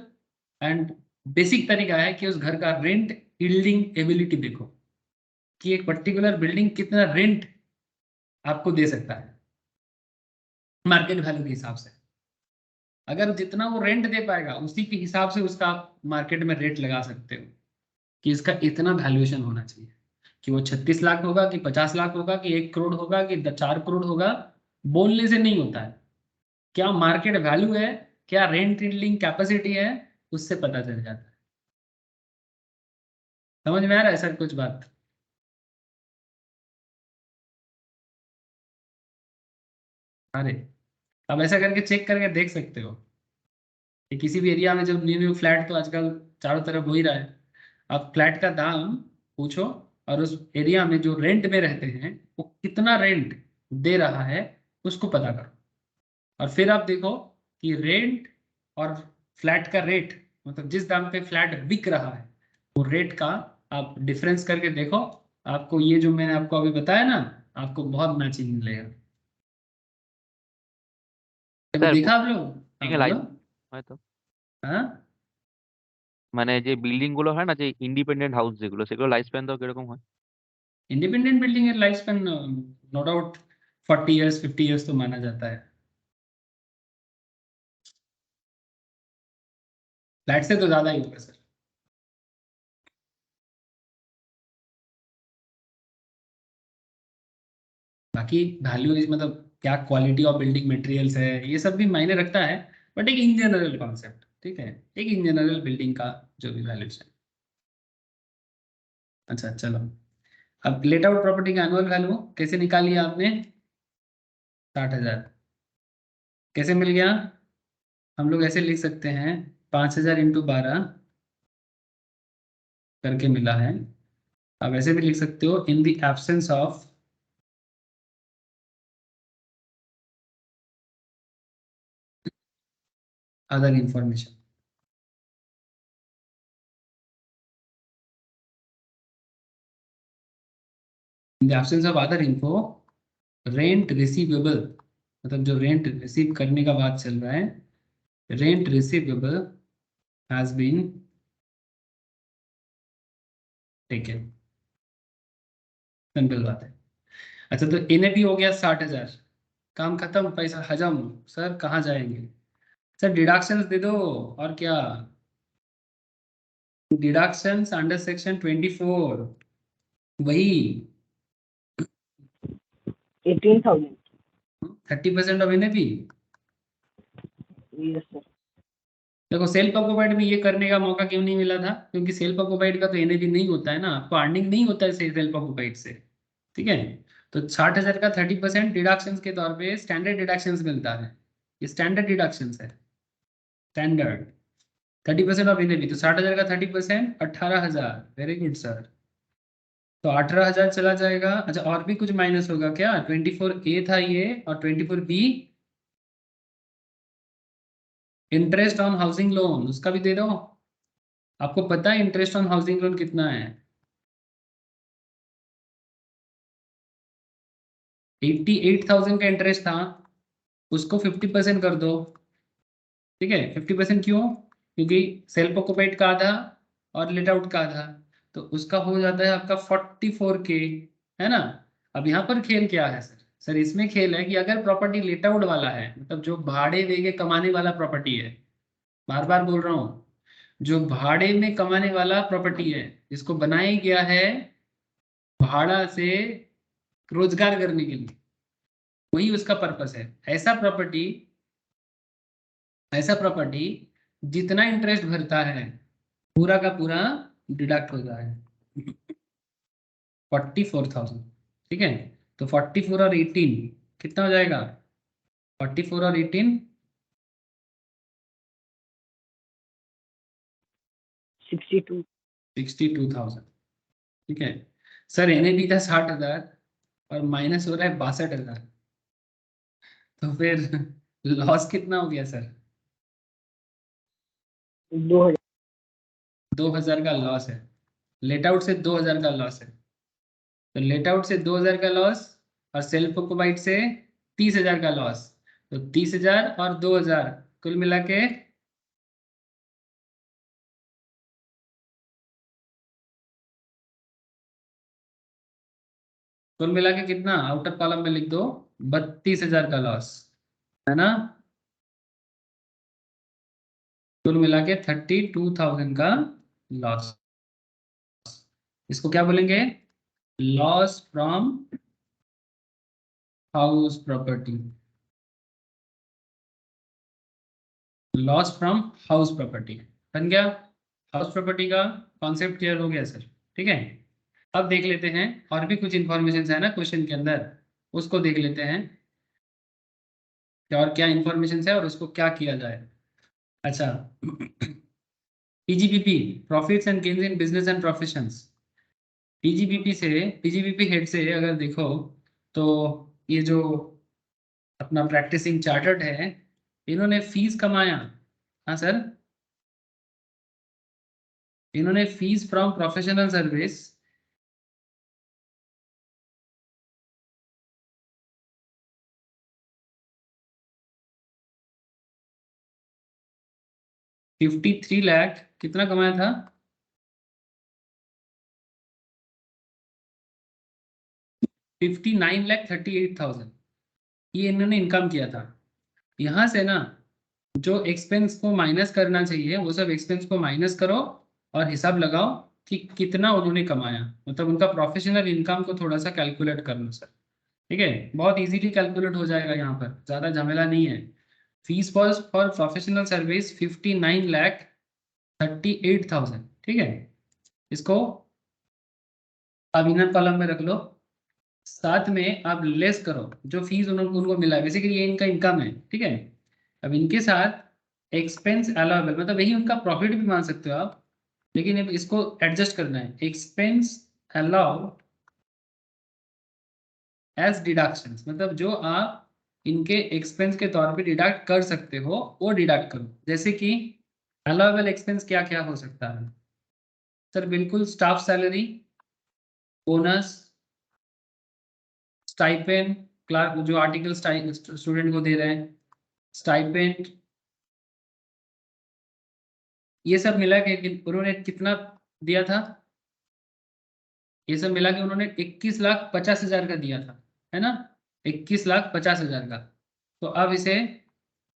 एंड बेसिक तरीका है कि उस घर का रेंट यील्डिंग एबिलिटी देखो कि एक पर्टिकुलर बिल्डिंग कितना रेंट आपको दे सकता है मार्केट वैल्यू के हिसाब से। अगर जितना वो रेंट दे पाएगा उसी के हिसाब से उसका आप मार्केट में रेट लगा सकते हो कि इसका इतना वैल्यूएशन होना चाहिए, कि वो 36 लाख होगा कि 50 लाख होगा कि 1 करोड़ होगा कि 4 करोड़ होगा। बोलने से नहीं होता है, क्या मार्केट वैल्यू है, क्या रेंट यील्डिंग कैपेसिटी है, उससे पता चल जाता है। समझ में आ रहा है सर कुछ बात? अरे अब ऐसा करके चेक करके देख सकते हो कि किसी भी एरिया में जब न्यू न्यू फ्लैट तो आजकल चारों तरफ हो ही रहा है, आप फ्लैट का दाम पूछो और उस एरिया में जो रेंट में रहते हैं वो कितना रेंट दे रहा है उसको पता करो, और फिर आप देखो कि रेंट और फ्लैट का रेट, मतलब जिस दाम पे फ्लैट बिक रहा है वो रेट का आप डिफरेंस करके देखो, आपको ये जो मैंने आपको अभी बताया ना आपको बहुत मैचिंग मिलेगा। कभी স্যার देखा आप लोग? हाँ বিল্ডিং এ बोलो। লাইফ হয় তো, हाँ মানে যে বিল্ডিং গুলো হয় না, যে ইন্ডিপেন্ডেন্ট হাউস যেগুলো, সেগুলো লাইফ স্প্যান তো কিরকম হয়? Independent building life span no doubt 40 years 50 years तो माना जाता है, फ्लैट से तो ज्यादा ही होगा सर। बाकी वैल्यू मतलब क्या क्वालिटी ऑफ बिल्डिंग मटेरियल्स है ये सब भी मायने रखता है, बट एक इन जनरल कॉन्सेप्ट, ठीक है, एक इन जनरल बिल्डिंग का जो भी वैल्यूज है। अच्छा चलो, अब लेट आउट प्रॉपर्टी का एनुअल वैल्यू कैसे निकाली आपने? 60,000 कैसे मिल गया? हम लोग ऐसे लिख सकते हैं 5,000 इंटू 12 करके मिला है। अब ऐसे भी लिख सकते हो in the absence of other information. In the absence of other info rent receivable, मतलब जो रेंट रिसीव करने का बात चल रहा है, rent receivable has been taken. Simple बात है। अच्छा तो इन्हें भी हो गया 60,000, काम खत्म, पैसा हजम। सर कहाँ जाएंगे? सर डिडक्शंस दे दो, और क्या? डिडक्शंस अंडर सेक्शन 24 वही 18,000. 30% ऑफ इन्हें भी। Yes, sir. देखो सेल्फ ऑक्युपाइड में ये करने का मौका क्यों नहीं मिला था, क्योंकि सेल्फ ऑक्युपाइड का तो एनएबी नहीं होता है ना, आपको अर्निंग नहीं होता है सेल्फ ऑक्युपाइड से, ठीक है। तो 60,000 का 30% डिडक्शन के तौर पे स्टैंडर्ड डिडक्शन मिलता है, ये स्टैंडर्ड डिडक्शन है, स्टैंडर्ड 30% ऑफ एनएबी। तो 60,000 का 30% 18,000, वेरी गुड सर। तो 18,000 चला जाएगा। अच्छा और भी कुछ माइनस होगा क्या? 24A था ये, और 24B interest on housing loan, उसका भी दे दो। आपको पता है इंटरेस्ट ऑन हाउसिंग लोन कितना है? 88,000 का इंटरेस्ट था, उसको 50% कर दो, ठीक है। 50% क्यों? क्योंकि सेल्फ ऑक्युपाइड का आधा और लेट आउट का आधा, तो उसका हो जाता है आपका 44K, है ना। अब यहाँ पर खेल क्या है सर? सर इसमें खेल है कि अगर प्रॉपर्टी लेट आउट वाला है, मतलब जो भाड़े दे के कमाने वाला प्रॉपर्टी है, बार बार बोल रहा हूँ, जो भाड़े में कमाने वाला प्रॉपर्टी है, जिसको बनाया गया है भाड़ा से रोजगार करने के लिए, वही उसका पर्पस है। ऐसा प्रॉपर्टी जितना इंटरेस्ट भरता है पूरा का पूरा डिडक्ट होता है 44,000, ठीक है। तो 44 और 18 कितना हो जाएगा? 44 और 18 62. 62,000, ठीक है। सर एनएबी था 60,000 और माइनस हो रहा है 62,000, तो फिर लॉस कितना हो गया सर? 2,000. 2,000 का लॉस है, लेट आउट से 2,000 का लॉस है। तो लेट आउट से 2,000 का लॉस और सेल्फ ऑक्युपाइड से 30,000 का लॉस, तो 30,000 और 2,000 कुल मिला के कुल मिला के कितना, आउटर कॉलम में लिख दो 32,000 का लॉस, है ना। कुल मिला के 32,000 का लॉस। इसको क्या बोलेंगे, loss from house property. Loss from house property बन गया। हाउस प्रॉपर्टी का कॉन्सेप्ट क्लियर हो गया सर, ठीक है। अब देख लेते हैं और भी कुछ इंफॉर्मेशन है ना क्वेश्चन के अंदर, उसको देख लेते हैं और क्या इंफॉर्मेशन है और उसको क्या किया जाए। अच्छा PGBP, profits and gains in business and professions. PGBP head से अगर देखो तो ये जो अपना प्रैक्टिसिंग चार्टर्ड है, इन्होंने फीस कमाया। हाँ सर, इन्होंने fees from professional service 53 lakh कितना कमाया था, 59,38,000 ये इन्होंने इनकम किया था। यहाँ से ना जो एक्सपेंस को माइनस करना चाहिए वो सब एक्सपेंस को माइनस करो और हिसाब लगाओ कि कितना उन्होंने कमाया, मतलब उनका प्रोफेशनल इनकम को थोड़ा सा कैलकुलेट कर लो सर, ठीक है। बहुत इजीली कैलकुलेट हो जाएगा, यहाँ पर ज़्यादा झमेला नहीं है। फीस फॉर प्रोफेशनल सर्विस 59,38,000, ठीक है। इसको अब इनर कॉलम में रख लो, साथ में आप लेस करो जो फीस उनको मिला है, बेसिकली ये इनका इनकम है, ठीक है। अब इनके साथ एक्सपेंस अलाउेबल, मतलब यही उनका प्रॉफिट भी मान सकते हो आप, लेकिन अब इसको एडजस्ट करना है, एक्सपेंस अलाउ एज डिडक्शंस, मतलब जो आप इनके एक्सपेंस के तौर पे डिडक्ट कर सकते हो वो डिडक्ट करो। जैसे कि अलाउेबल एक्सपेंस क्या क्या हो सकता है सर, बिल्कुल staff salary, bonus, stipend, class जो आर्टिकल स्टूडेंट को दे रहे हैं, स्टाइपेंड, ये सब मिला के उन्होंने कितना दिया था, ये सब मिला के उन्होंने 21,50,000 का दिया था, है ना, 21,50,000 का। तो अब इसे,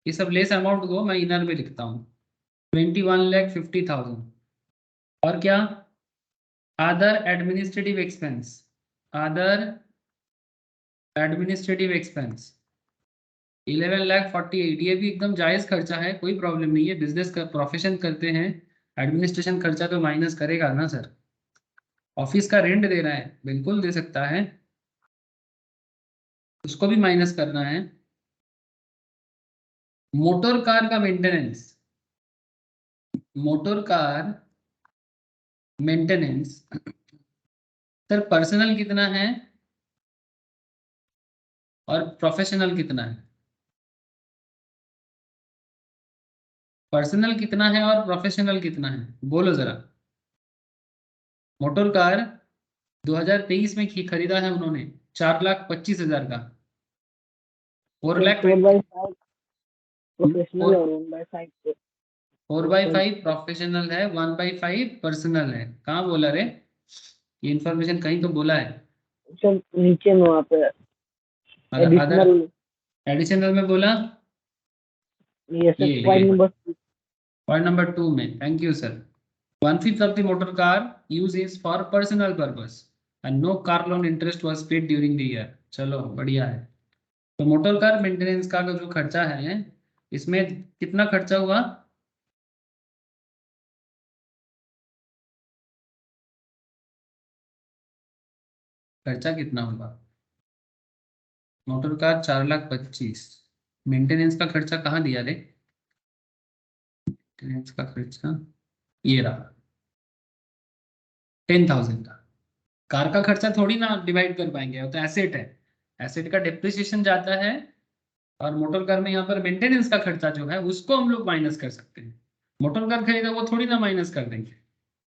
ये सब लेस अमाउंट को मैं इनर में लिखता हूँ 21,50,000। और क्या, other administrative expense, other administrative expense 11,48,000, ये भी एकदम जायज़ खर्चा है, कोई प्रॉब्लम नहीं है, बिजनेस का प्रोफेशन करते हैं, एडमिनिस्ट्रेशन खर्चा तो माइनस करेगा ना सर। ऑफिस का रेंट दे रहा है, बिल्कुल दे सकता है, उसको भी माइनस करना है। मोटर कार का maintenance, motor car maintenance sir personal कितना है और प्रोफेशनल कितना है, पर्सनल कितना है और प्रोफेशनल कितना है, बोलो जरा। मोटर कार 2023 में खरीदा है उन्होंने 4,25,000 का, 4/5 प्रोफेशनल और 1/5 4/5 प्रोफेशनल है, 1/5 पर्सनल है। कहाँ बोला रे, ये इंफॉर्मेशन कहीं तो बोला है। सब नीचे में वहाँ पे एडिशनल, एडिशनल में बोला, ये सब पॉइंट नंबर 2 में, thank you sir. 1/5 of the motor car use is for personal purpose and no car loan interest was paid during the year। चलो बढ़िया है। तो मोटर कार मेंटेनेंस का जो खर्चा है, इसमें कितना खर्चा हुआ, खर्चा कितना होगा, मोटर कार 4,25,000, मेंटेनेंस का खर्चा कहाँ दिया रे, मेंटेनेंस का खर्चा ये रहा 10,000 का। कार का खर्चा थोड़ी ना डिवाइड कर पाएंगे, वो तो एसेट है, एसेट का डिप्रिसिएशन जाता है, और मोटर कार में यहाँ पर मेंटेनेंस का खर्चा जो है उसको हम लोग माइनस कर सकते हैं। मोटर कार खरीदा वो थोड़ी ना माइनस कर देंगे,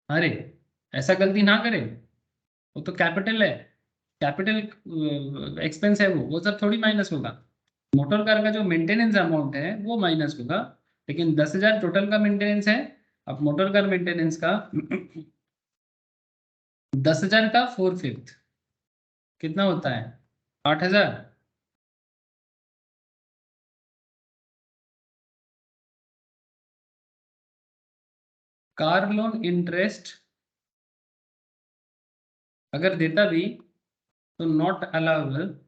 अरे ऐसा गलती ना करें, वो तो कैपिटल है, कैपिटल एक्सपेंस है, वो सब थोड़ी माइनस होगा। मोटर कार का जो मेंटेनेंस अमाउंट है वो माइनस होगा, लेकिन 10,000 टोटल का मेंटेनेंस है। अब मोटर कार मेंटेनेंस का 10,000 का 4/5, कितना होता है 8,000। कार लोन इंटरेस्ट अगर देता भी तो not allowed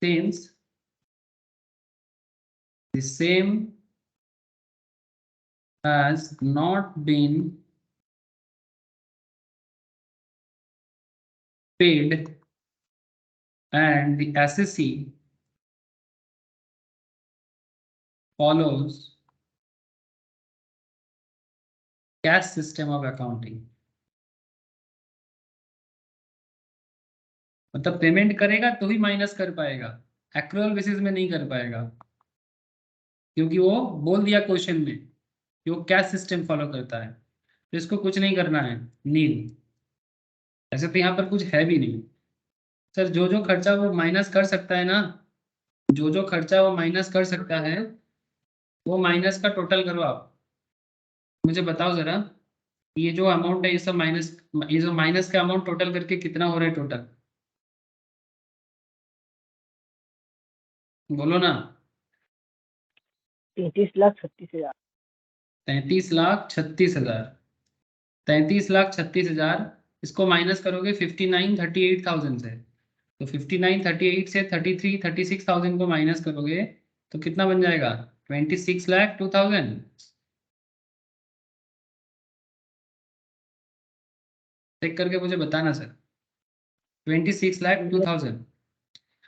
since the same has not been paid and the assessee follows cash system of accounting। मतलब पेमेंट करेगा तो ही माइनस कर पाएगा, एक्रूअल बेसिस में नहीं कर पाएगा, क्योंकि वो बोल दिया क्वेश्चन में कि वो कैश सिस्टम फॉलो करता है, तो इसको कुछ नहीं करना है, नील। ऐसे तो यहाँ पर कुछ है भी नहीं सर। जो जो खर्चा वो माइनस कर सकता है ना, जो जो खर्चा वो माइनस कर सकता है वो माइनस का टोटल करो। आप मुझे बताओ जरा, ये जो अमाउंट है ये सब माइनस, ये जो माइनस का अमाउंट टोटल करके कितना हो रहा है टोटल, बोलो ना। 33,36,000। 33,36,000। 33,36,000 इसको माइनस करोगे 59,38,000 से, तो 59,38 से 33,36,000 को माइनस करोगे तो कितना बन जाएगा 26,02,000। चेक करके मुझे बताना सर। 26,02,000।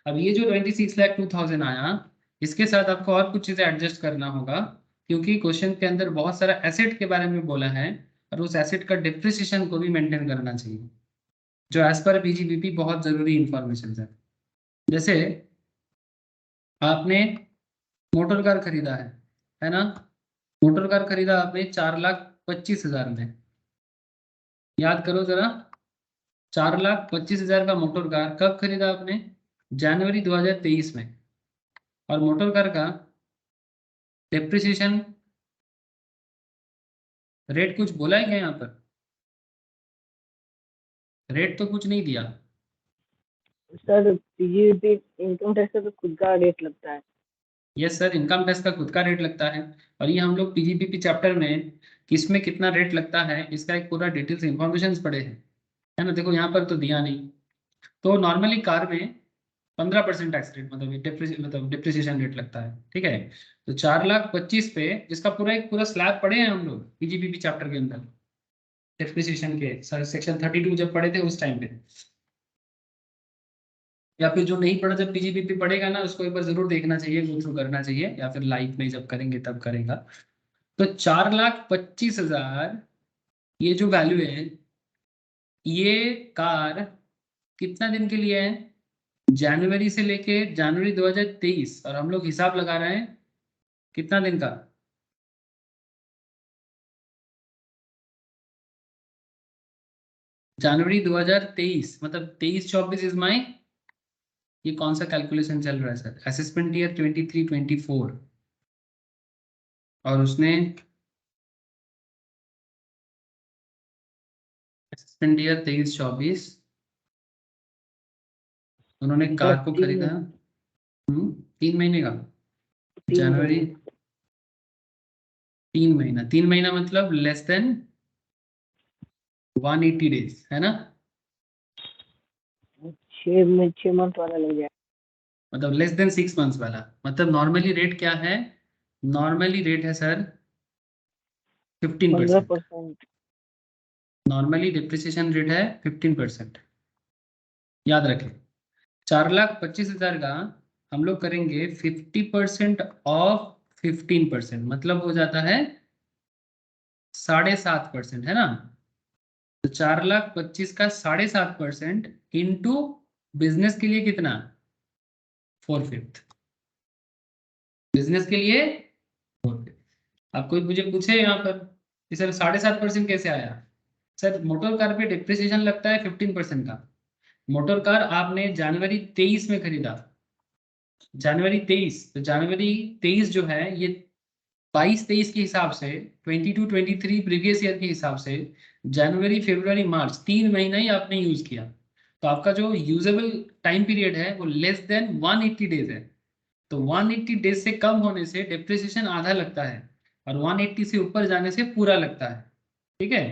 अब ये जो 26,02,000 आया, इसके साथ आपको और कुछ चीजें एडजस्ट करना होगा, क्योंकि क्वेश्चन के अंदर बहुत सारा एसेट के बारे में बोला है और उस एसेट का डिप्रिसिएशन को भी मेंटेन करना चाहिए, जो एज पर पीजीबीपी बहुत जरूरी इंफॉर्मेशन है। जैसे आपने मोटर कार खरीदा है ना, मोटर कार खरीदा आपने 4,25,000 में। याद करो जरा, 4,25,000 का मोटर कार कब खरीदा आपने, जनवरी 2023 में। और मोटर कार का डेप्रिसिएशन रेट कुछ बोला है क्या यहाँ पर, रेट तो कुछ नहीं दिया। सर पीजीबीपी इनकम टैक्स का तो खुद का रेट लगता है। यस सर, इनकम टैक्स का खुद का रेट लगता है, और ये हम लोग पीजीबीपी चैप्टर में किसमें कितना रेट लगता है इसका एक पूरा डिटेल्स इंफॉर्मेशन पढ़े हैं, है ना। देखो यहाँ पर तो दिया नहीं। तो नॉर्मली कार में 15% टैक्स रेट मतलब डिप्रिसिएशन रेट लगता है, ठीक है। तो 4,25,000 पे जिसका पूरा एक पूरा स्लैब पढ़े हैं हम लोग पीजीबीपी चैप्टर के अंदर, डिप्रिसिएशन के सर सेक्शन 32 जब पढ़े थे उस टाइम पे, या फिर जो नहीं पढ़ा जब पीजीबीपी पढ़ेगा ना उसको एक बार जरूर देखना चाहिए, गो थ्रू करना चाहिए, या फिर लाइव में जब करेंगे तब करेगा। तो 4,25,000 ये जो वैल्यू है, ये कार कितना दिन के लिए है, जनवरी से लेके जनवरी 2023, और हम लोग हिसाब लगा रहे हैं कितना दिन का, जनवरी 2023 मतलब 23-24 इज माई, ये कौन सा कैलकुलेशन चल रहा है सर, असेसमेंट ईयर 23-24, और उसने असेसमेंट ईयर 23-24 उन्होंने कार को खरीदा 3 महीने का, जनवरी 3 महीना, 3 महीना मतलब लेस देन 180 डेज, है ना। 6 मंथ वाला लग जाएगा। मतलब लेस देन 6 मंथ्स वाला, मतलब नॉर्मली रेट क्या है, नॉर्मली रेट है सर 15%। 15%। नॉर्मली डिप्रिसिएशन रेट है 15%, याद रखें। 4,25,000 का हम लोग करेंगे 50% ऑफ 15%, मतलब हो जाता है 7.5%, है ना। तो 4,25,000 का 7.5% इंटू बिजनेस के लिए कितना 4/5, बिजनेस के लिए 4/5। अब कोई मुझे पूछे यहाँ पर कि सर 7.5% कैसे आया, सर मोटर कार पे डिप्रिसिएशन लगता है 15% का। मोटर कार आपने जनवरी 23 में खरीदा, जनवरी 23, तो जनवरी 23 जो है ये 22-23 के हिसाब से, 22-23 प्रीवियस ईयर के हिसाब से जनवरी फरवरी मार्च 3 महीना ही आपने यूज किया, तो आपका जो यूजेबल टाइम पीरियड है वो लेस देन 180 डेज है। तो 180 डेज से कम होने से डिप्रिसिएशन आधा लगता है और 180 से ऊपर जाने से पूरा लगता है। ठीक है,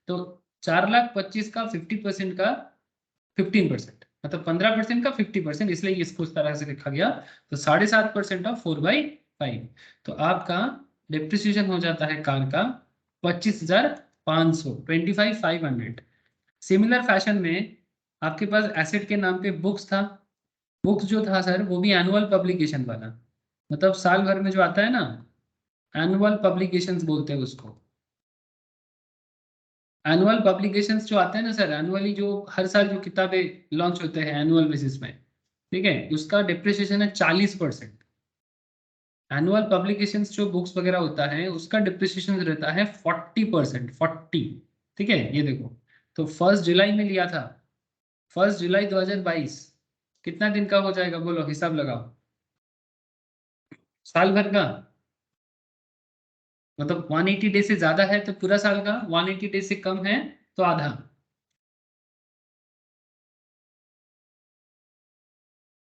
तो 4,25,000 का 50% का 15%, मतलब 15% का 50%, इसलिए इसको उस तरह से लिखा गया। तो 7.5% ऑफ 4/5, तो आपका डिप्रिसिएशन हो जाता है कार का 25,500, 25,500। सिमिलर फैशन में आपके पास एसेट के नाम पे बुक्स था। बुक्स जो था सर वो भी एनुअल पब्लिकेशन वाला, मतलब साल भर में जो आता है ना, एनुअल पब्लिकेशंस बोलते हैं उसको। एनुअल पब्लिकेशंस जो आते हैं ना सर, एनुअली जो हर साल जो किताबें लॉन्च होते हैं एनुअल बेसिस में, ठीक है, उसका डिप्रिसिएशन है 40%। एनुअल पब्लिकेशंस जो बुक्स वगैरह होता है उसका डिप्रिसिएशन रहता है 40%, 40। ठीक है, ये देखो, तो 1 जुलाई में लिया था, 1 जुलाई 2022, कितना दिन का हो जाएगा बोलो, हिसाब लगाओ, साल भर का, मतलब 180 डेज से ज्यादा है तो पूरा साल का, 180 डेज से कम है तो आधा।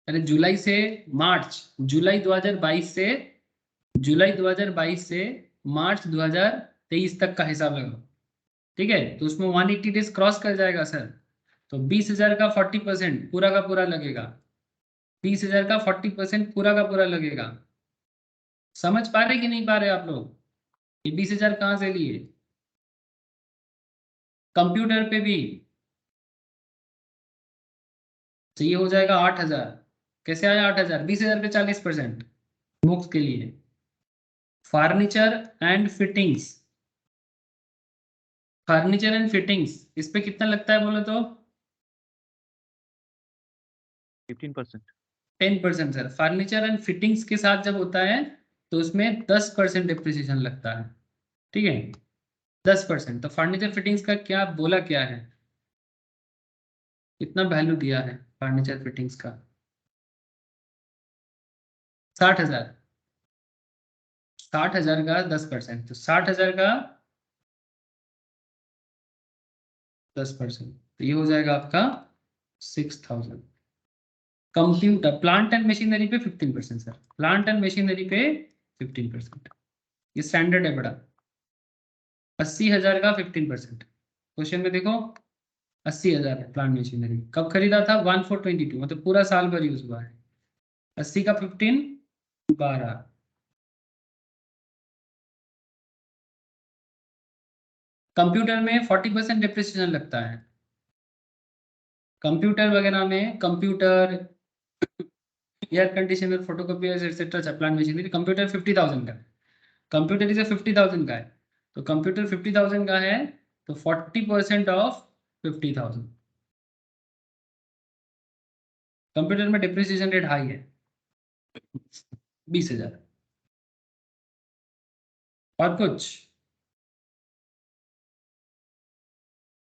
अरे जुलाई से मार्च, जुलाई 2022 से, जुलाई 2022 से मार्च 2023 तक का हिसाब लगाओ। ठीक है, तो उसमें 180 डेज क्रॉस कर जाएगा सर, तो 20,000 का 40% पूरा का पूरा लगेगा, 20,000 का 40% पूरा का पूरा लगेगा। समझ पा रहे कि नहीं पा रहे आप लोग? ये 20,000 कहाँ से लिए? कंप्यूटर पे भी तो ये हो जाएगा 8,000। कैसे आया 8,000? 20,000 पे 40% बुक्स के लिए। Furniture and fittings, furniture and fittings इस पे कितना लगता है बोलो तो? 15%। 10% सर। फर्नीचर एंड फिटिंग्स के साथ जब होता है तो उसमें 10% डिप्रिसिएशन लगता है। ठीक है, 10%। तो फर्नीचर फिटिंग्स का क्या बोला, क्या है, कितना वैल्यू दिया है फर्नीचर फिटिंग्स का? 60,000। 60,000 का 10%, तो 60,000 का 10%, तो ये हो जाएगा आपका 6,000। कंप्यूटर प्लांट एंड मशीनरी पे 15% सर, प्लांट एंड मशीनरी पे 15%, ये स्टैंडर्ड है बड़ा। 80,000 का 15%, क्वेश्चन में देखो 80,000 है प्लांट मशीनरी। कब खरीदा था? 1/4/22, मतलब पूरा साल भर यूज हुआ है। 80 का 15, 12। कंप्यूटर में 40% डिप्रिसिएशन लगता है। कंप्यूटर वगैरह में, computer, air conditioner, photocopiers etcetera, plant machinery, computer 50,000 का, कंप्यूटर इसे 50,000 का है, तो कंप्यूटर 50,000 का है, तो 40% ऑफ 50,000। कंप्यूटर में डिप्रिसिएशन रेट हाई है, 20,000। और कुछ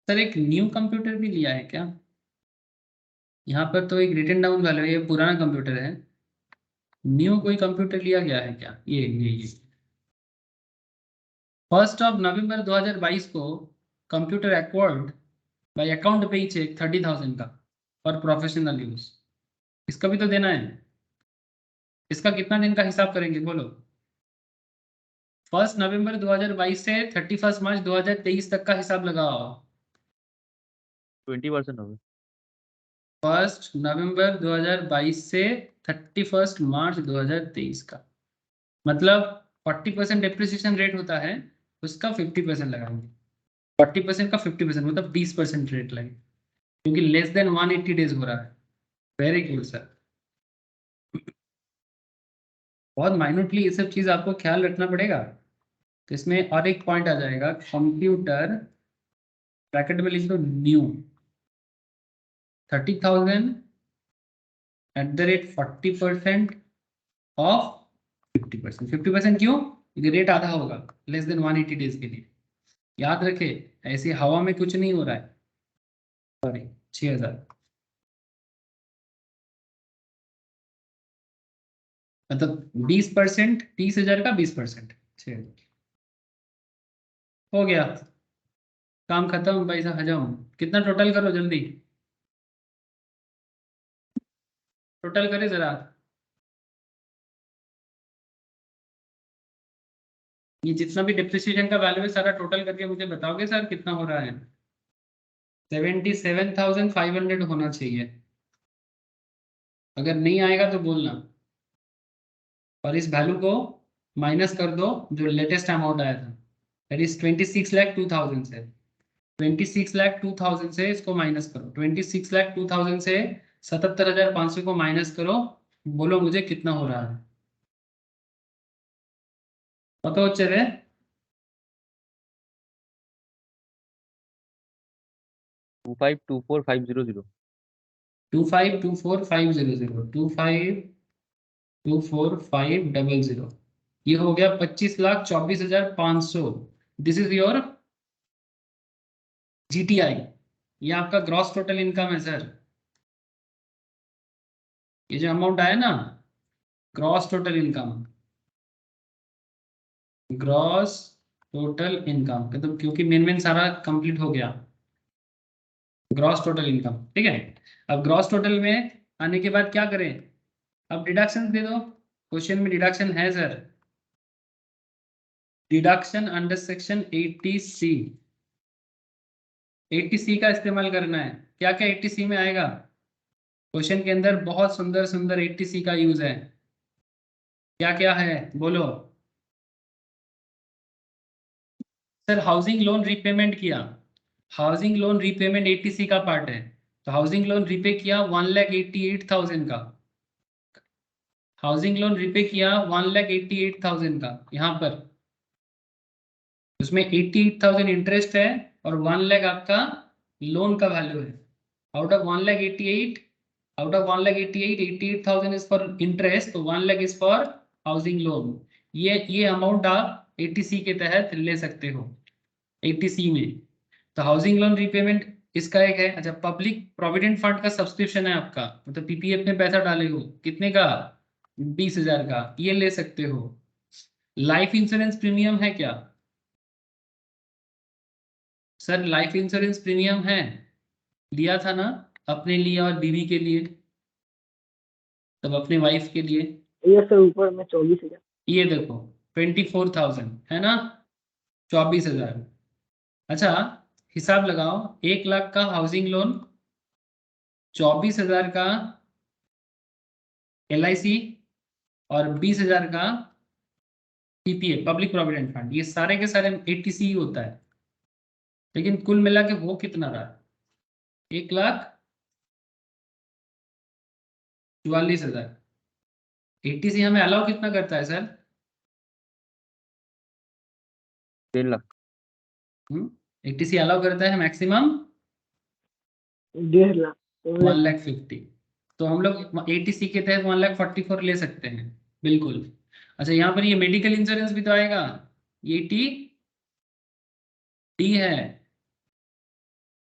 सर, एक न्यू कंप्यूटर भी लिया है क्या? यहाँ पर तो एक रिटन डाउन वाला है, ये पुराना कंप्यूटर है। न्यू कोई कंप्यूटर लिया गया है क्या? ये 1 नवंबर 2022 को कंप्यूटर एक्वायर्ड बाय अकाउंट पे ही चेक 30,000 का फॉर प्रोफेशनल यूज। इसका भी तो देना है। इसका कितना दिन का हिसाब करेंगे बोलो? 1 नवंबर 2022 से 31 मार्च 2023 तक का हिसाब लगाओ। 20% होगा। 1 नवंबर 2022 से 31 मार्च 2023 का, मतलब 40% डेप्रिसिएशन रेट होता है, उसका 50% लगाएंगे। 40% का 50% मतलब 20% रेट लगेगा, क्योंकि लेस देन 180 डेज हो रहा है। वेरी गुड सर, बहुत माइन्यूटली ये सब चीज आपको ख्याल रखना पड़ेगा। तो इसमें और एक पॉइंट आ जाएगा, कंप्यूटर ब्रैकेट में लिख दो न्यू 30,000 @ 40% ऑफ 50%। 50% क्यों? क्योंकि रेट आधा होगा लेस देन 180 डेज के लिए। याद रखे, ऐसी हवा में कुछ नहीं हो रहा है। सॉरी, 6,000, मतलब 20%, 30,000 का 20%, 6 हो गया, काम खत्म भाई साहब, हजम। कितना टोटल करो जल्दी, टोटल करे जरा। ये जितना भी डिप्रिसिएशन का वैल्यू है सारा टोटल करके मुझे बताओगे सर कितना हो रहा है? 77,500 होना चाहिए। अगर नहीं आएगा तो बोलना, और इस वैल्यू को माइनस कर दो जो लेटेस्ट अमाउंट आया था, दैट इज 26,02,000 से। 26,02,000 से इसको माइनस करो, 26,02,000 से 77,500 को माइनस करो, बोलो मुझे कितना हो रहा है। पता हो चले? Two five two four five zero zero 2524,500 2524,500, ये हो गया 25,24,500। दिस इज योर GTI, ये आपका ग्रॉस टोटल इनकम है सर। ये जो अमाउंट आया ना, gross total income, gross total income मतलब, क्योंकि मेन सारा कंप्लीट हो गया, ग्रॉस टोटल इनकम, ठीक है। अब ग्रॉस टोटल में आने के बाद क्या करें? अब डिडक्शन दे दो, क्वेश्चन में डिडक्शन है sir, deduction under section 80C। 80C का इस्तेमाल करना है। क्या क्या 80C में आएगा? क्वेश्चन के अंदर बहुत सुंदर सुंदर 80C का यूज है। क्या क्या है बोलो सर। हाउसिंग लोन रीपेमेंट किया, हाउसिंग लोन रीपेमेंट 80C का पार्ट है। तो हाउसिंग लोन रीपे किया 1,88,000 का, हाउसिंग लोन रीपे किया 1,88,000 का यहाँ पर, उसमें 88,000 इंटरेस्ट है और 1 लाख आपका लोन का वैल्यू है। Out of 1,88,000, out of 1,88,000, 88,000 is for interest, तो 1 lakh is for housing loan. ये अमाउंट आप 80C के तहत ले सकते हो, 80C में। तो हाउसिंग लोन रीपेमेंट इसका एक है। अच्छा, पब्लिक प्रोविडेंट फंड का सब्सक्रिप्शन है आपका, मतलब PPF में पैसा डाले हो, कितने का? 20,000 का, ये ले सकते हो। लाइफ इंश्योरेंस प्रीमियम है क्या सर? लाइफ इंश्योरेंस प्रीमियम है, लिया था ना अपने लिए और बीवी के लिए, तब अपने वाइफ के लिए। ये सर ऊपर में 24,000। ये देखो 24,000 है ना, 24,000। अच्छा, हिसाब लगाओ, 1 लाख का हाउसिंग लोन, 24,000 का LIC और 20,000 का PPF पब्लिक प्रोविडेंट फंड, ये सारे के सारे 80C ही होता है। लेकिन कुल मिला के वो कितना रहा? 1,44,000। 80C हमें अलाउ कितना करता है सर? 3 लाख 80C अलाउ करता है मैक्सिमम 1.5 लाख, 1,50,000। तो हम लोग 80C के तहत 1,44,000 ले सकते हैं, बिल्कुल। अच्छा, यहाँ पर ये मेडिकल इंश्योरेंस भी तो आएगा, ये 80D है,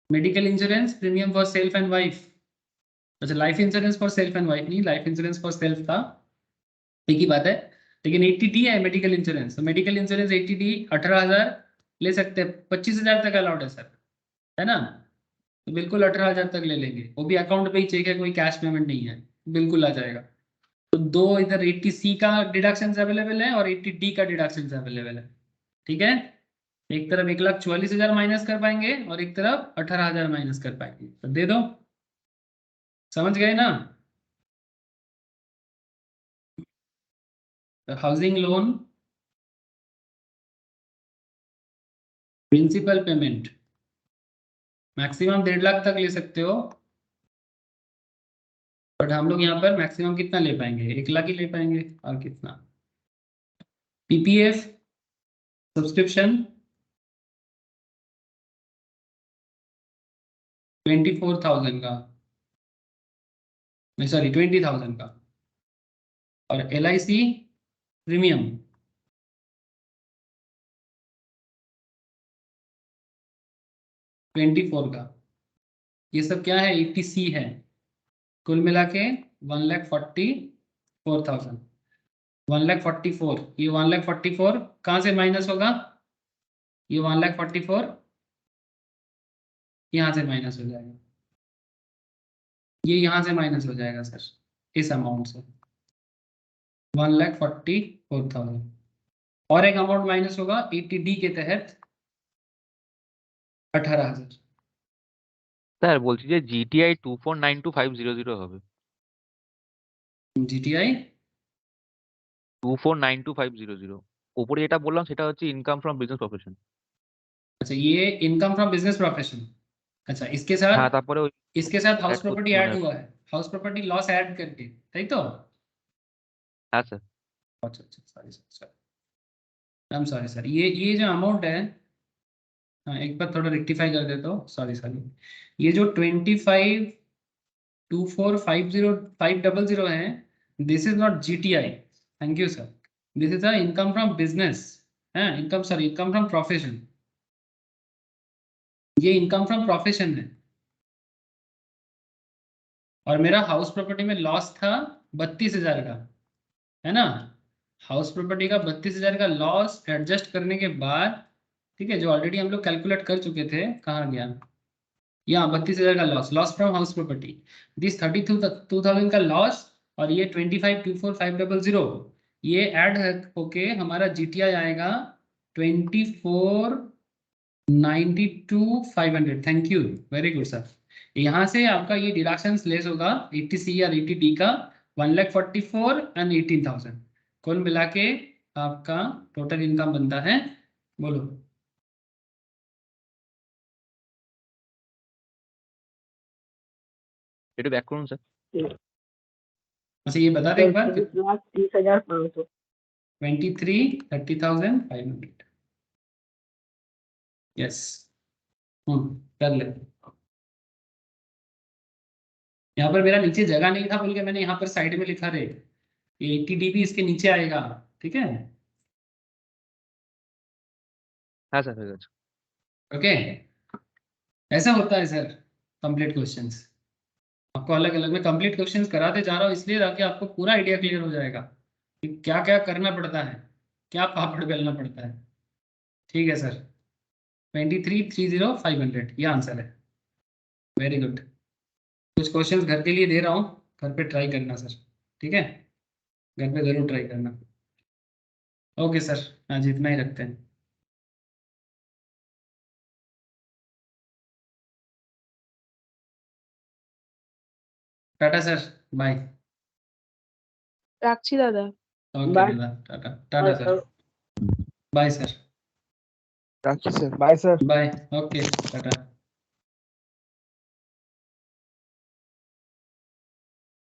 medical insurance premium for self and wife. अच्छा, life insurance for self and wife नहीं, लाइफ इंश्योरेंस फॉर सेल्फ था, एक ही बात है। लेकिन 80D है मेडिकल इंश्योरेंस, तो मेडिकल इंश्योरेंस 80D 18,000 ले सकते हैं, 25,000 तक अलाउड है सर, है ना। तो बिल्कुल 18,000 तक ले लेंगे, वो भी अकाउंट पे ही चेक है, कोई कैश पेमेंट नहीं है, बिल्कुल आ जाएगा। तो दो इधर 80C का डिडक्शन अवेलेबल है और 80D का डिडक्शन अवेलेबल है, ठीक है। एक तरफ 1,44,000 माइनस कर पाएंगे और एक तरफ 18,000 माइनस कर पाएंगे, तो दे दो, समझ गए ना। तो housing loan principal payment maximum 1.5 lakh तक ले सकते हो, बट हम लोग यहाँ पर मैक्सिमम कितना ले पाएंगे? 1 लाख ही ले पाएंगे, और कितना? PPF सब्सक्रिप्शन 24,000 का, सॉरी 20,000 का, और LIC प्रीमियम 24 का। ये सब क्या है? 80C है, कुल मिला के 1,44,000। 1,44,000, ये 1,44,000 कहाँ से माइनस होगा? ये 1,44,000 यहाँ से माइनस हो जाएगा, ये यहाँ से माइनस हो जाएगा सर, इस अमाउंट से 1,44,000। और एक अमाउंट माइनस होगा 80D के तहत 18,000। স্যার বলছি যে জিটিআই 2492,500 হবে। GTI 2492,500 উপরে যেটা বললাম সেটা হচ্ছে ইনকাম ফ্রম বিজনেস প্রফেশন। अच्छा, ये इनकम फ्रॉम बिजनेस प्रोफेशन। अच्छा, इसके হ্যাঁ साथ তারপরে ওই इसके साथ हाउस add করতে प्रॉपर्टी মানে ऐड हुआ है, हाउस प्रॉपर्टी लॉस ऐड करके, सही तो? হ্যাঁ স্যার। अच्छा अच्छा, sorry sir, I am sorry sir, ये जो अमाउंट है, हाँ एक बार थोड़ा रेक्टिफाई कर देता हूँ, सॉरी सॉरी, ये जो 25,24,50500 है, this is not GTI, thank you sir, this is a income from business, है income, sorry income from profession, ये इनकम फ्रॉम प्रोफेशन है। और मेरा हाउस प्रॉपर्टी में लॉस था 32,000 का, है ना? हाउस प्रॉपर्टी का 32,000 का लॉस एडजस्ट करने के बाद, ठीक है, जो ऑलरेडी हम लोग कैलकुलेट कर चुके थे, कहाँ गया, यहाँ 32,000 का loss, loss from house property, this 32,000 का लॉस, और ये 25,24,500, ये ऐड होके हमारा GTI आएगा 24,92,500। Thank you, very good sir. यहाँ से आपका ये डिडक्शंस लेस होगा 80C और 80D का 1,44,000 एंड 18,000, कुल मिला के आपका टोटल इनकम बनता है, बोलो একটু ব্যাক করুন স্যার। अच्छा, ये बता दे एक बार, 23,30,500। 23,30,500, यस, कर ले। यहाँ पर मेरा नीचे जगह नहीं था बोल के मैंने यहाँ पर साइड में लिखा रहे, ये 80D भी इसके नीचे आएगा, ठीक है, হ্যাঁ স্যার হয়ে গেছে। ओके। ऐसा होता है सर कंप्लीट क्वेश्चंस, आपको अलग अलग में कंप्लीट क्वेश्चंस कराते जा रहा हूँ इसलिए ताकि आपको पूरा आइडिया क्लियर हो जाएगा कि क्या क्या करना पड़ता है, क्या पापड़ बेलना पड़ता है, ठीक है सर। 23,30,500 ये आंसर है, वेरी गुड। कुछ क्वेश्चंस घर के लिए दे रहा हूँ, घर पे ट्राई करना सर, ठीक है, घर पे जरूर ट्राई करना। ओके सर, आज इतना ही रखते हैं। Tata sir, bye. রাখছি দাদা। Okay Bye. दादा, tata tata sir, bye sir, রাখছি sir, bye sir. Bye, okay Tata.